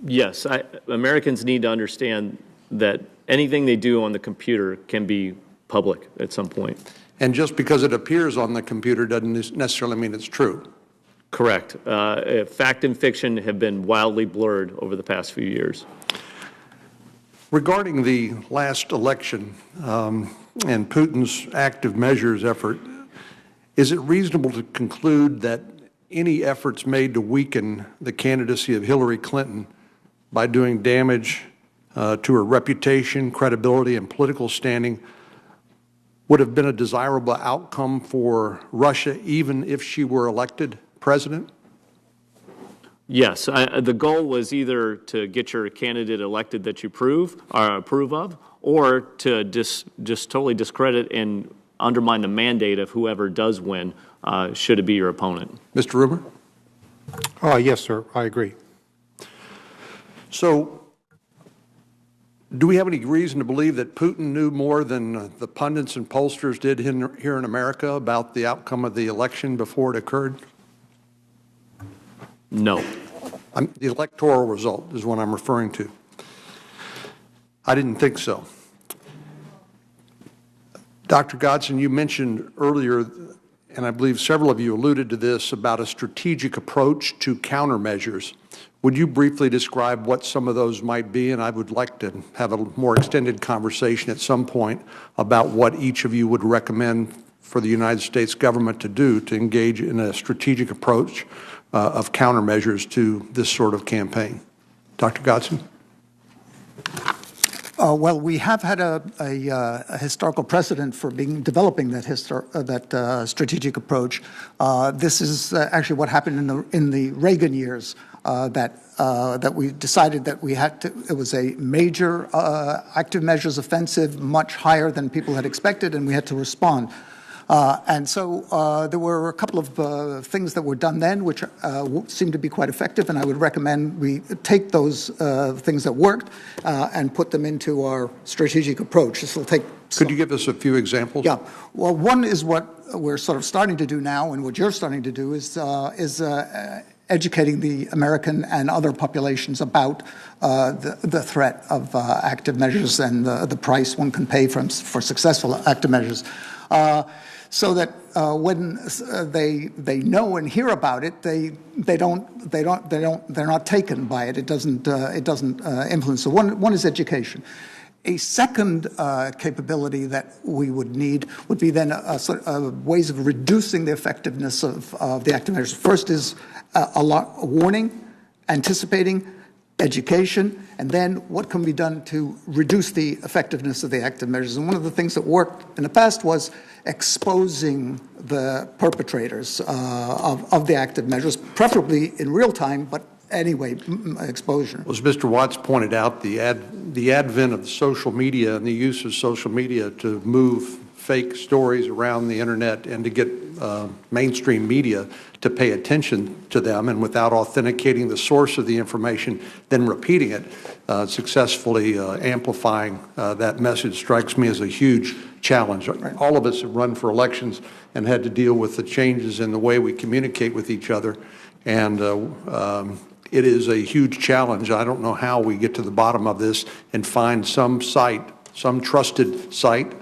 G: Yes, Americans need to understand that anything they do on the computer can be public at some point.
L: And just because it appears on the computer doesn't necessarily mean it's true.
G: Correct. Fact and fiction have been wildly blurred over the past few years.
L: Regarding the last election and Putin's active measures effort, is it reasonable to conclude that any efforts made to weaken the candidacy of Hillary Clinton by doing damage to her reputation, credibility, and political standing would have been a desirable outcome for Russia even if she were elected president?
G: Yes. The goal was either to get your candidate elected that you approve of, or to just totally discredit and undermine the mandate of whoever does win, should it be your opponent.
L: Mr. Ruber?
F: Yes, sir. I agree.
L: So Do we have any reason to believe that Putin knew more than the pundits and pollsters did here in America about the outcome of the election before it occurred?
G: No.
L: The electoral result is what I'm referring to. I didn't think so. Dr. Godson, you mentioned earlier, and I believe several of you alluded to this, about a strategic approach to countermeasures. Would you briefly describe what some of those might be? And I would like to have a more extended conversation at some point about what each of you would recommend for the United States government to do to engage in a strategic approach of countermeasures to this sort of campaign. Dr. Godson?
E: Well, we have had a historical precedent for developing that strategic approach. This is actually what happened in the Reagan years. That we decided that we had to. It was a major active measures offensive, much higher than people had expected, and we had to respond. And so there were a couple of things that were done then, which seemed to be quite effective, and I would recommend we take those things that worked and put them into our strategic approach. This will take.
L: Could you give us a few examples?
E: Yeah. Well, one is what we're sort of starting to do now, and what you're starting to do is educating the American and other populations about the threat of active measures and the price one can pay for successful active measures. So that when they know and hear about it, they're not taken by it. It doesn't influence. So one is education. A second capability that we would need would be then ways of reducing the effectiveness of the active measures. First is a warning, anticipating, education, and then what can be done to reduce the effectiveness of the active measures. And one of the things that worked in the past was exposing the perpetrators of the active measures, preferably in real time, but anyway, exposure.
L: As Mr. Watts pointed out, the advent of social media and the use of social media to move fake stories around the internet and to get mainstream media to pay attention to them, and without authenticating the source of the information, then repeating it, successfully amplifying that message, strikes me as a huge challenge. Right. All of us have run for elections and had to deal with the changes in the way we communicate with each other, and it is a huge challenge. I don't know how we get to the bottom of this and find some site, some trusted site,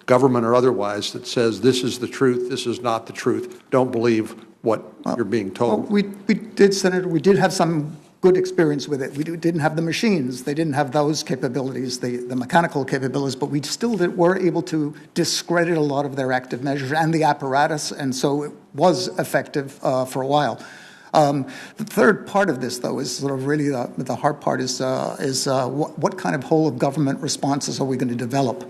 L: government or otherwise, that says this is the truth, this is not the truth. Don't believe what you're being told.
E: Well, we did, Senator. We did have some good experience with it. We didn't have the machines. They didn't have those capabilities, the mechanical capabilities, but we still were able to discredit a lot of their active measures and the apparatus, and so it was effective for a while. The third part of this, though, is sort of really the hard part is what kind of whole of government responses are we going to develop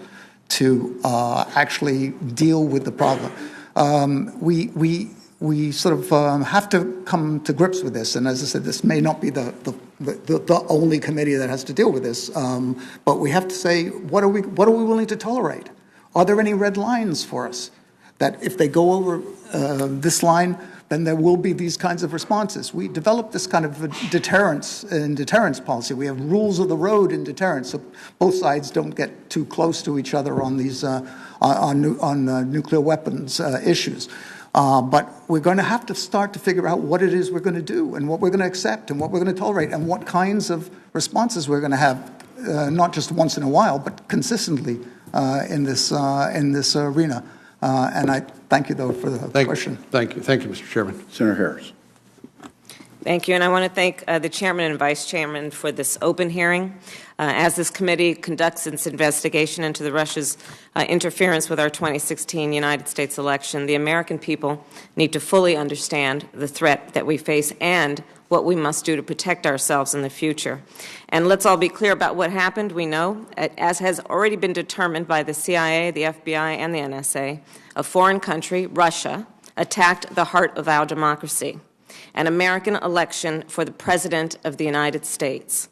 E: to actually deal with the problem? We sort of have to come to grips with this, and as I said, this may not be the only committee that has to deal with this, but we have to say, what are we willing to tolerate? Are there any red lines for us that if they go over this line, then there will be these kinds of responses? We developed this kind of deterrence policy. We have rules of the road in deterrence, so both sides don't get too close to each other on these on nuclear weapons issues. But we're going to have to start to figure out what it is we're going to do and what we're going to accept and what we're going to tolerate and what kinds of responses we're going to have, not just once in a while, but consistently in this arena. And I thank you, though, for the question.
L: Thank you. Thank you, Mr. Chairman.
C: Senator Harris.
R: Thank you, and I want to thank the Chairman and Vice Chairman for this open hearing. As this committee conducts its investigation into Russia's interference with our 2016 United States election, the American people need to fully understand the threat that we face and what we must do to protect ourselves in the future. And let's all be clear about what happened. We know, as has already been determined by the CIA, the FBI, and the NSA, a foreign country, Russia, attacked the heart of our democracy, an American election for the President of the United States.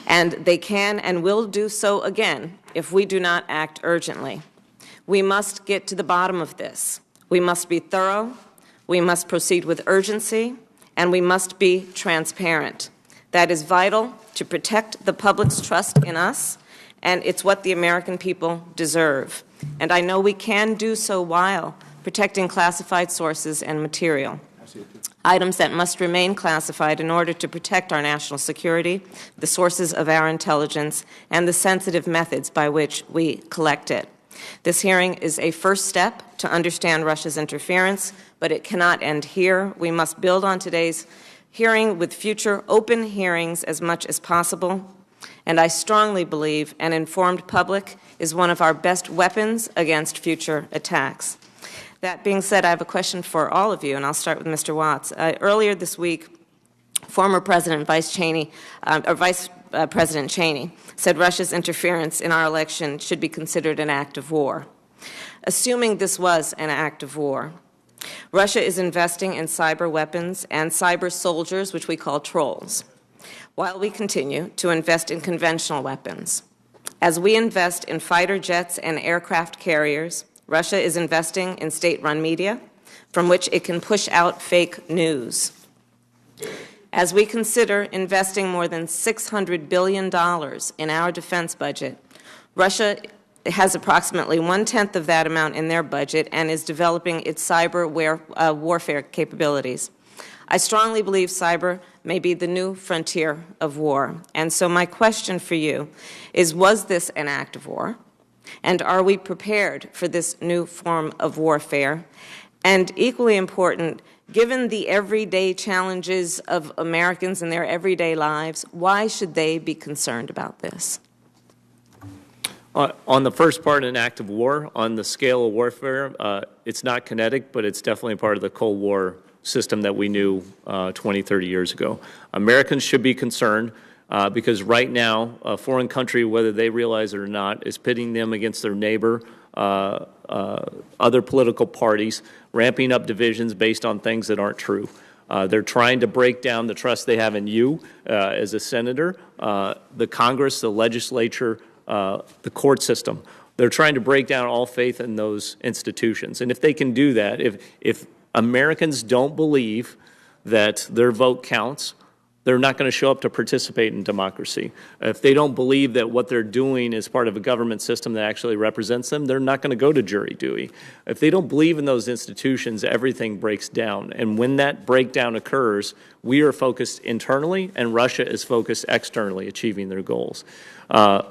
R: And they can and will do so again if we do not act urgently. We must get to the bottom of this. We must be thorough, we must proceed with urgency, and we must be transparent. That is vital to protect the public's trust in us and it's what the American people deserve. And I know we can do so while protecting classified sources and material. Items that must remain classified in order to protect our national security, the sources of our intelligence, and the sensitive methods by which we collect it. This hearing is a first step to understand Russia's interference, but it cannot end here. We must build on today's hearing with future open hearings as much as possible. And I strongly believe an informed public is one of our best weapons against future attacks. That being said, I have a question for all of you, and I'll start with Mr. Watts. Earlier this week, former President Vice President Cheney said Russia's interference in our election should be considered an act of war. Assuming this was an act of war, Russia is investing in cyber weapons and cyber soldiers, which we call trolls, while we continue to invest in conventional weapons. As we invest in fighter jets and aircraft carriers, Russia is investing in state-run media from which it can push out fake news. As we consider investing more than $600 billion in our defense budget, Russia has approximately 1/10 of that amount in their budget and is developing its cyber warfare capabilities. I strongly believe cyber may be the new frontier of war. And so my question for you is, was this an act of war? And are we prepared for this new form of warfare? And equally important, given the everyday challenges of Americans in their everyday lives, why should they be concerned about this?
G: On the first part, an act of war, on the scale of warfare, it's not kinetic, but it's definitely part of the Cold War system that we knew 20, 30 years ago. Americans should be concerned because right now, a foreign country, whether they realize it or not, is pitting them against their neighbor, other political parties, ramping up divisions based on things that aren't true. They're trying to break down the trust they have in you as a senator, the Congress, the legislature, the court system. They're trying to break down all faith in those institutions. And if they can do that, if Americans don't believe that their vote counts, they're not going to show up to participate in democracy. If they don't believe that what they're doing is part of a government system that actually represents them, they're not going to go to jury duty. If they don't believe in those institutions, everything breaks down. And when that breakdown occurs, we are focused internally, and Russia is focused externally, achieving their goals.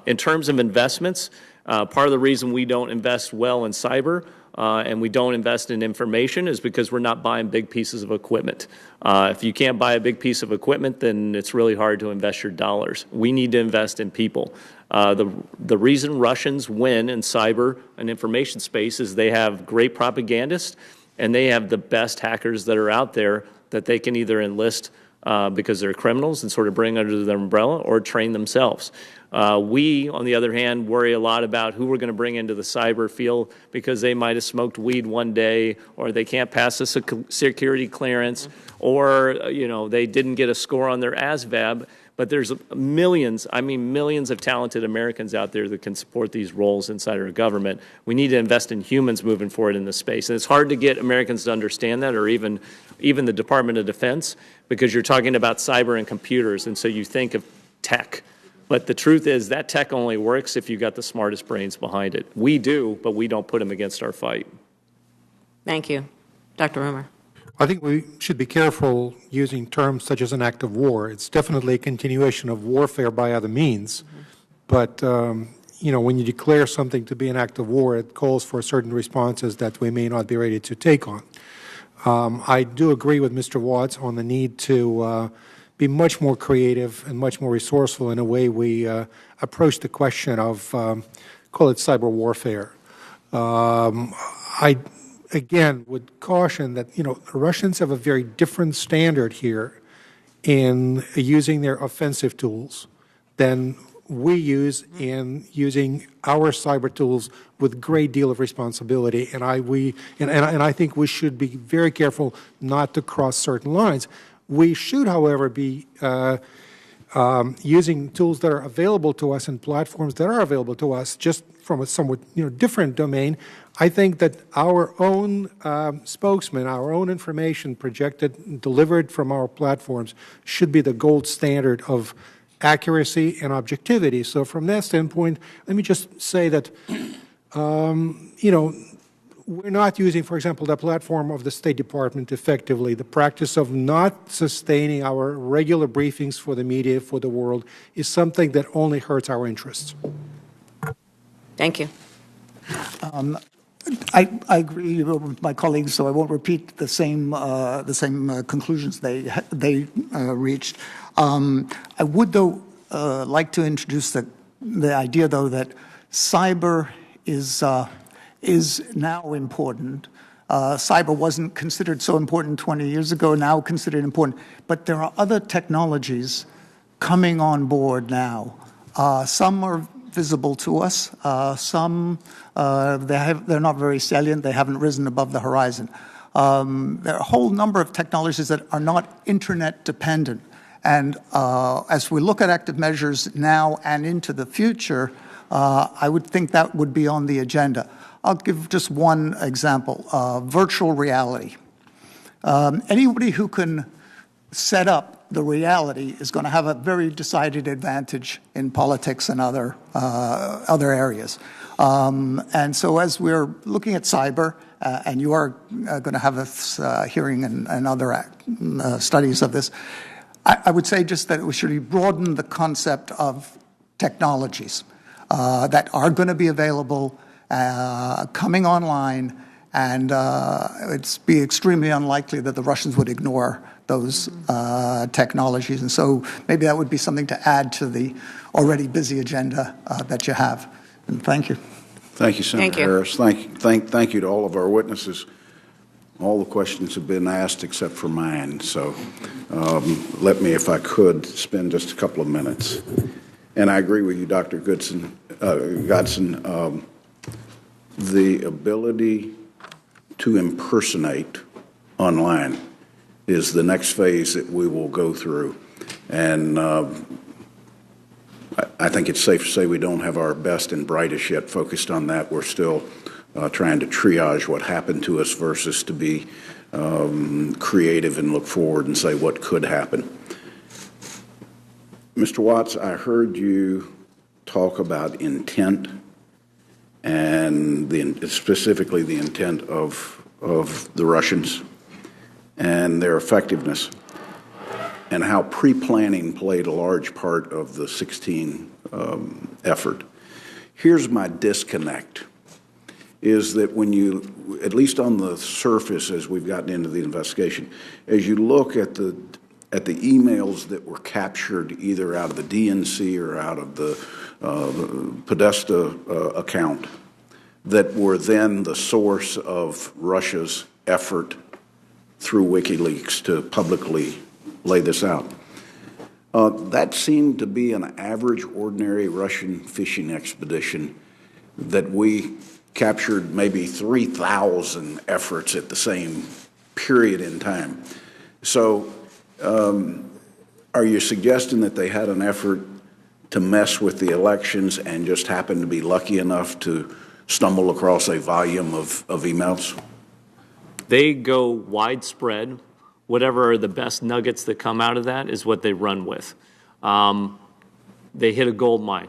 G: In terms of investments, part of the reason we don't invest well in cyber and we don't invest in information is because we're not buying big pieces of equipment. If you can't buy a big piece of equipment, then it's really hard to invest your dollars. We need to invest in people. The reason Russians win in cyber and information space is they have great propagandists and they have the best hackers that are out there that they can either enlist because they're criminals and sort of bring under their umbrella or train themselves. We, on the other hand, worry a lot about who we're going to bring into the cyber field because they might have smoked weed one day, or they can't pass a security clearance, or they didn't get a score on their ASVAB. But there's millions, millions of talented Americans out there that can support these roles inside our government. We need to invest in humans moving forward in this space. And it's hard to get Americans to understand that, or even the Department of Defense, because you're talking about cyber and computers, and so you think of tech. But the truth is that tech only works if you've got the smartest brains behind it. We do, but we don't put them against our fight.
R: Thank you. Dr. Rumor.
F: I think we should be careful using terms such as an act of war. It's definitely a continuation of warfare by other means. But, when you declare something to be an act of war, it calls for certain responses that we may not be ready to take on. I do agree with Mr. Watts on the need to be much more creative and much more resourceful in the way we approach the question of, call it cyber warfare. I, again, would caution that, the Russians have a very different standard here in using their offensive tools than we use in using our cyber tools with great deal of responsibility. And I think we should be very careful not to cross certain lines. We should, however, be using tools that are available to us and platforms that are available to us, just from a somewhat different domain. I think that our own spokesman, our own information projected and delivered from our platforms should be the gold standard of accuracy and objectivity. So from that standpoint, let me just say that, we're not using, for example, the platform of the State Department effectively. The practice of not sustaining our regular briefings for the media, for the world, is something that only hurts our interests.
R: Thank you.
E: I agree with my colleagues, so I won't repeat the same conclusions they reached. I would, though, like to introduce the idea, though, that cyber is now important. Cyber wasn't considered so important 20 years ago, now considered important. But there are other technologies coming on board now. Some are visible to us. Some, they're not very salient. They haven't risen above the horizon. There are a whole number of technologies that are not internet dependent. And as we look at active measures now and into the future, I would think that would be on the agenda. I'll give just one example, virtual reality. Anybody who can set up the reality is going to have a very decided advantage in politics and other areas. And so as we're looking at cyber, and you are going to have a hearing and other studies of this, I would say just that we should broaden the concept of technologies that are going to be available, coming online, and it'd be extremely unlikely that the Russians would ignore those technologies. And so maybe that would be something to add to the already busy agenda that you have. And thank you.
C: Thank you, Senator Harris. Thank you to all of our witnesses. All the questions have been asked except for mine. So let me, if I could, spend just a couple of minutes. And I agree with you, Dr. Godson. The ability to impersonate online is the next phase that we will go through. And I think it's safe to say we don't have our best and brightest yet focused on that. We're still trying to triage what happened to us versus to be creative and look forward and say what could happen. Mr. Watts, I heard you talk about intent and specifically the intent of the Russians and their effectiveness, and how pre-planning played a large part of the 16 effort. Here's my disconnect, is that when you, at least on the surface as we've gotten into the investigation, as you look at the emails that were captured either out of the DNC or out of the Podesta account that were then the source of Russia's effort through Wikileaks to publicly lay this out. That seemed to be an average, ordinary Russian fishing expedition that we captured maybe 3,000 efforts at the same period in time. So are you suggesting that they had an effort to mess with the elections and just happened to be lucky enough to stumble across a volume of emails?
G: They go widespread. Whatever are the best nuggets that come out of that is what they run with. They hit a gold mine,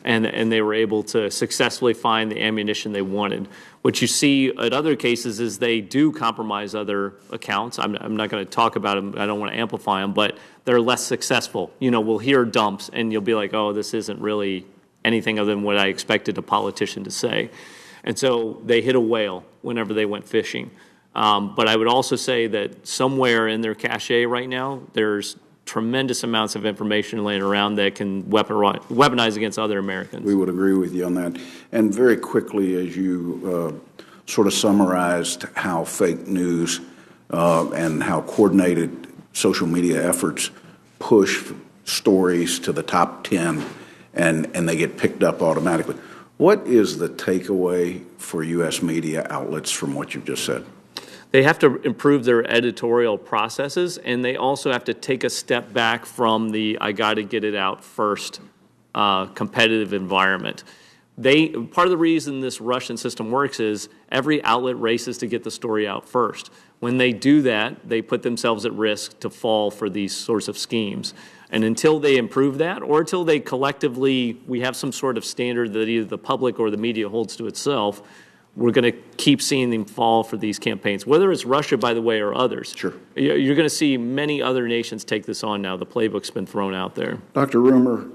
G: and they were able to successfully find the ammunition they wanted. What you see at other cases is they do compromise other accounts. I'm not going to talk about them. I don't want to amplify them, but they're less successful. You know, we'll hear dumps, and you'll be like, oh, this isn't really anything other than what I expected a politician to say. And so they hit a whale whenever they went fishing. But I would also say that somewhere in their cache right now, there's tremendous amounts of information laying around that can weaponize against other Americans.
C: We would agree with you on that. And very quickly, as you sort of summarized how fake news and how coordinated social media efforts push stories to the top 10 and they get picked up automatically. What is the takeaway for U.S. media outlets from what you've just said?
G: They have to improve their editorial processes, and they also have to take a step back from the I got to get it out first competitive environment. Part of the reason this Russian system works is every outlet races to get the story out first. When they do that, they put themselves at risk to fall for these sorts of schemes. And until they improve that, or until they collectively, we have some sort of standard that either the public or the media holds to itself, we're going to keep seeing them fall for these campaigns, whether it's Russia, by the way, or others.
C: Sure.
G: You're going to see many other nations take this on now. The playbook's been thrown out there.
C: Dr. Rumor,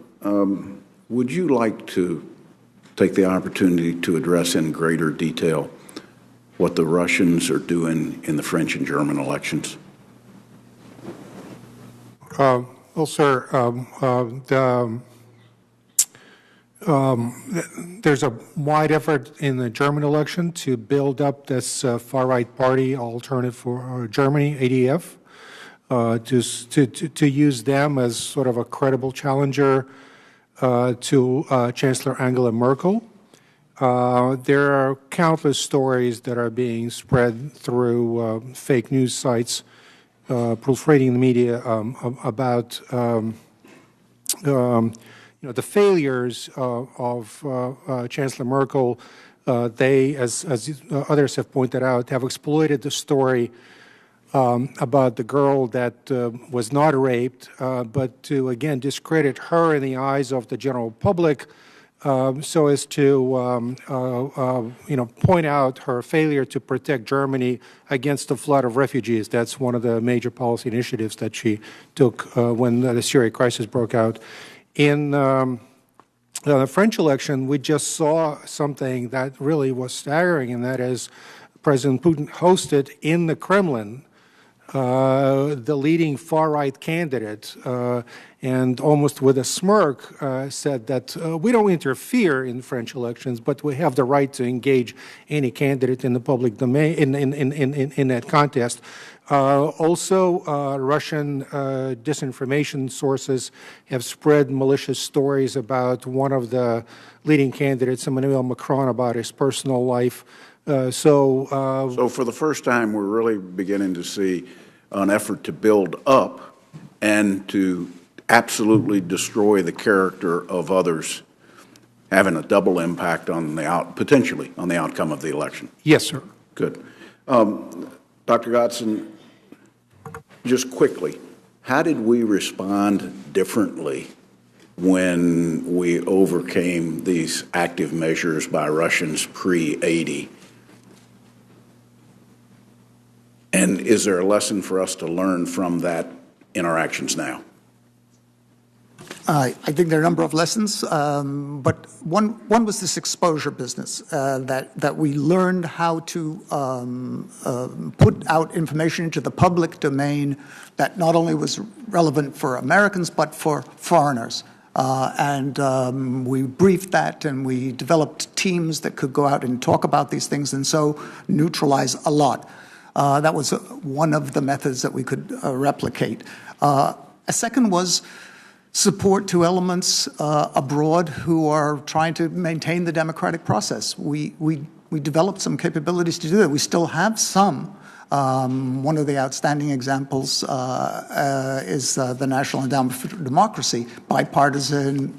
C: would you like to take the opportunity to address in greater detail what the Russians are doing in the French and German elections?
F: Well, sir, there's a wide effort in the German election to build up this far-right party, Alternative for Germany, ADF, to use them as sort of a credible challenger to Chancellor Angela Merkel. There are countless stories that are being spread through fake news sites, proliferating in the media about the failures of Chancellor Merkel. They, as others have pointed out, have exploited the story about the girl that was not raped, but to again discredit her in the eyes of the general public, so as to point out her failure to protect Germany against the flood of refugees. That's one of the major policy initiatives that she took when the Syria crisis broke out. In the French election, we just saw something that really was staggering, and that is President Putin hosted in the Kremlin the leading far-right candidate, and almost with a smirk said that we don't interfere in French elections, but we have the right to engage any candidate in the public domain in that contest. Also, Russian disinformation sources have spread malicious stories about one of the leading candidates, Emmanuel Macron, about his personal life. So
C: for the first time, we're really beginning to see an effort to build up and to absolutely destroy the character of others, having a double impact on potentially on the outcome of the election.
F: Yes, sir.
C: Good. Dr. Godson, just quickly, how did we respond differently when we overcame these active measures by Russians pre-80? And is there a lesson for us to learn from that in our actions now?
E: I think there are a number of lessons, but one was this exposure business, that we learned how to put out information into the public domain that not only was relevant for Americans, but for foreigners. And we briefed that, and we developed teams that could go out and talk about these things, and so neutralize a lot. That was one of the methods that we could replicate. A second was support to elements abroad who are trying to maintain the democratic process. We developed some capabilities to do that. We still have some. One of the outstanding examples is the National Endowment for Democracy, bipartisan,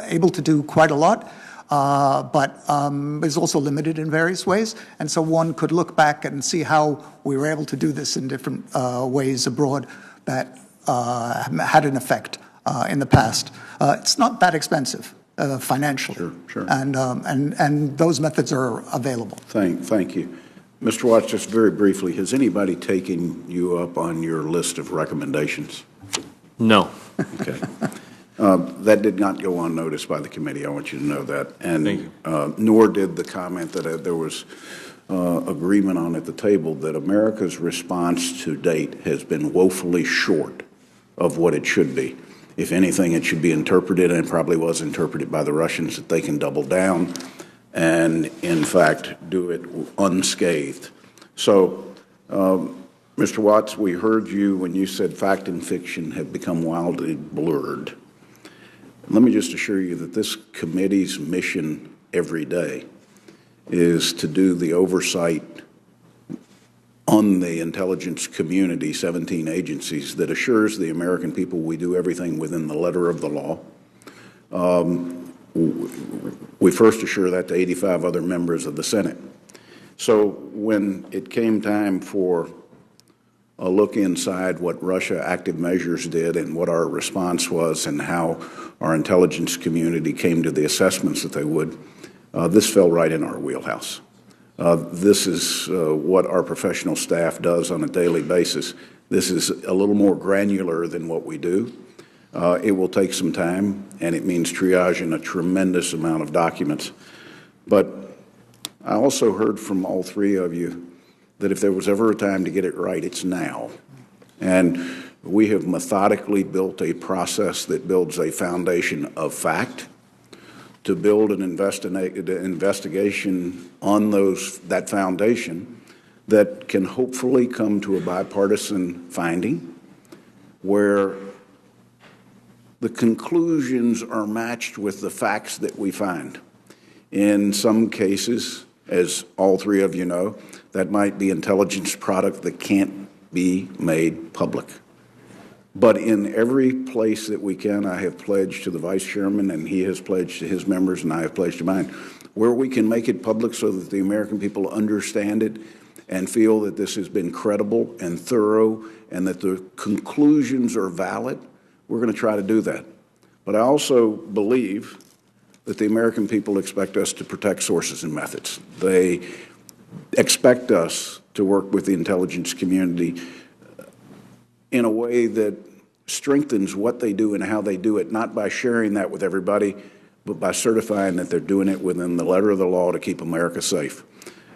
E: able to do quite a lot, but is also limited in various ways. And so one could look back and see how we were able to do this in different ways abroad that had an effect in the past. It's not that expensive financially.
C: Sure.
E: And those methods are available.
C: Thank you. Mr. Watts, just very briefly, has anybody taken you up on your list of recommendations?
G: No.
C: Okay. That did not go unnoticed by the committee. I want you to know that. And
G: Thank you.
C: Nor did the comment that there was agreement on at the table that America's response to date has been woefully short of what it should be. If anything, it should be interpreted, and it probably was interpreted by the Russians, that they can double down and, in fact, do it unscathed. So, Mr. Watts, we heard you when you said fact and fiction have become wildly blurred. Let me just assure you that this committee's mission every day is to do the oversight on the intelligence community, 17 agencies, that assures the American people we do everything within the letter of the law. We first assure that to 85 other members of the Senate. So when it came time for a look inside what Russia active measures did and what our response was and how our intelligence community came to the assessments that they would, this fell right in our wheelhouse. This is what our professional staff does on a daily basis. This is a little more granular than what we do. It will take some time, and it means triaging a tremendous amount of documents. But I also heard from all three of you that if there was ever a time to get it right, it's now. And we have methodically built a process that builds a foundation of fact to build an investigation on that foundation that can hopefully come to a bipartisan finding where the conclusions are matched with the facts that we find. In some cases, as all three of you know, that might be intelligence product that can't be made public. But in every place that we can, I have pledged to the Vice Chairman, and he has pledged to his members, and I have pledged to mine, where we can make it public so that the American people understand it and feel that this has been credible and thorough and that the conclusions are valid, we're going to try to do that. But I also believe that the American people expect us to protect sources and methods. They expect us to work with the intelligence community in a way that strengthens what they do and how they do it, not by sharing that with everybody, but by certifying that they're doing it within the letter of the law to keep America safe.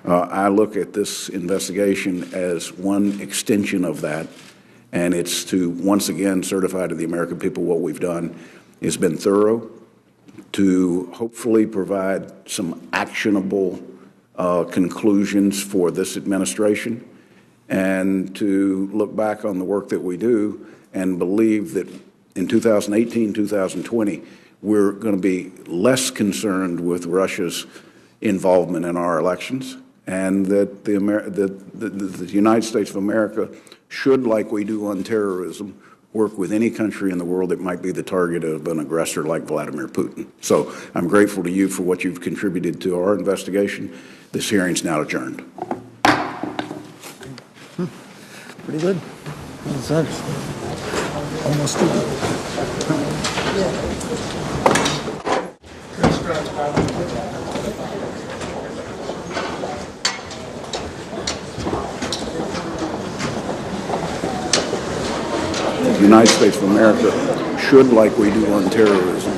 C: I look at this investigation as one extension of that, and it's to once again certify to the American people what we've done has been thorough, to hopefully provide some actionable conclusions for this administration, and to look back on the work that we do and believe that in 2018, 2020, we're going to be less concerned with Russia's involvement in our elections, and that the United States of America should, like we do on terrorism, work with any country in the world that might be the target of an aggressor like Vladimir Putin. So I'm grateful to you for what you've contributed to our investigation. This hearing's now adjourned.
E: Pretty good. What's that? Almost two.
C: The United States of America should, like we do on terrorism,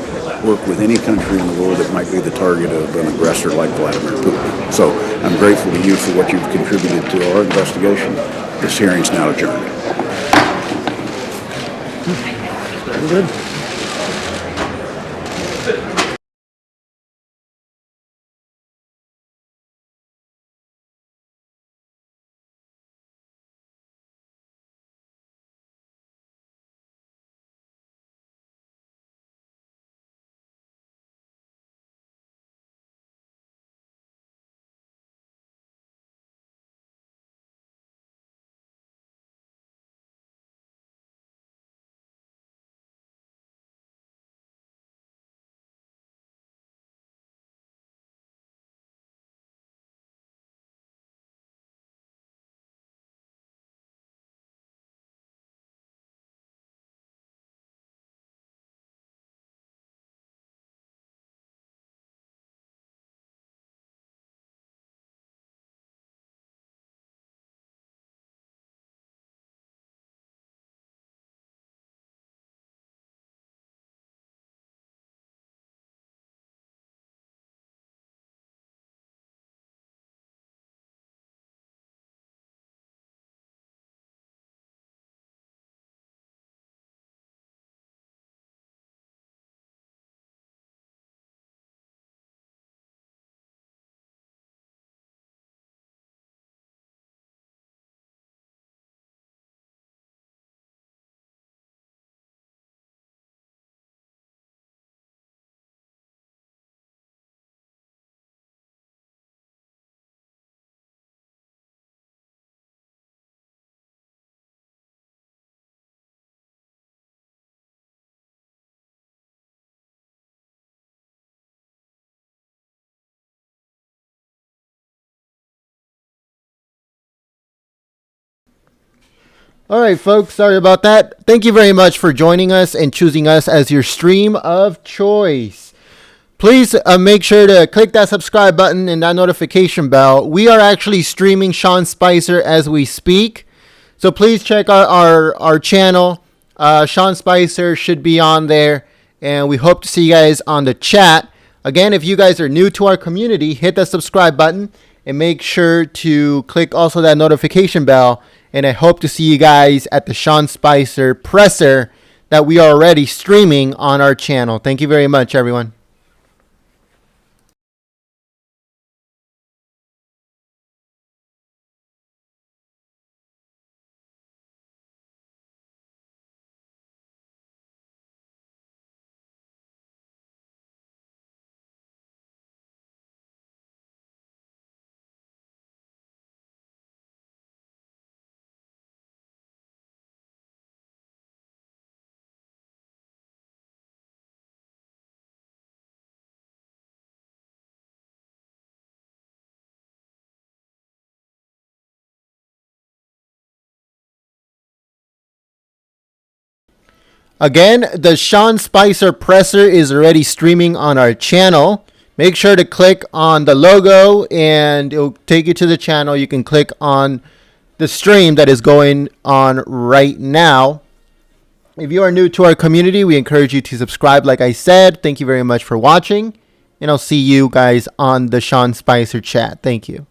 C: work with any country in the world that might be the target of an aggressor like Vladimir Putin. So I'm grateful to you for what you've contributed to our investigation. This hearing's now adjourned.
E: Pretty good.
S: All right, folks, sorry about that. Thank you very much for joining us and choosing us as your stream of choice. Please make sure to click that subscribe button and that notification bell. We are actually streaming Sean Spicer as we speak. So please check out our channel. Sean Spicer should be on there. And we hope to see you guys on the chat. Again, if you guys are new to our community, hit that subscribe button and make sure to click also that notification bell. And I hope to see you guys at the Sean Spicer presser that we are already streaming on our channel. Thank you very much, everyone. Again, the Sean Spicer presser is already streaming on our channel. Make sure to click on the logo and it'll take you to the channel. You can click on the stream that is going on right now. If you are new to our community, we encourage you to subscribe. Like I said, thank you very much for watching. And I'll see you guys on the Sean Spicer chat. Thank you.